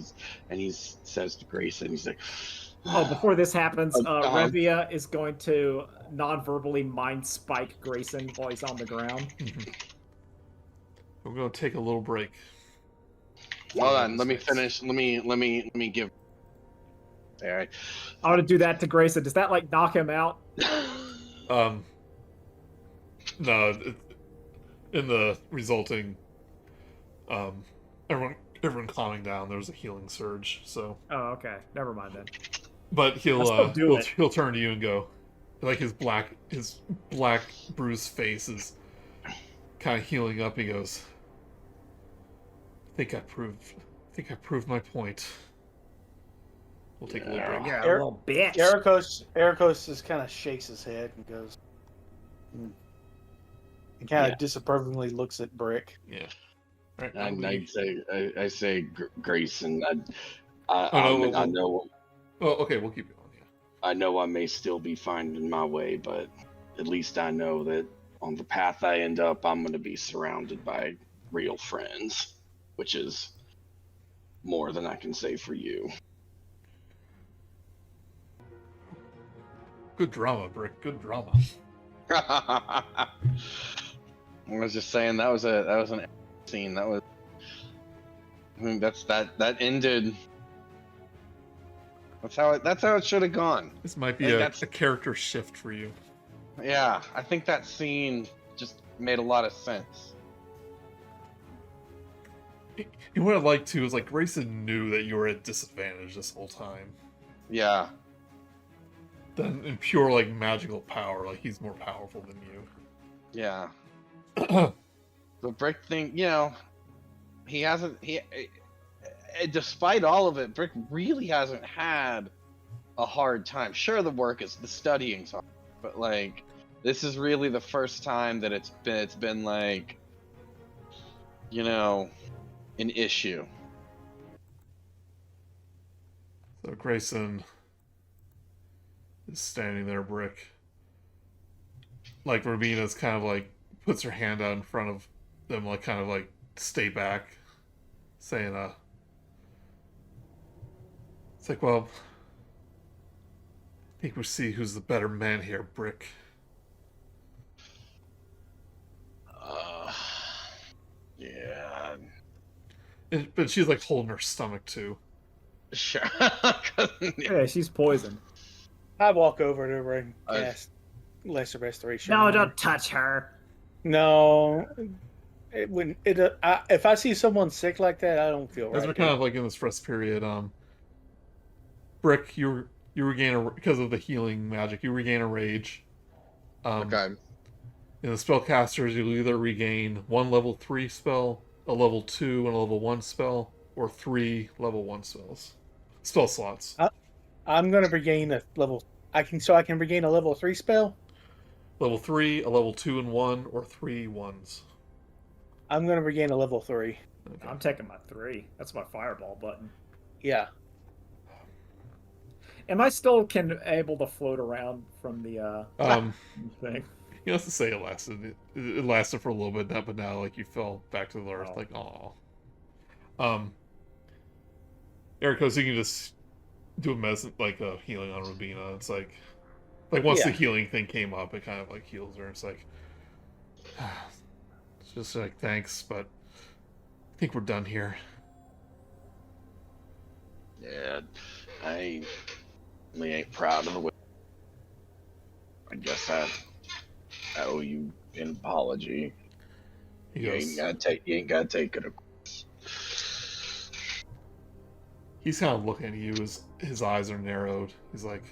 he says to Grayson, he's like. Oh, before this happens, Revia is going to non-verbally mind spike Grayson while he's on the ground. We're going to take a little break. Hold on, let me finish. Let me give. All right. I want to do that to Grayson. Does that knock him out? No. In the resulting, everyone calming down, there's a healing surge. So. Oh, okay. Never mind then. But he'll turn to you and go, his black bruised face is kind of healing up, he goes, I think I proved my point. We'll take a little break. You're a little bitch. Erakos just kind of shakes his head and goes, and kind of disapprovingly looks at Brick. Yeah. All right, I say, Grayson, no, I know. Oh, okay, we'll keep going. Yeah. I know I may still be finding my way, but at least I know that on the path I end up, I'm going to be surrounded by real friends, which is more than I can say for you. Good drama, Brick. Good drama. I was just saying that was an scene. That was. I mean, that ended. That's how it should have gone. This might be a character shift for you. Yeah, I think that scene just made a lot of sense. And what I like too is like Grayson knew that you were at disadvantage this whole time. Yeah. Then in pure like magical power, like he's more powerful than you. Yeah. The Brick thing, he hasn't. Despite all of it, Brick really hasn't had a hard time. Sure, the studying's hard, but like this is really the first time that it's been like, an issue. So Grayson is standing there, Brick. Like Revina's kind of like puts her hand out in front of them, like kind of like stay back, saying, it's like, well, I think we'll see who's the better man here, Brick. Yeah. But she's like holding her stomach too. Sure. Yeah, she's poisoned. I walk over to her and cast Lesser Restoration. No, don't touch her. No. If I see someone sick like that, I don't feel right. As we're kind of like in this rest period, Brick, you regain because of the healing magic, you regain a rage. Okay. In the spellcasters, you'll either regain one level 3 spell, a level 2 and a level 1 spell, or 3 level 1 spell slots. I'm gonna regain a level. I can regain a level 3 spell. Level 3, a level 2 and 1, or 3 1s. I'm gonna regain a level 3. Okay. I'm taking my 3. That's my fireball button. Yeah. Am I still able to float around from the thing? You have to say it lasted. It lasted for a little bit, but now like you fell back to the earth, like aw. Erakos, you can just do a medicine, like a healing on Rubina. It's like once the healing thing came up, it kind of like heals her. It's like, it's just like thanks, but I think we're done here. Yeah, I really ain't proud of the way. I guess I owe you an apology. You ain't gotta take it. He's kind of looking at you. His eyes are narrowed. He's like,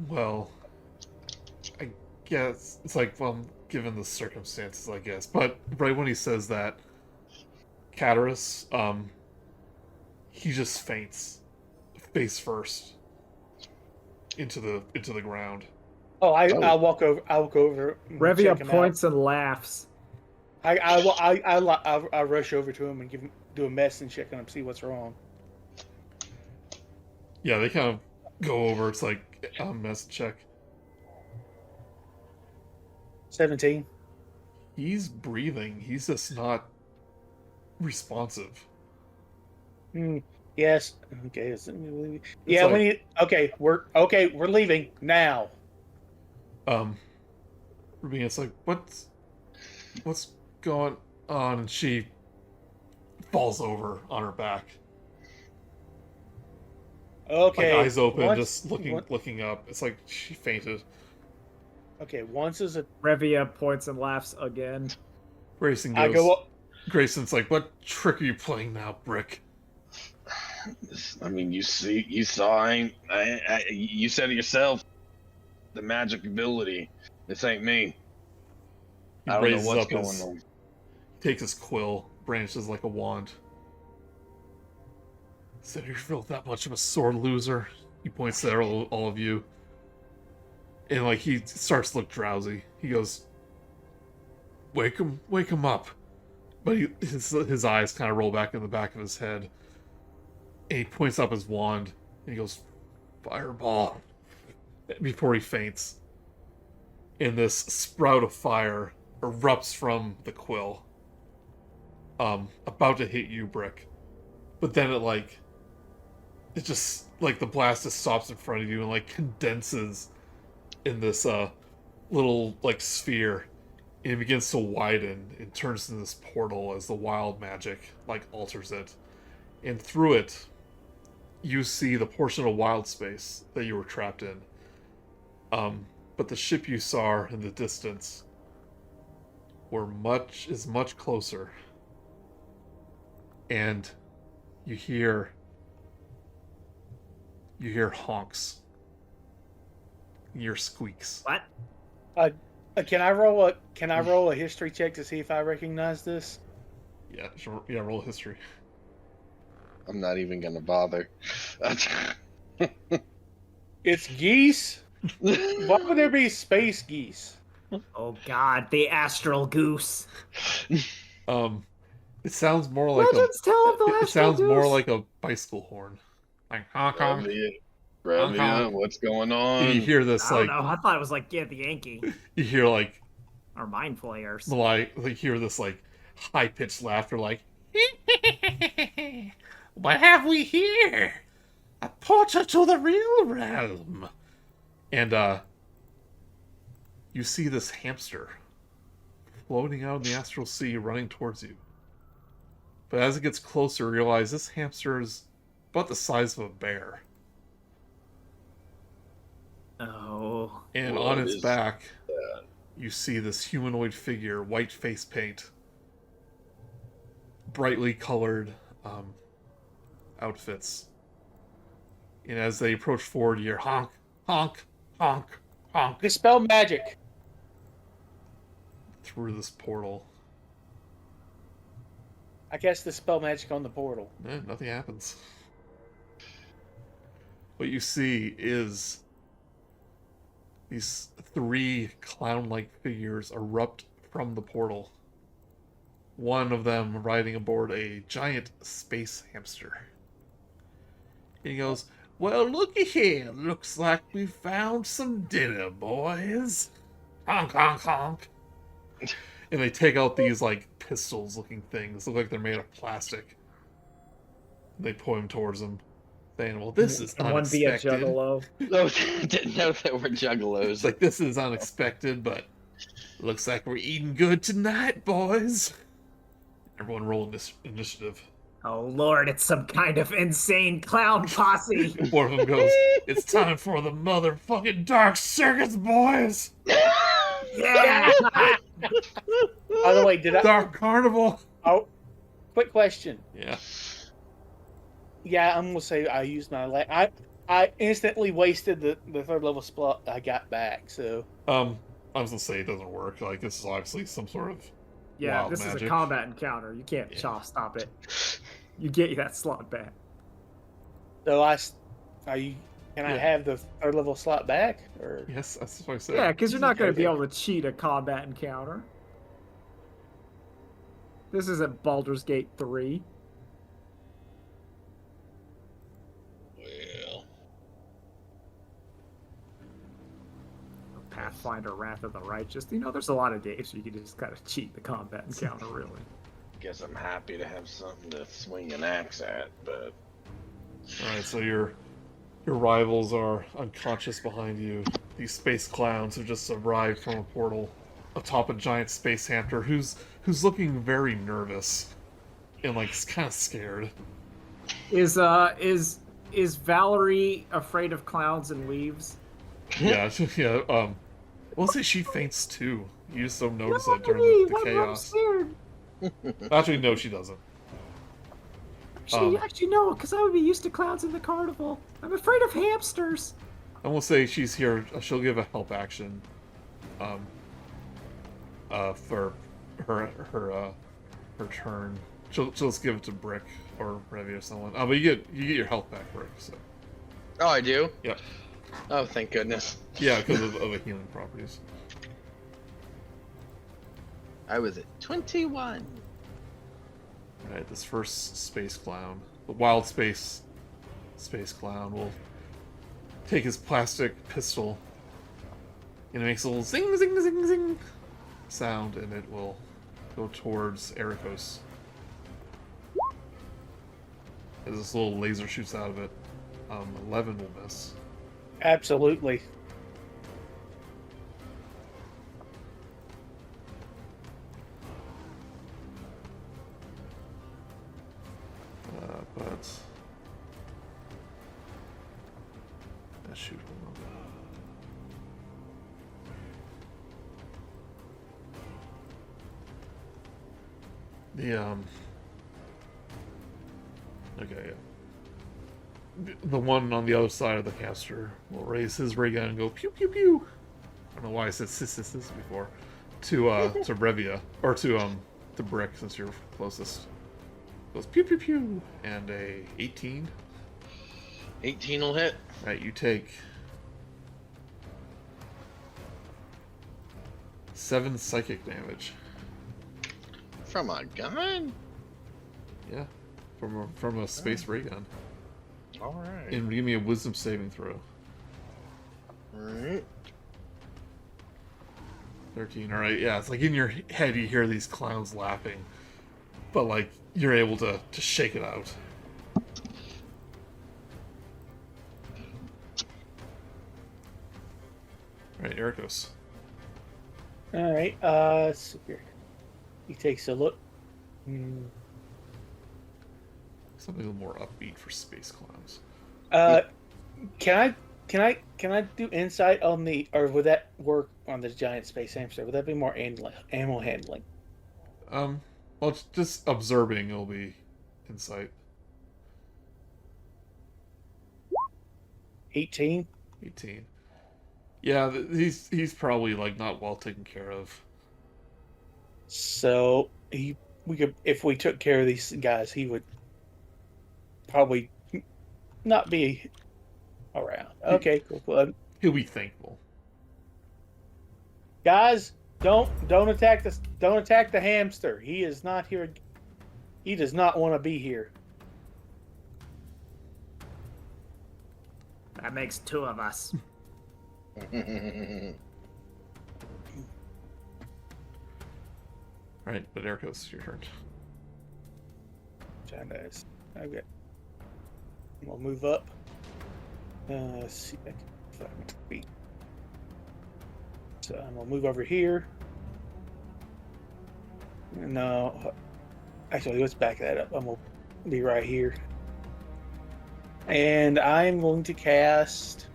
well, I guess it's like, well, given the circumstances, I guess. But right when he says that, Cataris, he just faints, face first, into the ground. Oh, I'll walk over. I'll go over. Revia points and laughs. I rush over to him and do a medicine check on him, see what's wrong. Yeah, they kind of go over. It's like a medicine check. 17. He's breathing. He's just not responsive. Yes. Okay. Yeah. Like, we're leaving now. Rubina's like, what's going on? And she falls over on her back. Okay. Like, eyes open, just looking up. It's like she fainted. Okay. Once is a Revia points and laughs again. Grayson goes. Grayson's like, what trick are you playing now, Brick? I mean, you saw. You said it yourself. The magic ability. This ain't me. He I don't know raises what's up going his, on. takes his quill, branches like a wand. Said you feel that much of a sore loser. He points at all of you. And like he starts to look drowsy. He goes, wake him up. But his eyes kind of roll back in the back of his head. And he points up his wand. And he goes, fireball. Before he faints. And this sprout of fire erupts from the quill. About to hit you, Brick. But then it just, like, the blast just stops in front of you and, like, condenses in this, little, like, sphere. And it begins to widen and turns into this portal as the wild magic, like, alters it. And through it, you see the portion of wild space that you were trapped in. But the ship you saw in the distance is much closer. And you hear honks. You hear squeaks. What? Can I roll a history check to see if I recognize this? Yeah, roll history. I'm not even gonna bother. It's geese. Why would there be space geese? Oh God, the astral goose. It sounds more like Legends tell of the it astral sounds goose. more like a bicycle horn. Like honk honk. Revia, what's going on? And you hear this I don't like know. I thought it was like the Yankee you hear like or Mind Flayers. you hear this like high pitched laughter like what have we here? A portal to the real realm. And you see this hamster floating out in the astral sea running towards you. But as it gets closer, you realize this hamster is about the size of a bear. Oh. And What on its is back, you see this humanoid figure, white face paint, brightly colored outfits. And as they approach forward, you hear honk, honk, honk, honk Dispel magic. through this portal. I guess dispel magic on the portal. Nothing happens. What you see is these 3 clown-like figures erupt from the portal. One of them riding aboard a giant space hamster. And he goes, well, looky here. Looks like we found some dinner, boys. Honk, honk, honk. And they take out these, like, pistols-looking things. Look like they're made of plastic. They point them towards them, saying, well, this is One be a unexpected. juggalo. No, didn't know there were It's juggalos. like, this is unexpected, but looks like we're eating good tonight, boys. Everyone roll this initiative. Oh Lord, it's some kind of insane clown posse. One of them goes, it's time for the motherfucking dark circus, boys! Yeah. By the way, did I? Dark carnival! Oh, quick question. Yeah. Yeah, I'm gonna say I used my I instantly wasted the 3rd level spell I got back. So I was gonna say it doesn't work. Like, this is obviously some sort of Yeah, wild this is magic. a combat encounter. You can't stop it. You get that slot back. can I Yeah. have the 3rd level slot back? Or Yes, that's what I said. Yeah, because you're not going to be able to cheat a combat encounter. This isn't Baldur's Gate 3. Well, Pathfinder, Wrath of the Righteous. You know, there's a lot of games you can just kind of cheat the combat encounter, really. guess I'm happy to have something to swing an axe at, but Alright, so your rivals are unconscious behind you. These space clowns have just arrived from a portal atop a giant space hamster who's looking very nervous and like kind of scared. Is Val'ri afraid of clowns and leaves? Yeah, yeah. We'll say she faints too. You just don't notice it during the chaos. Scared. Actually, no, she doesn't. Actually, no, because I would be used to clowns in the carnival. I'm afraid of hamsters. And we'll say she's here. She'll give a help action for her turn. She'll just give it to Brick or Revia or someone. But you get your health back, Brick. So. Oh, I do? Yeah. Oh, thank goodness. Yeah, because of the healing properties. I was at 21. Right, this first space clown, the wild space clown, will take his plastic pistol, and it makes a little zing, zing, zing, zing sound, and it will go towards Erakos. As this little laser shoots out of it, 11 will miss. Absolutely. But shoot, hold on. Okay, yeah. The one on the other side of the caster will raise his ray gun and go pew pew pew. I don't know why I said sis before. To Revia, or to Brick, since you're closest. Goes pew pew pew, and a 18. 18 will hit. Right, you take 7 psychic damage. From a gun? Yeah, from a space ray gun. Alright. And give me a wisdom saving throw. Alright. 13. Alright, yeah, it's like in your head you hear these clowns laughing, but like you're able to shake it out. Alright, Erakos. Alright, so here. He takes a look. Something a little more upbeat for space clowns. Can I do insight on the, or would that work on the giant space hamster? Would that be more animal handling? Well, it's just observing will be insight. 18. 18. Yeah, he's probably like not well taken care of. So we could, if we took care of these guys, he would probably not be around. Okay, cool. He'll be thankful. Guys, don't attack this. Don't attack the hamster. He is not here. He does not want to be here. That makes 2 of us. Alright, but Erakos, your turn. Nice. Okay. We'll move up. Let's see. I can find my feet. So I'm gonna move over here. No, actually, let's back that up. I'm gonna be right here, and I'm going to cast.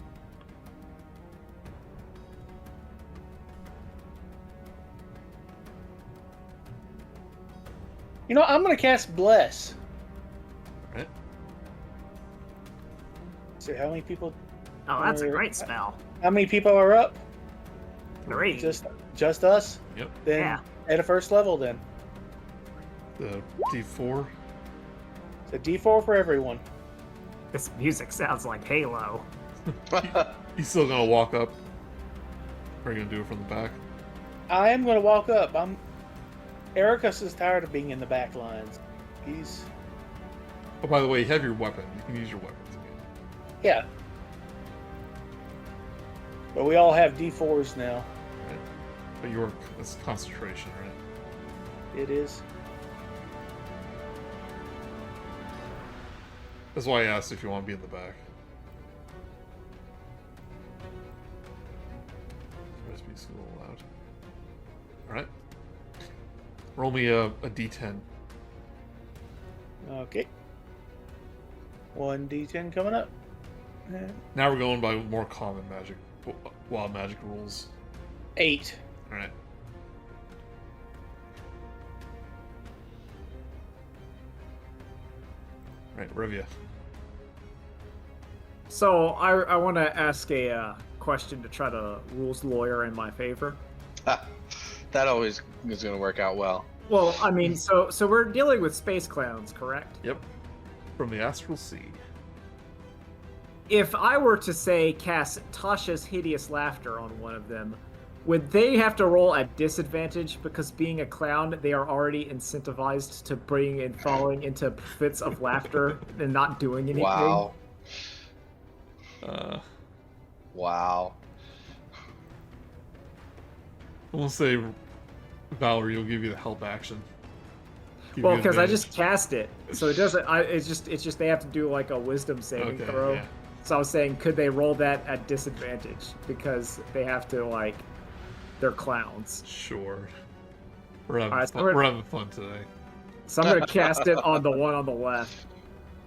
You know, I'm going to cast Bless. Alright. So how many people? Oh, that's a great spell. How many people are up? 3. Just us? Yep. Then Yeah. at a first level then. The D4. It's a D4 for everyone. This music sounds like Halo. He's still gonna walk up. Or are you gonna do it from the back? I am going to walk up. Erakos is tired of being in the back lines. He's... Oh, by the way, you have your weapon. You can use your weapons again. Yeah. But we all have D4s now. Right. But it's concentration, right? It is. That's why I asked if you want to be in the back. Recipe school allowed. Alright. Roll me a D10. Okay. 1 D10 coming up. Now we're going by more common magic, wild magic rules. 8. Alright. Right, Revia. So I want to ask a question to try to rules lawyer in my favor. That always is going to work out well. Well, I mean, so we're dealing with space clowns, correct? Yep. From the Astral Sea. If I were to say cast Tasha's Hideous Laughter on one of them, would they have to roll at disadvantage because being a clown, they are already incentivized to bring and falling into fits of laughter and not doing anything? Wow. I'm Wow. gonna say Val'ri will give you the help action. Give Well, you because I advantage. just cast it, so it doesn't. It's just they have to do like a Wisdom saving Okay, throw. yeah. So I was saying, could they roll that at disadvantage because they have to like, they're clowns. Sure. We're having, Alright, fun. so we're- We're having fun today. So I'm gonna cast it on the one on the left.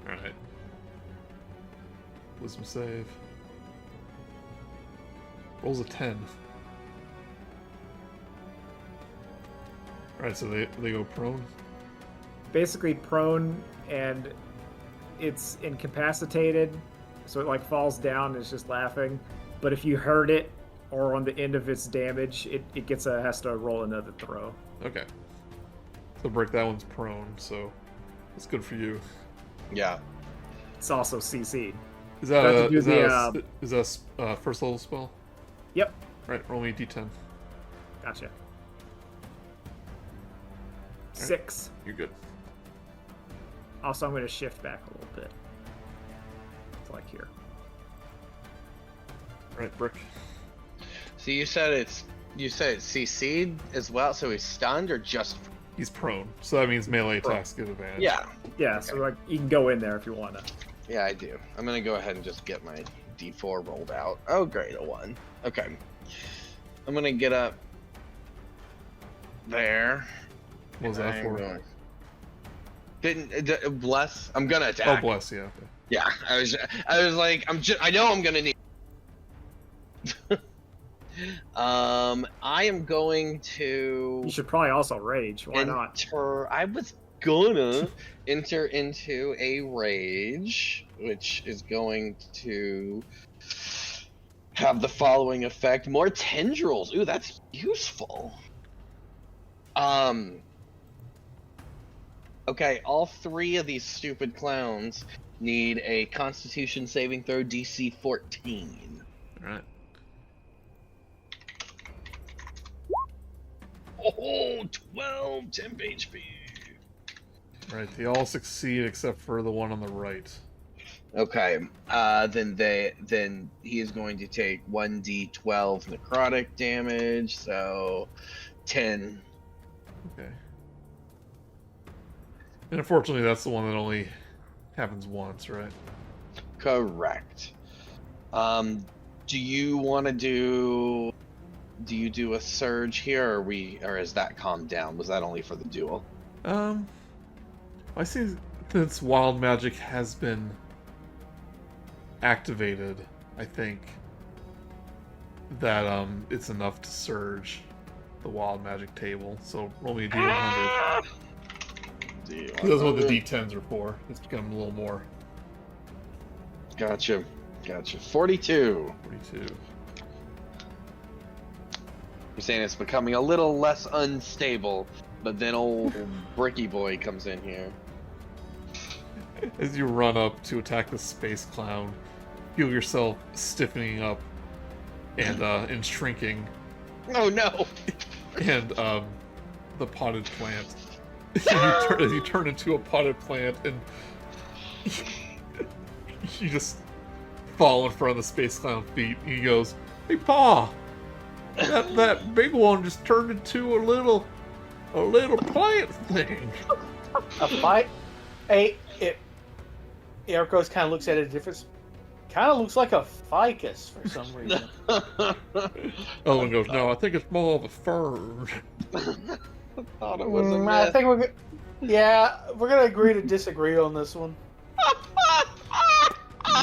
Alright. Wisdom save. Rolls a 10. Alright, so they go prone. Basically prone, and it's incapacitated, so it like falls down and it's just laughing. But if you hurt it or on the end of its damage, it has to roll another throw. Okay. So break that one's prone, so that's good for you. Yeah. It's also CC'd. Is that Have to a do is the, that a, is that a first level spell? Yep. Right, roll me a d10. Gotcha. 6. You're good. Also, I'm going to shift back a little bit. It's like here. Right, Brick. So you said it's CC'd as well, so he's stunned or just? He's prone, so that means melee attacks give advantage. Yeah. Yeah, so like you can go in there if you want to. Yeah, I do. I'm gonna go ahead and just get my D4 rolled out. Oh, great, a 1. Okay. I'm gonna get up there. What was that I'm for? going- Didn't bless? I'm gonna Oh, attack. bless, yeah. Okay. Yeah, I was like, I know I'm gonna need. I am going to You should probably also rage. Why not? I was gonna enter into a rage, which is going to have the following effect: more tendrils. Ooh, that's useful. Okay, all 3 of these stupid clowns need a Constitution saving throw DC 14. Alright. Oh, 12 temp HP. Right, they all succeed except for the one on the right. Okay, then he is going to take 1d12 necrotic damage, so 10. Okay. And unfortunately, that's the one that only happens once, right? Correct. Do you want to do? Do you do a surge here, or is that calmed down? Was that only for the duel? I see since wild magic has been activated, I think that it's enough to surge the wild magic table. So roll me a d100. That's what the d10s are for. It's become a little more. Gotcha. 42. 42. You're saying it's becoming a little less unstable, but then old Bricky Boy comes in here. As you run up to attack the space clown, feel yourself stiffening up and shrinking, Oh no! and the potted plant. you turn into a potted plant, and you just fall in front of the space clown feet. And he goes, "Hey, Pa, that big one just turned into a little plant thing." A fight. Erakos kind of looks at it different. Kind of looks like a ficus for some reason. Owen goes, "No, I think it's more of a fern." Thought it was a I myth. think we're gonna agree to disagree on this one.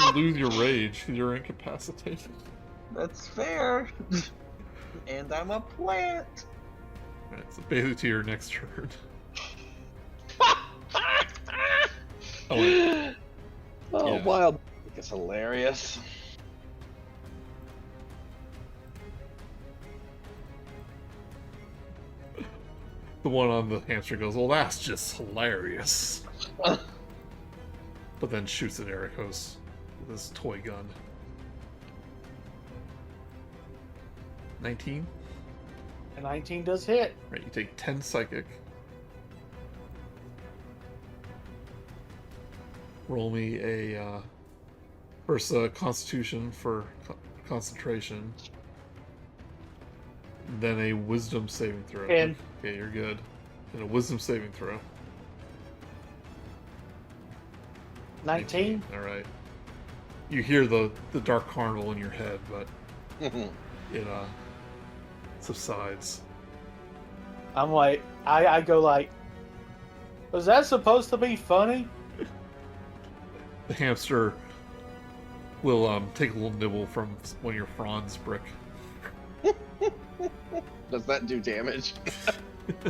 You lose your rage. You're incapacitated. That's fair. And I'm a plant. Alright, so basically to your next turn. Oh, wait. Oh, Yeah. wild. It's hilarious. The one on the hamster goes, well, that's just hilarious. But then shoots at Erakos with his toy gun. 19? A 19 does hit. Right, you take 10 psychic. Roll me a first constitution for concentration. Then a wisdom saving throw. 10. Okay, you're good. And a wisdom saving throw. 19. All right. You hear the dark carnival in your head, but it subsides. I'm like, I go like, was that supposed to be funny? The hamster will take a little nibble from one of your fronds, Brick. Does that do damage?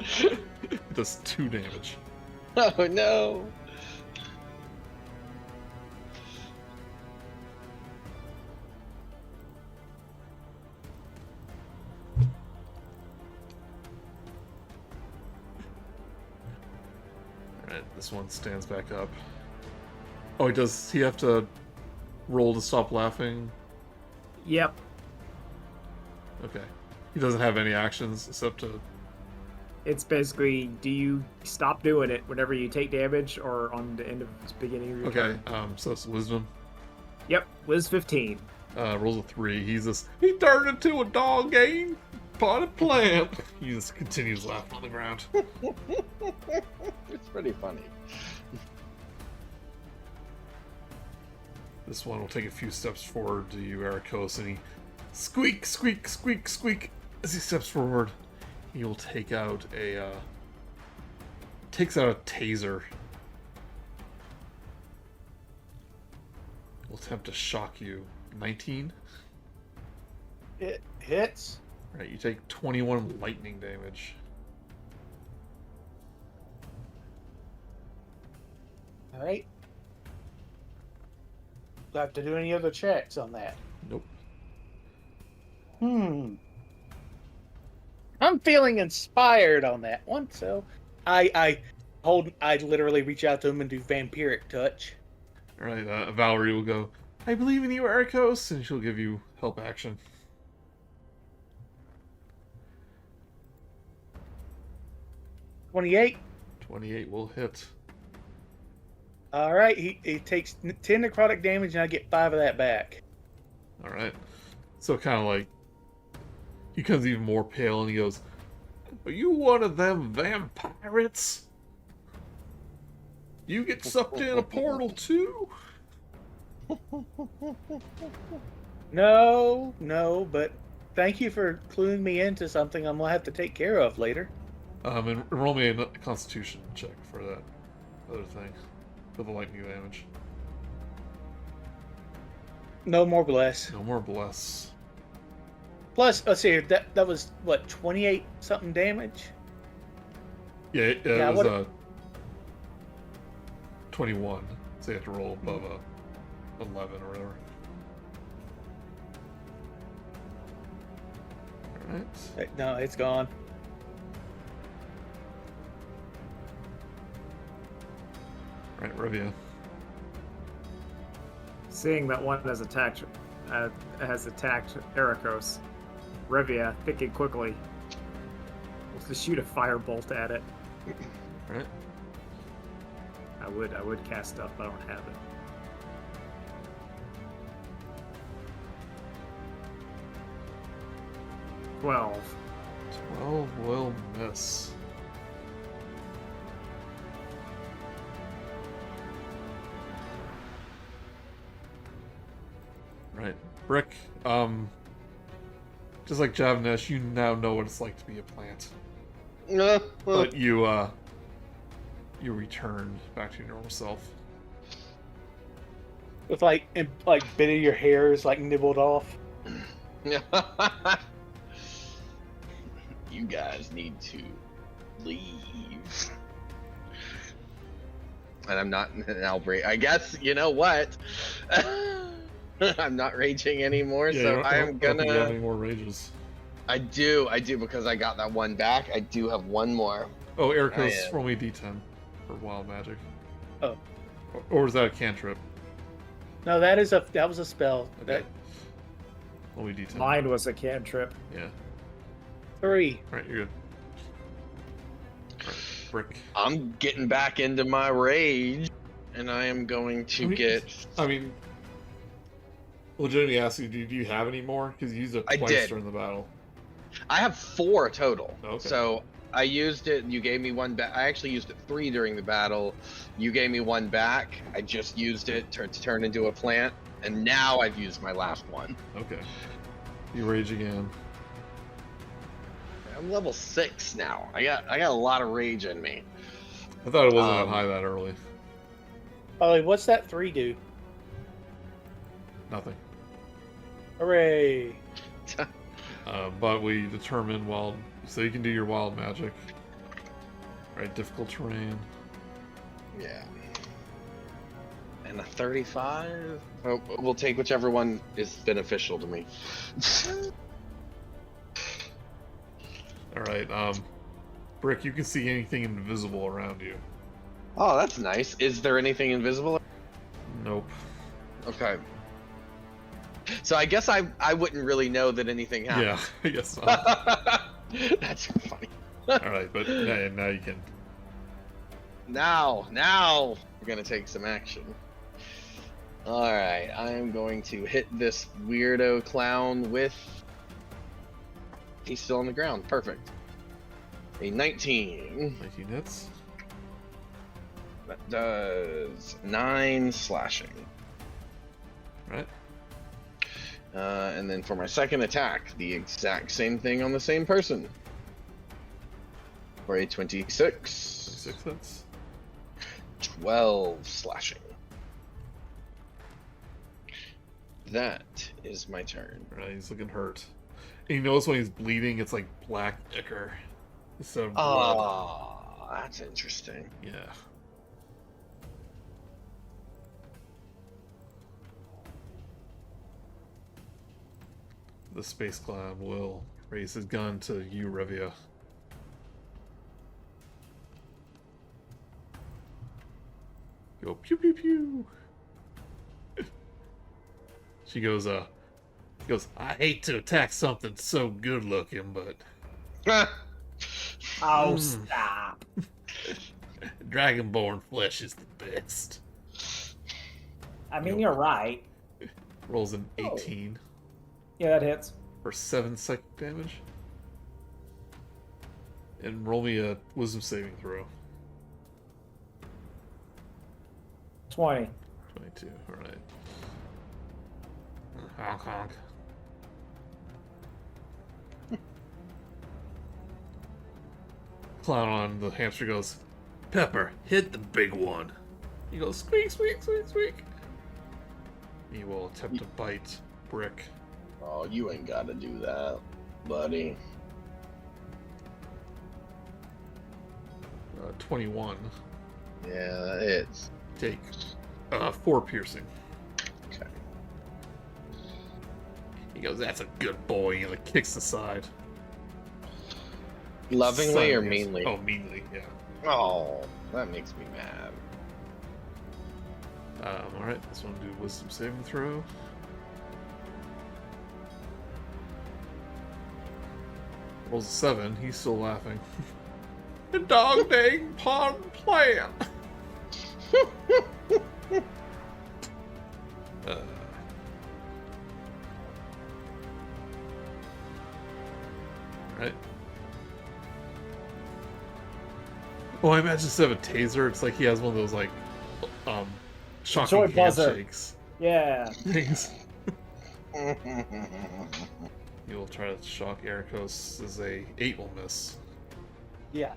It does 2 damage. Oh no! Alright, this one stands back up. Oh, does he have to roll to stop laughing? Yep. Okay. He doesn't have any actions except to... It's basically, do you stop doing it whenever you take damage or on the end of the beginning of your Okay, turn? so it's wisdom. Yep, Wiz 15. Rolls a 3. He turned into a dog game potted plant. He just continues laughing on the ground. It's pretty funny. This one will take a few steps forward to you, Erakos, and he squeak, squeak, squeak, squeak as he steps forward. He will take out a taser. Will attempt to shock you. 19. It hits. Right, you take 21 lightning damage. All right. Do I have to do any other checks on that? Nope. I'm feeling inspired on that one, so I literally reach out to him and do vampiric touch. All right, Val'ri will go, I believe in you, Erakos, and she'll give you help action. 28. 28 will hit. All right, he takes 10 necrotic damage, and I get 5 of that back. All right. So kind of like, he becomes even more pale, and he goes, are you one of them vampirates? You get sucked in a portal too? No, but thank you for cluing me into something I'm gonna have to take care of later. And roll me a constitution check for that other thing. For the lightning damage. No more bless. No more bless. Plus, let's see, that was what, 28 something damage? Yeah, it Yeah, was 21. So you have to roll above a 11 or whatever. Alright. No, it's gone. Right, Revia. Seeing that one has attacked Erakos, Revia, thinking quickly, wants to shoot a firebolt at it. Alright. I would cast stuff, but I don't have it. $12. 12 will miss. Right. Brick, just like Javnesh, you now know what it's like to be a plant. But you return back to your normal self. With like bit of your hair is like nibbled off. You guys need to leave. And I'm not an outbreak. I guess, you know what? I'm not raging anymore, so I am gonna. You have any more rages? I do, because I got that one back. I do have one more. Oh, I Erakos, am. roll me D10 for wild magic. Oh. Or is that a cantrip? No, that was a spell. Okay. That Roll me D10. Mine was a cantrip. Yeah. 3. Alright, you're good. Alright, Brick. I'm getting back into my rage, and I am going to get. I mean, legitimately asking, do you have any more? Because you used it I twice did. during the battle. I have 4 total. Okay. So I used it. You gave me 1 back. I actually used it 3 during the battle. You gave me 1 back. I just used it to turn into a plant, and now I've used my last one. Okay. You rage again. I'm level 6 now. I got a lot of rage in me. I thought it wasn't that high that early. Oh, what's that 3 do? Nothing. Hooray! But we determine so you can do your wild magic. Right, difficult terrain. Yeah. And a 35? Oh, we'll take whichever one is beneficial to me. Alright, Brick, you can see anything invisible around you. Oh, that's nice. Is there anything invisible? Nope. Okay. So I guess I wouldn't really know that anything happened. Yeah, I guess not. That's funny. Alright, but now you can. Now we're gonna take some action. Alright, I'm going to hit this weirdo clown with... He's still on the ground. Perfect. A 19. 19 hits. That does 9 slashing. Right. And then for my second attack, the exact same thing on the same person. For a 26. 6 hits. 12 slashing. That is my turn. Right, he's looking hurt. And you notice when he's bleeding, it's like black ichor instead of blood. Oh, that's interesting. Yeah. The space clown will raise his gun to you, Revia. Go pew pew pew. She goes, I hate to attack something so good looking, but Oh, stop. Dragonborn flesh is the best. I mean, you're right. Rolls an 18 Yeah, that hits. for 7 psychic damage. And roll me a wisdom saving throw. 20. 22, alright. Honk honk. Clown on the hamster goes, Pepper, hit the big one. He goes, squeak, squeak, squeak, squeak. He will attempt to bite Brick. Oh, you ain't gotta do that, buddy. 21. Yeah, it's Take 4 piercing. okay. He goes, that's a good boy. He like kicks aside. Lovingly or Son, yes. meanly? Oh, meanly, yeah. Oh, that makes me mad. Alright, this one do wisdom saving throw. Rolls a 7, he's still laughing. The dog dang pond plan! Right. Well, I imagine instead of a taser, it's like he has one of those like shocking Joy buzzer. handshakes Yeah. things. You will try to shock Erakos as a 8 will miss. Yeah.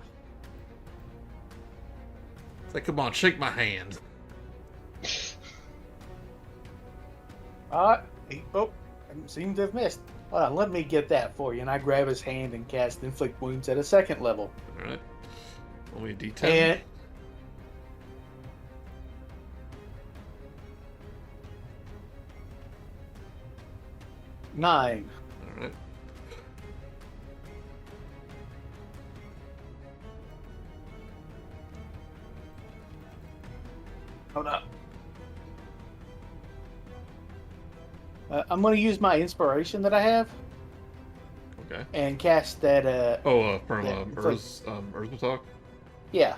It's like, come on, shake my hand. Oh, seems to have missed. Hold on, let me get that for you. And I grab his hand and cast Inflict Wounds at a 2nd level. Alright. Only a D10. And nine. Alright. I'm going to use my inspiration that I have Okay. and cast that. From Erzmatalk? Yeah.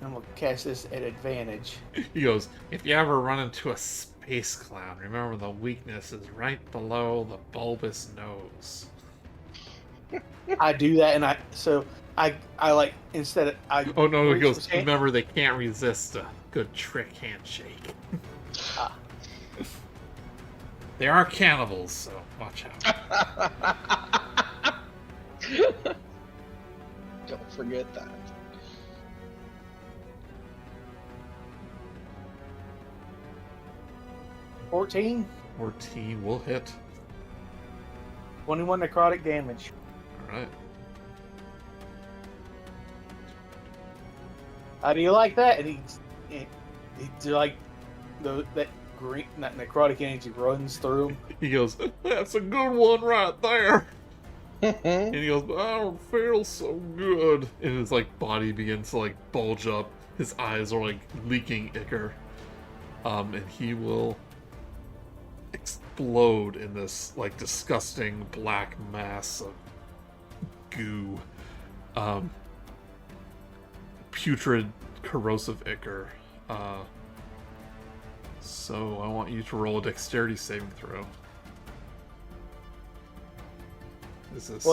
I'm going to cast this at advantage. He goes, if you ever run into a space clown, remember the weakness is right below the bulbous nose. I do that, and I like instead of I. Oh no, he reach goes, his hand- remember they can't resist a good trick handshake. Ah. They are cannibals, so watch out. Don't forget that. $14, 14 will hit. 21 necrotic damage. Alright. How do you like that? And he like that green, that necrotic energy runs through him. He goes, that's a good one right there. And he goes, I don't feel so good. And his like body begins to like bulge up. His eyes are like leaking ichor. And he will explode in this like disgusting black mass of goo. Putrid, corrosive ichor. So I want you to roll a dexterity saving throw. As this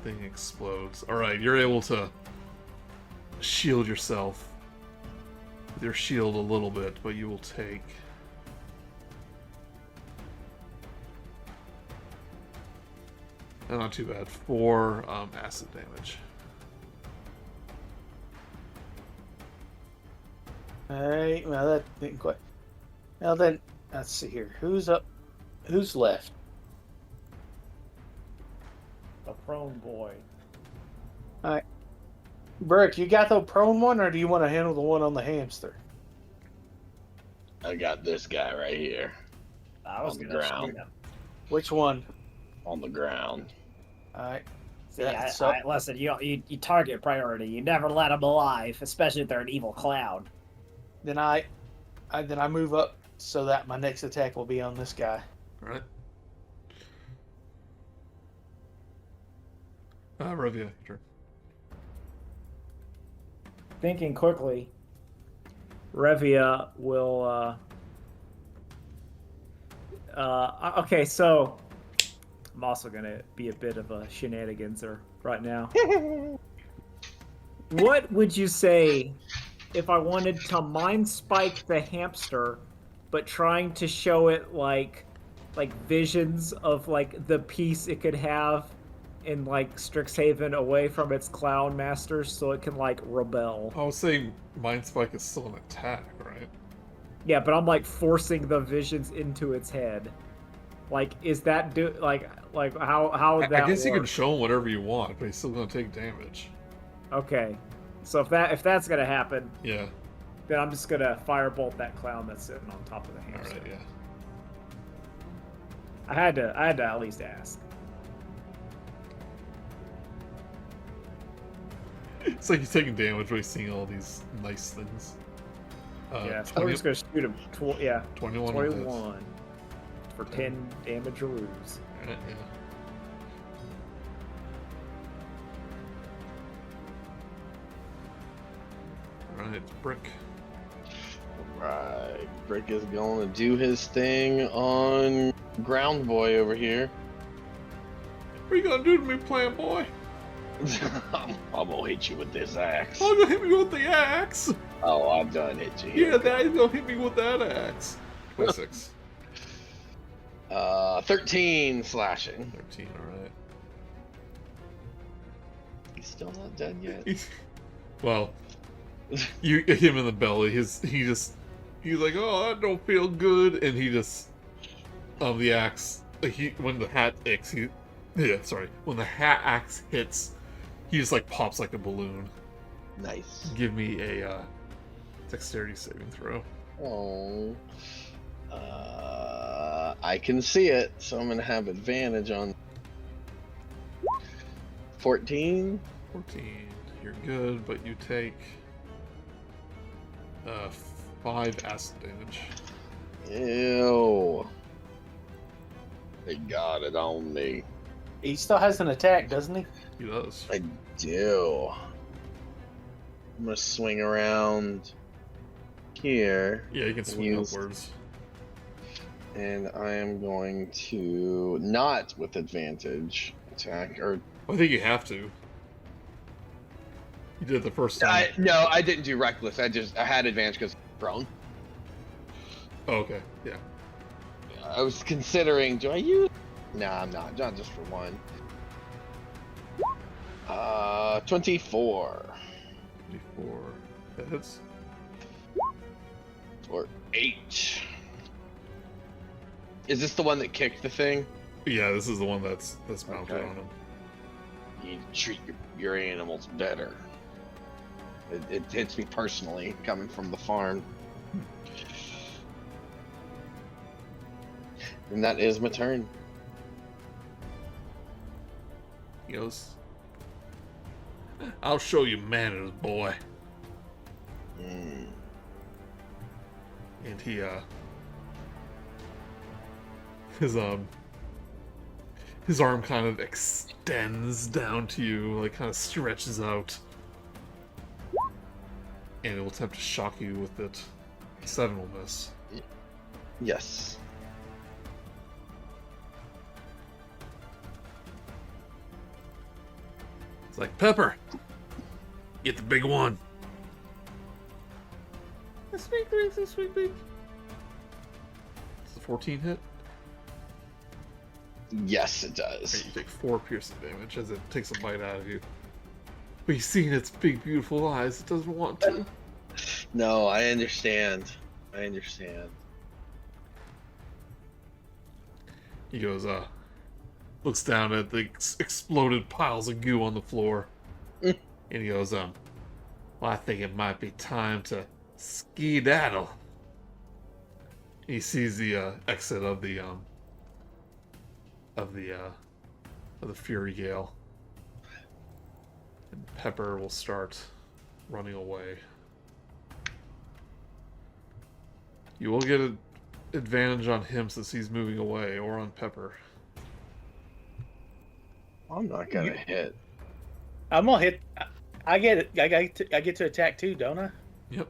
thing explodes. Alright, you're able to shield yourself with your shield a little bit, but you will take not too bad, 4 acid damage. Alright, well that didn't quite. Now then, let's see here. Who's up? Who's left? The prone boy. Alright. Burke, you got the prone one, or do you want to handle the one on the hamster? I got this guy right here. I was On the gonna ground. shoot him. Which one? On the ground. Alright. See, Yeah, listen, you target priority. You never let them alive, especially if they're an evil clown. Then I move up so that my next attack will be on this guy. Alright. Revia, your turn. Thinking quickly, Revia will. Okay, so I'm also gonna be a bit of a shenaniganser right now. What would you say if I wanted to mind spike the hamster, but trying to show it like visions of like the peace it could have in like Strixhaven away from its clown masters, so it can like rebel? I would say Mind Spike is still an attack, right? Yeah, but I'm like forcing the visions into its head. Like, is that how would that I guess you work? can show him whatever you want, but he's still gonna take damage. Okay, so if that's gonna happen, Yeah. then I'm just gonna firebolt that clown that's sitting on top of the hamster. Alright, yeah. I had to at least ask. It's like he's taking damage while he's seeing all these nice things. Yeah, so we're just gonna shoot him. 21. 21 for 10 damage or lose. Alright, yeah. Alright, it's Brick. Right. Brick is going to do his thing on Ground Boy over here. What are you gonna do to me, Plan Boy? I'm gonna hit you with this axe. Oh, you're gonna hit me with the axe! Oh, I'm done hit you. Yeah, Daddy's gonna hit me with that axe. 26. 13 slashing. 13, alright. He's still not dead yet. Well, you hit him in the belly. He's like, oh, that don't feel good, and he just the axe. When the hat axe when the hat axe hits, he just like pops like a balloon. Nice. Give me a dexterity saving throw. Oh. I can see it, so I'm gonna have advantage on 14. 14. You're good, but you take 5 acid damage. Ew. They got it on me. He still has an attack, doesn't he? He does. I do. I'm gonna swing around here. Yeah, you can swing Use- upwards. And I am going to not with advantage attack or I think you have to. You did it the first time. no, I didn't do reckless. I had advantage because prone. Oh, okay. Yeah. I was considering, do I use? No, I'm not. Not just for one. 24 24. That hits. or 8. Is this the one that kicked the thing? Yeah, this is the one that's mounted Okay. on him. You treat your animals better. It hits me personally, coming from the farm. And that is my turn. He goes, I'll show you manners, boy. Mm. And he his arm kind of extends down to you, like kind of stretches out. And it will attempt to shock you with it. 7 will miss. Yes. It's like, Pepper, get the big one. It's a 14 hit. Yes, it Okay, does. you take 4 piercing damage as it takes a bite out of you. But you've seen its big, beautiful eyes. It doesn't want to. No, I understand. I understand. He goes, looks down at the exploded piles of goo on the floor. Mm. And he goes, well, I think it might be time to skedaddle. He sees the exit of the Furygale. And Pepper will start running away. You will get an advantage on him since he's moving away, or on Pepper. I'm not gonna hit. I'm gonna hit. I get it. I get to attack too, don't I? Yep.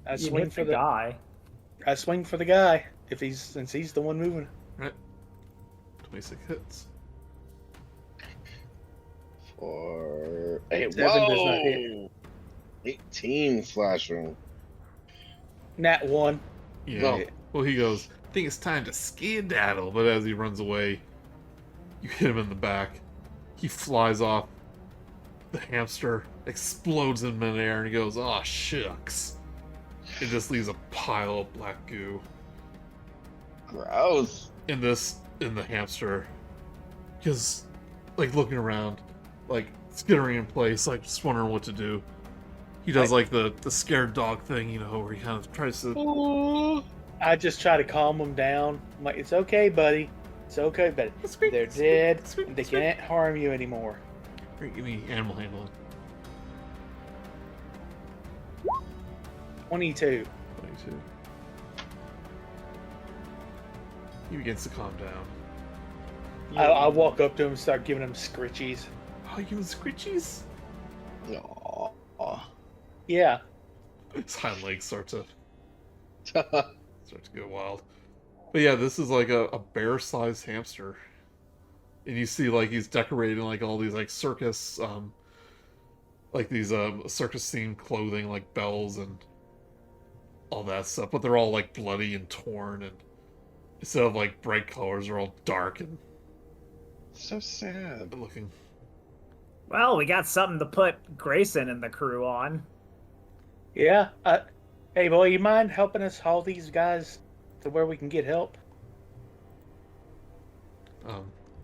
I You swing hit for the guy. I swing for the guy since he's the one moving. Right. 26 hits. For 7 does not hit. whoa, 18 slashing. Nat 1. Yeah. No. Well, he goes, I think it's time to skedaddle. But as he runs away, you hit him in the back. He flies off. The hamster explodes in midair and he goes, "Aw, shucks." It just leaves a pile of black goo. Gross. In the hamster, because, like, looking around, like, skittering in place, like, just wondering what to do. He does, like, the scared dog thing, you know, where he kind of tries to... I just try to calm him down. I'm like, it's okay, buddy. It's okay, but they're dead. And they can't harm you anymore. Give me animal handling. 22. 22. He begins to calm down. I walk up to him and start giving him scritchies. Oh, you giving scritchies? Aw. Yeah. His hind legs start to go wild. But yeah, this is like a bear-sized hamster. And you see, like, he's decorating, like, all these, like, circus, like, these, circus-themed clothing, like, bells and all that stuff. But they're all, like, bloody and torn, and instead of, like, bright colors, they're all dark and So sad. looking. Well, we got something to put Grayson and the crew on. Yeah. Hey, boy, you mind helping us haul these guys to where we can get help?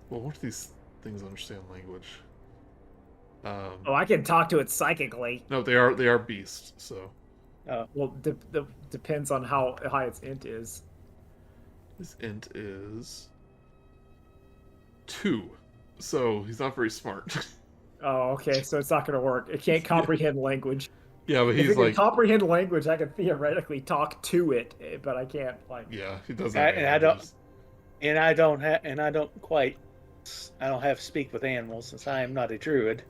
Well, what do these things understand language? Oh, I can talk to it psychically. No, they are beasts, so... Well, depends on how high its int is. His int is 2, so he's not very smart. Oh, okay, so it's not going to work. It can't comprehend language. Yeah, but If he's it can like, comprehend language, I can theoretically talk to it, but I can't like. yeah, he doesn't. I- have and I don't- languages. I don't have speak with animals since I am not a druid.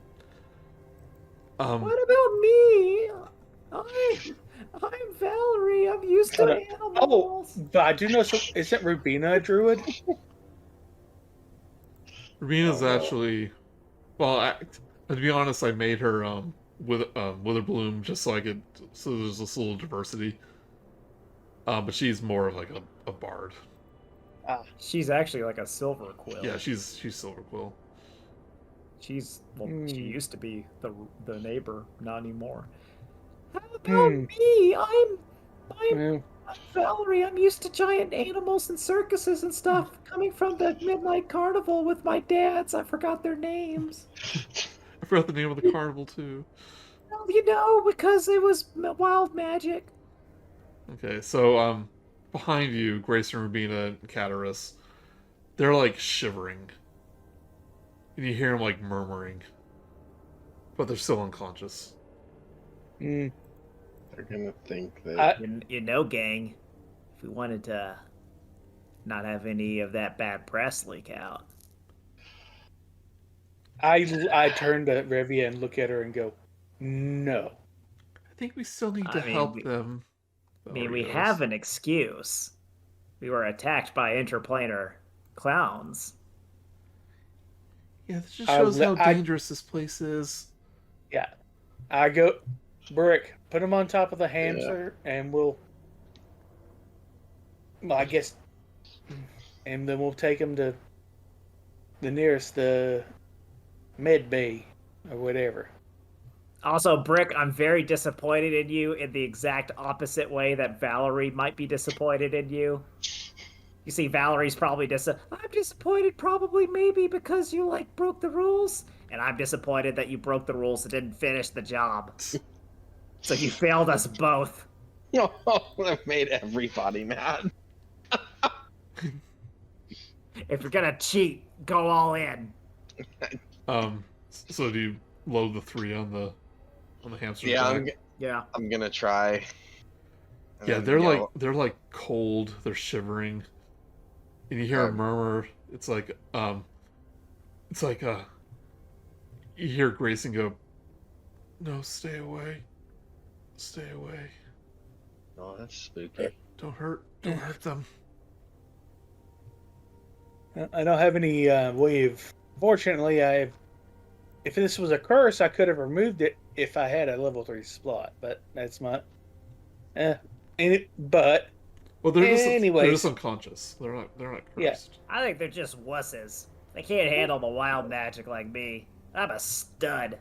What about me? I'm Val'ri. I'm used to Oh, animals. but I do know. So, isn't Rubina a druid? Rubina's actually, well, to be honest, I made her Witherbloom just so there's this little diversity. But she's more of like a bard. She's actually like a silver quill. Yeah, she's Silver Quill. She used to be the neighbor, not anymore. How about Hmm. me? I'm Hmm. Val'ri. I'm used to giant animals and circuses and stuff. Coming from the Midnight Carnival with my dads, I forgot their names. I forgot the name of the carnival too. Well, because it was wild magic. Okay, so behind you, Grace and Rubina and Cataris, they're like shivering, and you hear them like murmuring, but they're still unconscious. Hmm. They're gonna think that. Gang, if we wanted to not have any of that bad press leak out. I turn to Revia and look at her and go, "No." I think we still need to help them. We have an excuse. We were attacked by interplanar clowns. Yeah, this just shows how I- dangerous this place is. Yeah, I go, Brick. Put him on top of the hamster, and well, I guess, and then we'll take him to the nearest med bay or whatever. Also, Brick, I'm very disappointed in you in the exact opposite way that Val'ri might be disappointed in you. You see, Val'ri's probably I'm disappointed probably maybe because you, broke the rules. And I'm disappointed that you broke the rules and didn't finish the job. So you failed us both. No, I've made everybody mad. If you're gonna cheat, go all in. So do you load the 3 on the hamster's Yeah, back? I'm gonna try. And Yeah, then they're like cold, they're shivering. And you hear a murmur. It's like you hear Grayson go, "No, stay away. Stay away. Oh, that's spooky. Don't hurt them." I don't have any way of. Fortunately, if this was a curse, I could have removed it if I had a level 3 slot. But that's my. But Well, they're anyways, just unconscious. They're not cursed. Yeah. I think they're just wusses. They can't handle the wild magic like me. I'm a stud.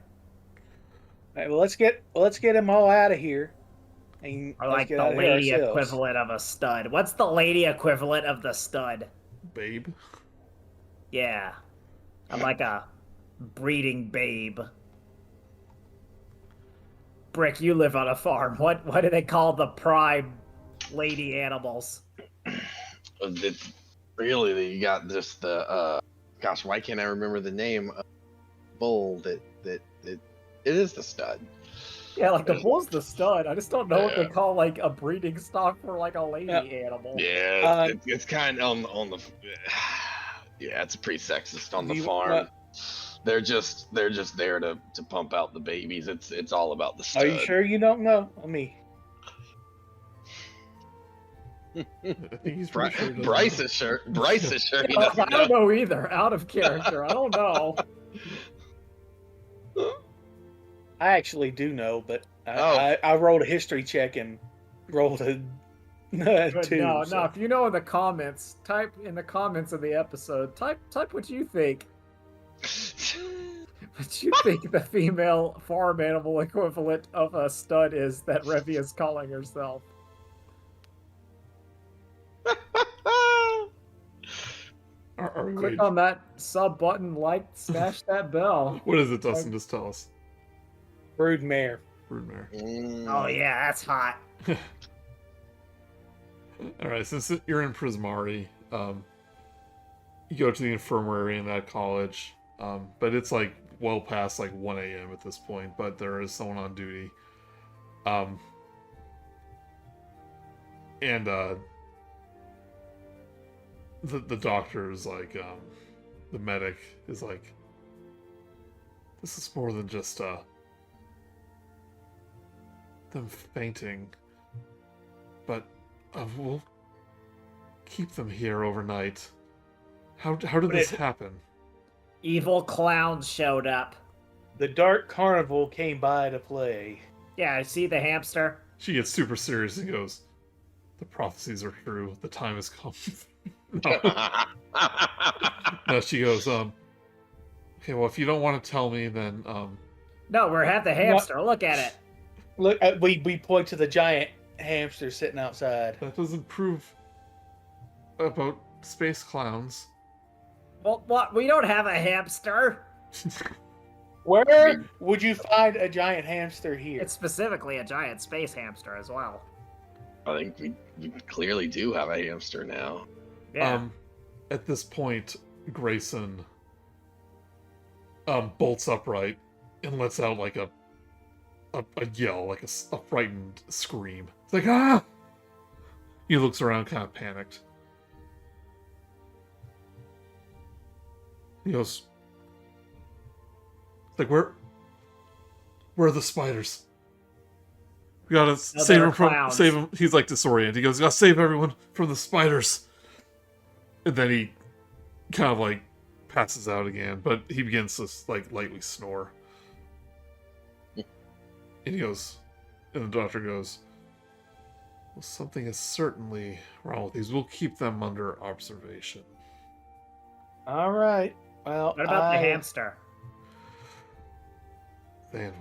all right, well, let's get them all out of here. And Or let's like get the out of here lady ourselves. equivalent of a stud. What's the lady equivalent of the stud? Babe. Yeah. I'm like a breeding babe. Brick, you live on a farm. What do they call the prime lady animals? Really, you got just the gosh, why can't I remember the name of the bull that it is the stud. Yeah, like the bull's the stud. I just don't know what they Yeah. call like a breeding stock for like a lady animal. Yeah, it's kind of on the yeah, it's pretty sexist on the farm. They're just there to pump out the babies. It's all about the stud. Are you sure you don't know? I think he's pretty sure he doesn't Brice know. is sure. Brice is sure he I doesn't don't know. know either. Out of character. I don't know. I actually do know, but Oh. I rolled a history check and rolled a 2. No, so. if you know in the comments, type in the comments of the episode. Type what you think. What you think the female farm animal equivalent of a stud is that Revia is calling herself. Are we Click waiting? on that sub button, smash that bell. What is it, Dustin? Just tell us. Broodmare. Broodmare. Oh yeah, that's hot. All right, since you're in Prismari, you go to the infirmary in that college, but it's like well past like 1 a.m. at this point. But there is someone on duty. And the doctor is like, the medic is like, this is more than just them fainting, but we'll keep them here overnight. How did this happen? Evil clowns showed up. The Dark Carnival came by to play. Yeah, I see the hamster. She gets super serious and goes, the prophecies are true. The time has come. No. No, she goes, okay, well, if you don't want to tell me, then, No, we're at the hamster. Look at it. Look, we point to the giant hamster sitting outside. that doesn't prove about space clowns. Well, what? We don't have a hamster. Where would you find a giant hamster here? It's specifically a giant space hamster as well. I think we clearly do have a hamster now. Yeah. At this point, Grayson bolts upright and lets out like a yell, like a frightened scream. It's like, ah! He looks around, kind of panicked. He goes, it's like, where are the spiders? We gotta save him from, save him. He's like disoriented. He goes, gotta save everyone from the spiders. And then he kind of like passes out again, but he begins to like lightly snore. And he goes, and the doctor goes, well, something is certainly wrong with these. We'll keep them under observation. All right. Well, What about the hamster? Then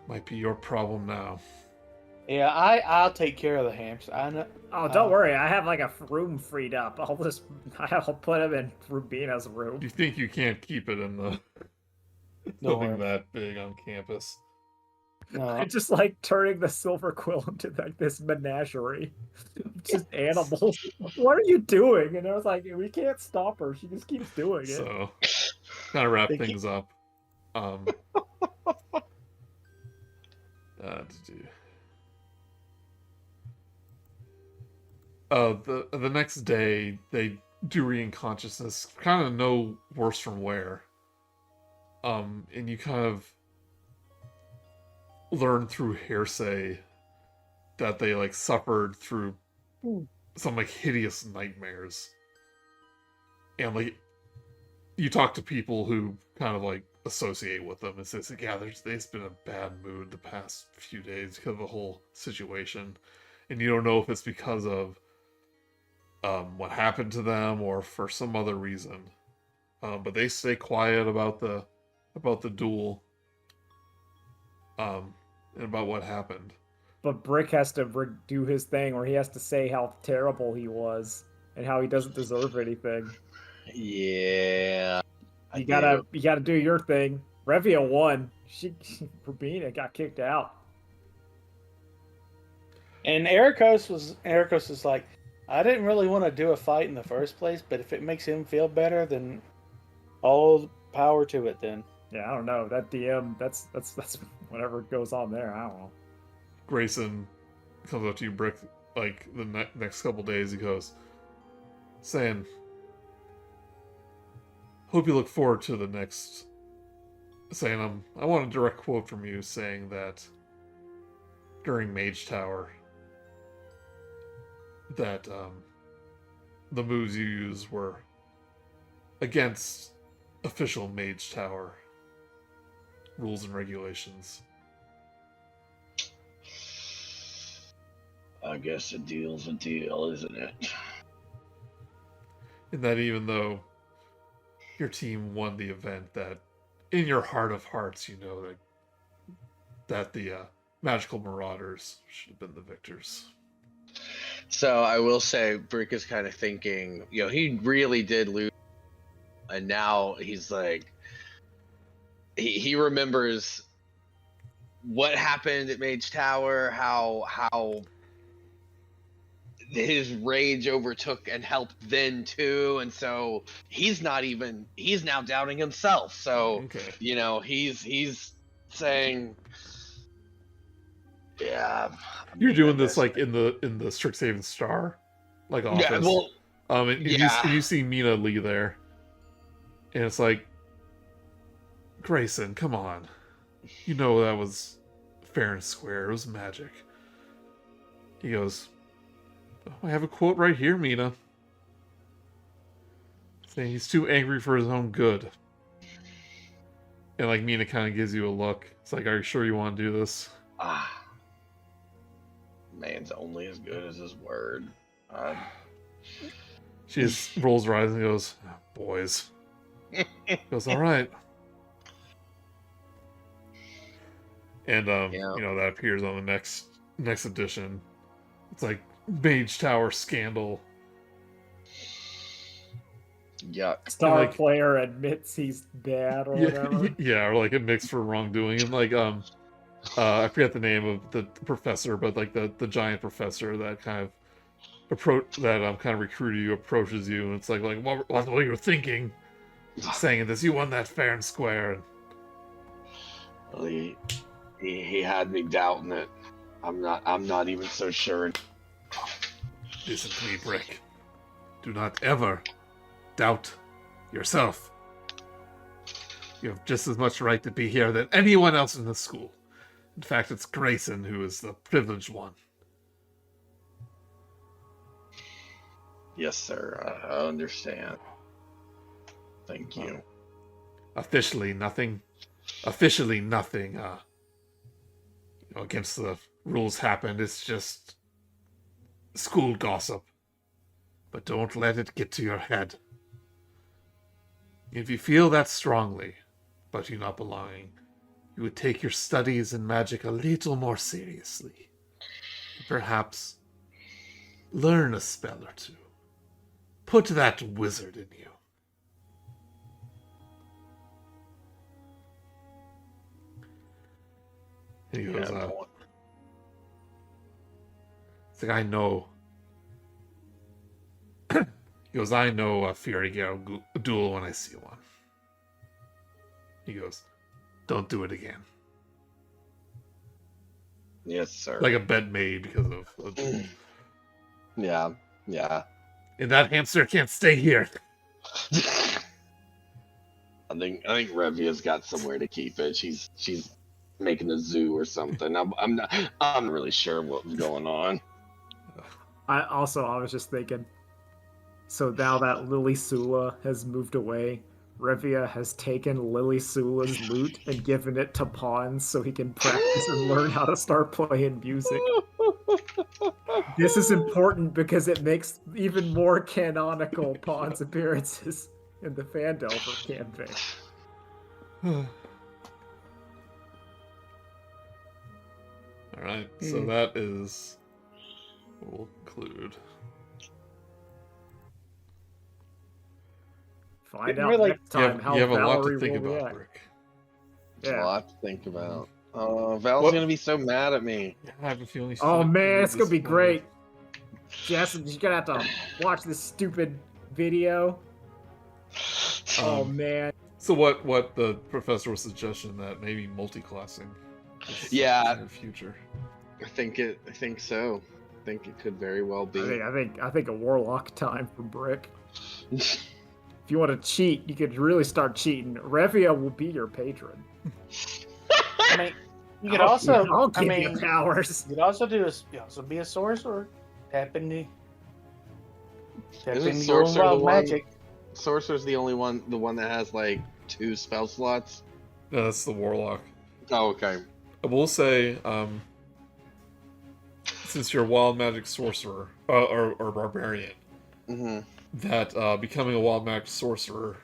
might be your problem now. Yeah, I'll take care of the hamster. I know. Oh, don't worry. I have like a room freed up. I'll put him in Rubina's room. You think you can't keep it in the building that big on campus? No. I just like turning the silver quill into like this menagerie of just animals. What are you doing? And I was like, we can't stop her. She just keeps doing it. So, kind of wrap things up. The next day they do regain consciousness, kind of no worse from where. And you kind of learn through hearsay that they like suffered through some like hideous nightmares. And like you talk to people who kind of like associate with them and says, like, yeah, they've been in a bad mood the past few days because of the whole situation. And you don't know if it's because of what happened to them or for some other reason. But they stay quiet about the duel. And about what happened. But Brick has to do his thing where he has to say how terrible he was and how he doesn't deserve anything. Yeah. You gotta do your thing. Revia won. Rubina got kicked out. And Erakos is like, I didn't really want to do a fight in the first place, but if it makes him feel better, then all power to it then. Yeah, I don't know. That DM, that's whatever goes on there. I don't know. Grayson comes up to you, Brick, like the next couple days. He goes, saying, hope you look forward to the next. Saying, I want a direct quote from you saying that during Mage Tower, that the moves you used were against official Mage Tower rules and regulations. I guess a deal's a deal, isn't it? And that even though your team won the event, that in your heart of hearts, you know that the Magical Marauders should have been the victors. So I will say, Brick is kind of thinking, he really did lose, and now he's like, he remembers what happened at Mage Tower, how his rage overtook and helped then too, and so he's now doubting himself. So okay. he's saying, Yeah. You're doing this like in the Strixhaven Star, like office. Yeah, well, And you see Mina Lee there, and it's like, Grayson, come on, you know that was fair and square. It was magic. He goes, oh, I have a quote right here, Mina, saying he's too angry for his own good. And like Mina kind of gives you a look. It's like, are you sure you want to do this? Man's only as good as his word. She just rolls her eyes and goes, oh, boys. Goes, all right. And that appears on the next edition. It's like Mage Tower scandal. Yeah. Star like- player admits he's bad or whatever. Yeah, or like admits for wrongdoing. And like I forget the name of the professor, but like the giant professor that kind of kind of recruited you, approaches you, and it's like what were you thinking? Saying this, you won that fair and square. Well, he had me doubting it. I'm not even so sure. Listen to me, Brick. Do not ever doubt yourself. You have just as much right to be here than anyone else in the school. In fact, it's Grayson who is the privileged one. Yes, sir. I understand. Thank you. Officially nothing against the rules happened. It's just school gossip. But don't let it get to your head. If you feel that strongly about you not belonging, you would take your studies in magic a little more seriously. Perhaps learn a spell or two. Put that wizard in you. And he goes, it's like, I know. He goes, I know a Furygale duel when I see one. He goes, don't do it again. Yes, sir. Like a bet made because of a duel. Yeah. And that hamster can't stay here. I think Revia's got somewhere to keep it. She's making a zoo or something. I'm not really sure what's going on. I was just thinking, so now that Lilisula has moved away, Revia has taken Lilisula's lute and given it to Pawns so he can practice and learn how to start playing music. This is important because it makes even more canonical Pawns appearances in the Phandelver campaign. Alright, so that is what we'll conclude. Find Didn't out really- next time how you have a lot Val'ri to think will about, react. Rick. Yeah. A lot to think about. Val's What- gonna be so mad at me. I have a feeling he's Oh gonna man, be it's gonna be disappointed. great. Jess, you're gonna have to watch this stupid video. Oh man. So what the professor was suggesting that maybe multi-classing is Yeah. in the future. I think so. I think it could very well be. I think a warlock time for Brick. If you want to cheat, you could really start cheating. Revia will be your patron. I mean, you could also. I'll I give you mean, powers. you could also be a sorcerer. Tap into Isn't your Sorcerer wild the one- magic. Sorcerer's the one that has like 2 spell slots. No, that's the warlock. Oh, okay. I will say, since you're a wild magic sorcerer or barbarian, Mm-hmm. that becoming a wild magic sorcerer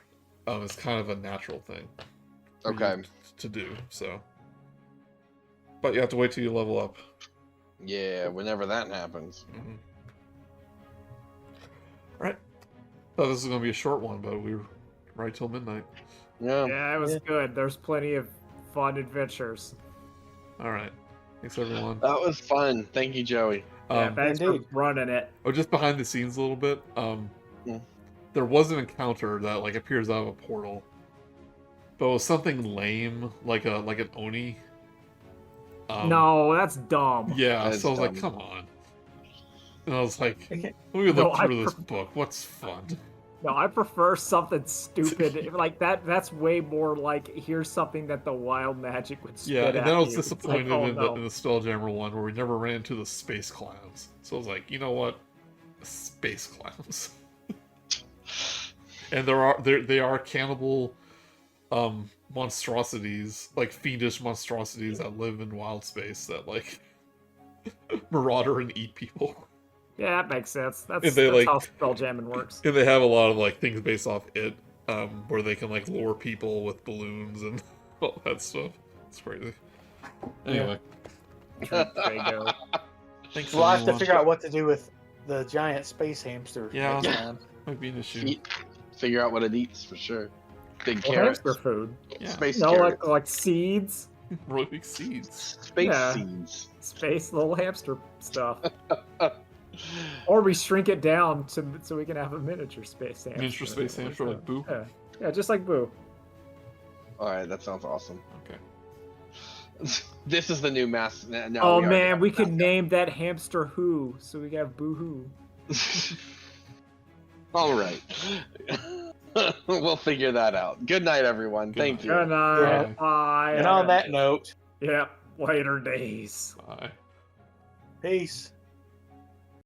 is kind of a natural thing. for you Okay. to do so. But you have to wait till you level up. Yeah, whenever that happens. Mm-hmm. Right. Thought this was gonna be a short one, but we were right till midnight. Yeah. Yeah, it was good. There's plenty of fun adventures. All right. Thanks everyone. That was fun. Thank you, Joey. Yeah, thanks Indeed. for running it. Oh, just behind the scenes a little bit. Yeah. There was an encounter that like appears out of a portal, but it was something lame, like an oni. No, that's dumb. Yeah, That is so I was like, dumb. come on. And I was like, Okay. let me look No, through this book. What's fun? No, I prefer something stupid like that. That's way more like here's something that the wild magic would spit Yeah, at and then I was you. It's disappointed like, oh, in, no. the Spelljammer one where we never ran into the space clowns. So I was like, you know what? Space clowns. And they are cannibal monstrosities, like fiendish monstrosities that live in wild space that like marauder and eat people. Yeah, that makes sense. That's, And they, that's like- how spelljamming works. And they have a lot of like things based off it, where they can like lure people with balloons and all that stuff. It's crazy. Anyway, There you go. thanks. We'll have to everyone. figure out what to do with the giant space hamster. Yeah. next time. Might be an issue. Eat- Figure out what it eats for sure. Big Well, carrots. hamster food. Yeah, Space No, carrots. like seeds, really big seeds. Space Yeah. seeds. space little hamster stuff. Or we shrink it down so we can have a miniature space hamster. Miniature space hamster like Boo. Yeah, yeah, just like Boo. Alright, that sounds awesome. Okay. This is the new mass. No, Oh we already man, have we the could mascot. name that hamster Who, so we have Boo Hoo. Alright. We'll figure that out. Good night, everyone. Good Thank night. you. Good night. Bye. And on that note, Yep, later days. Bye. peace.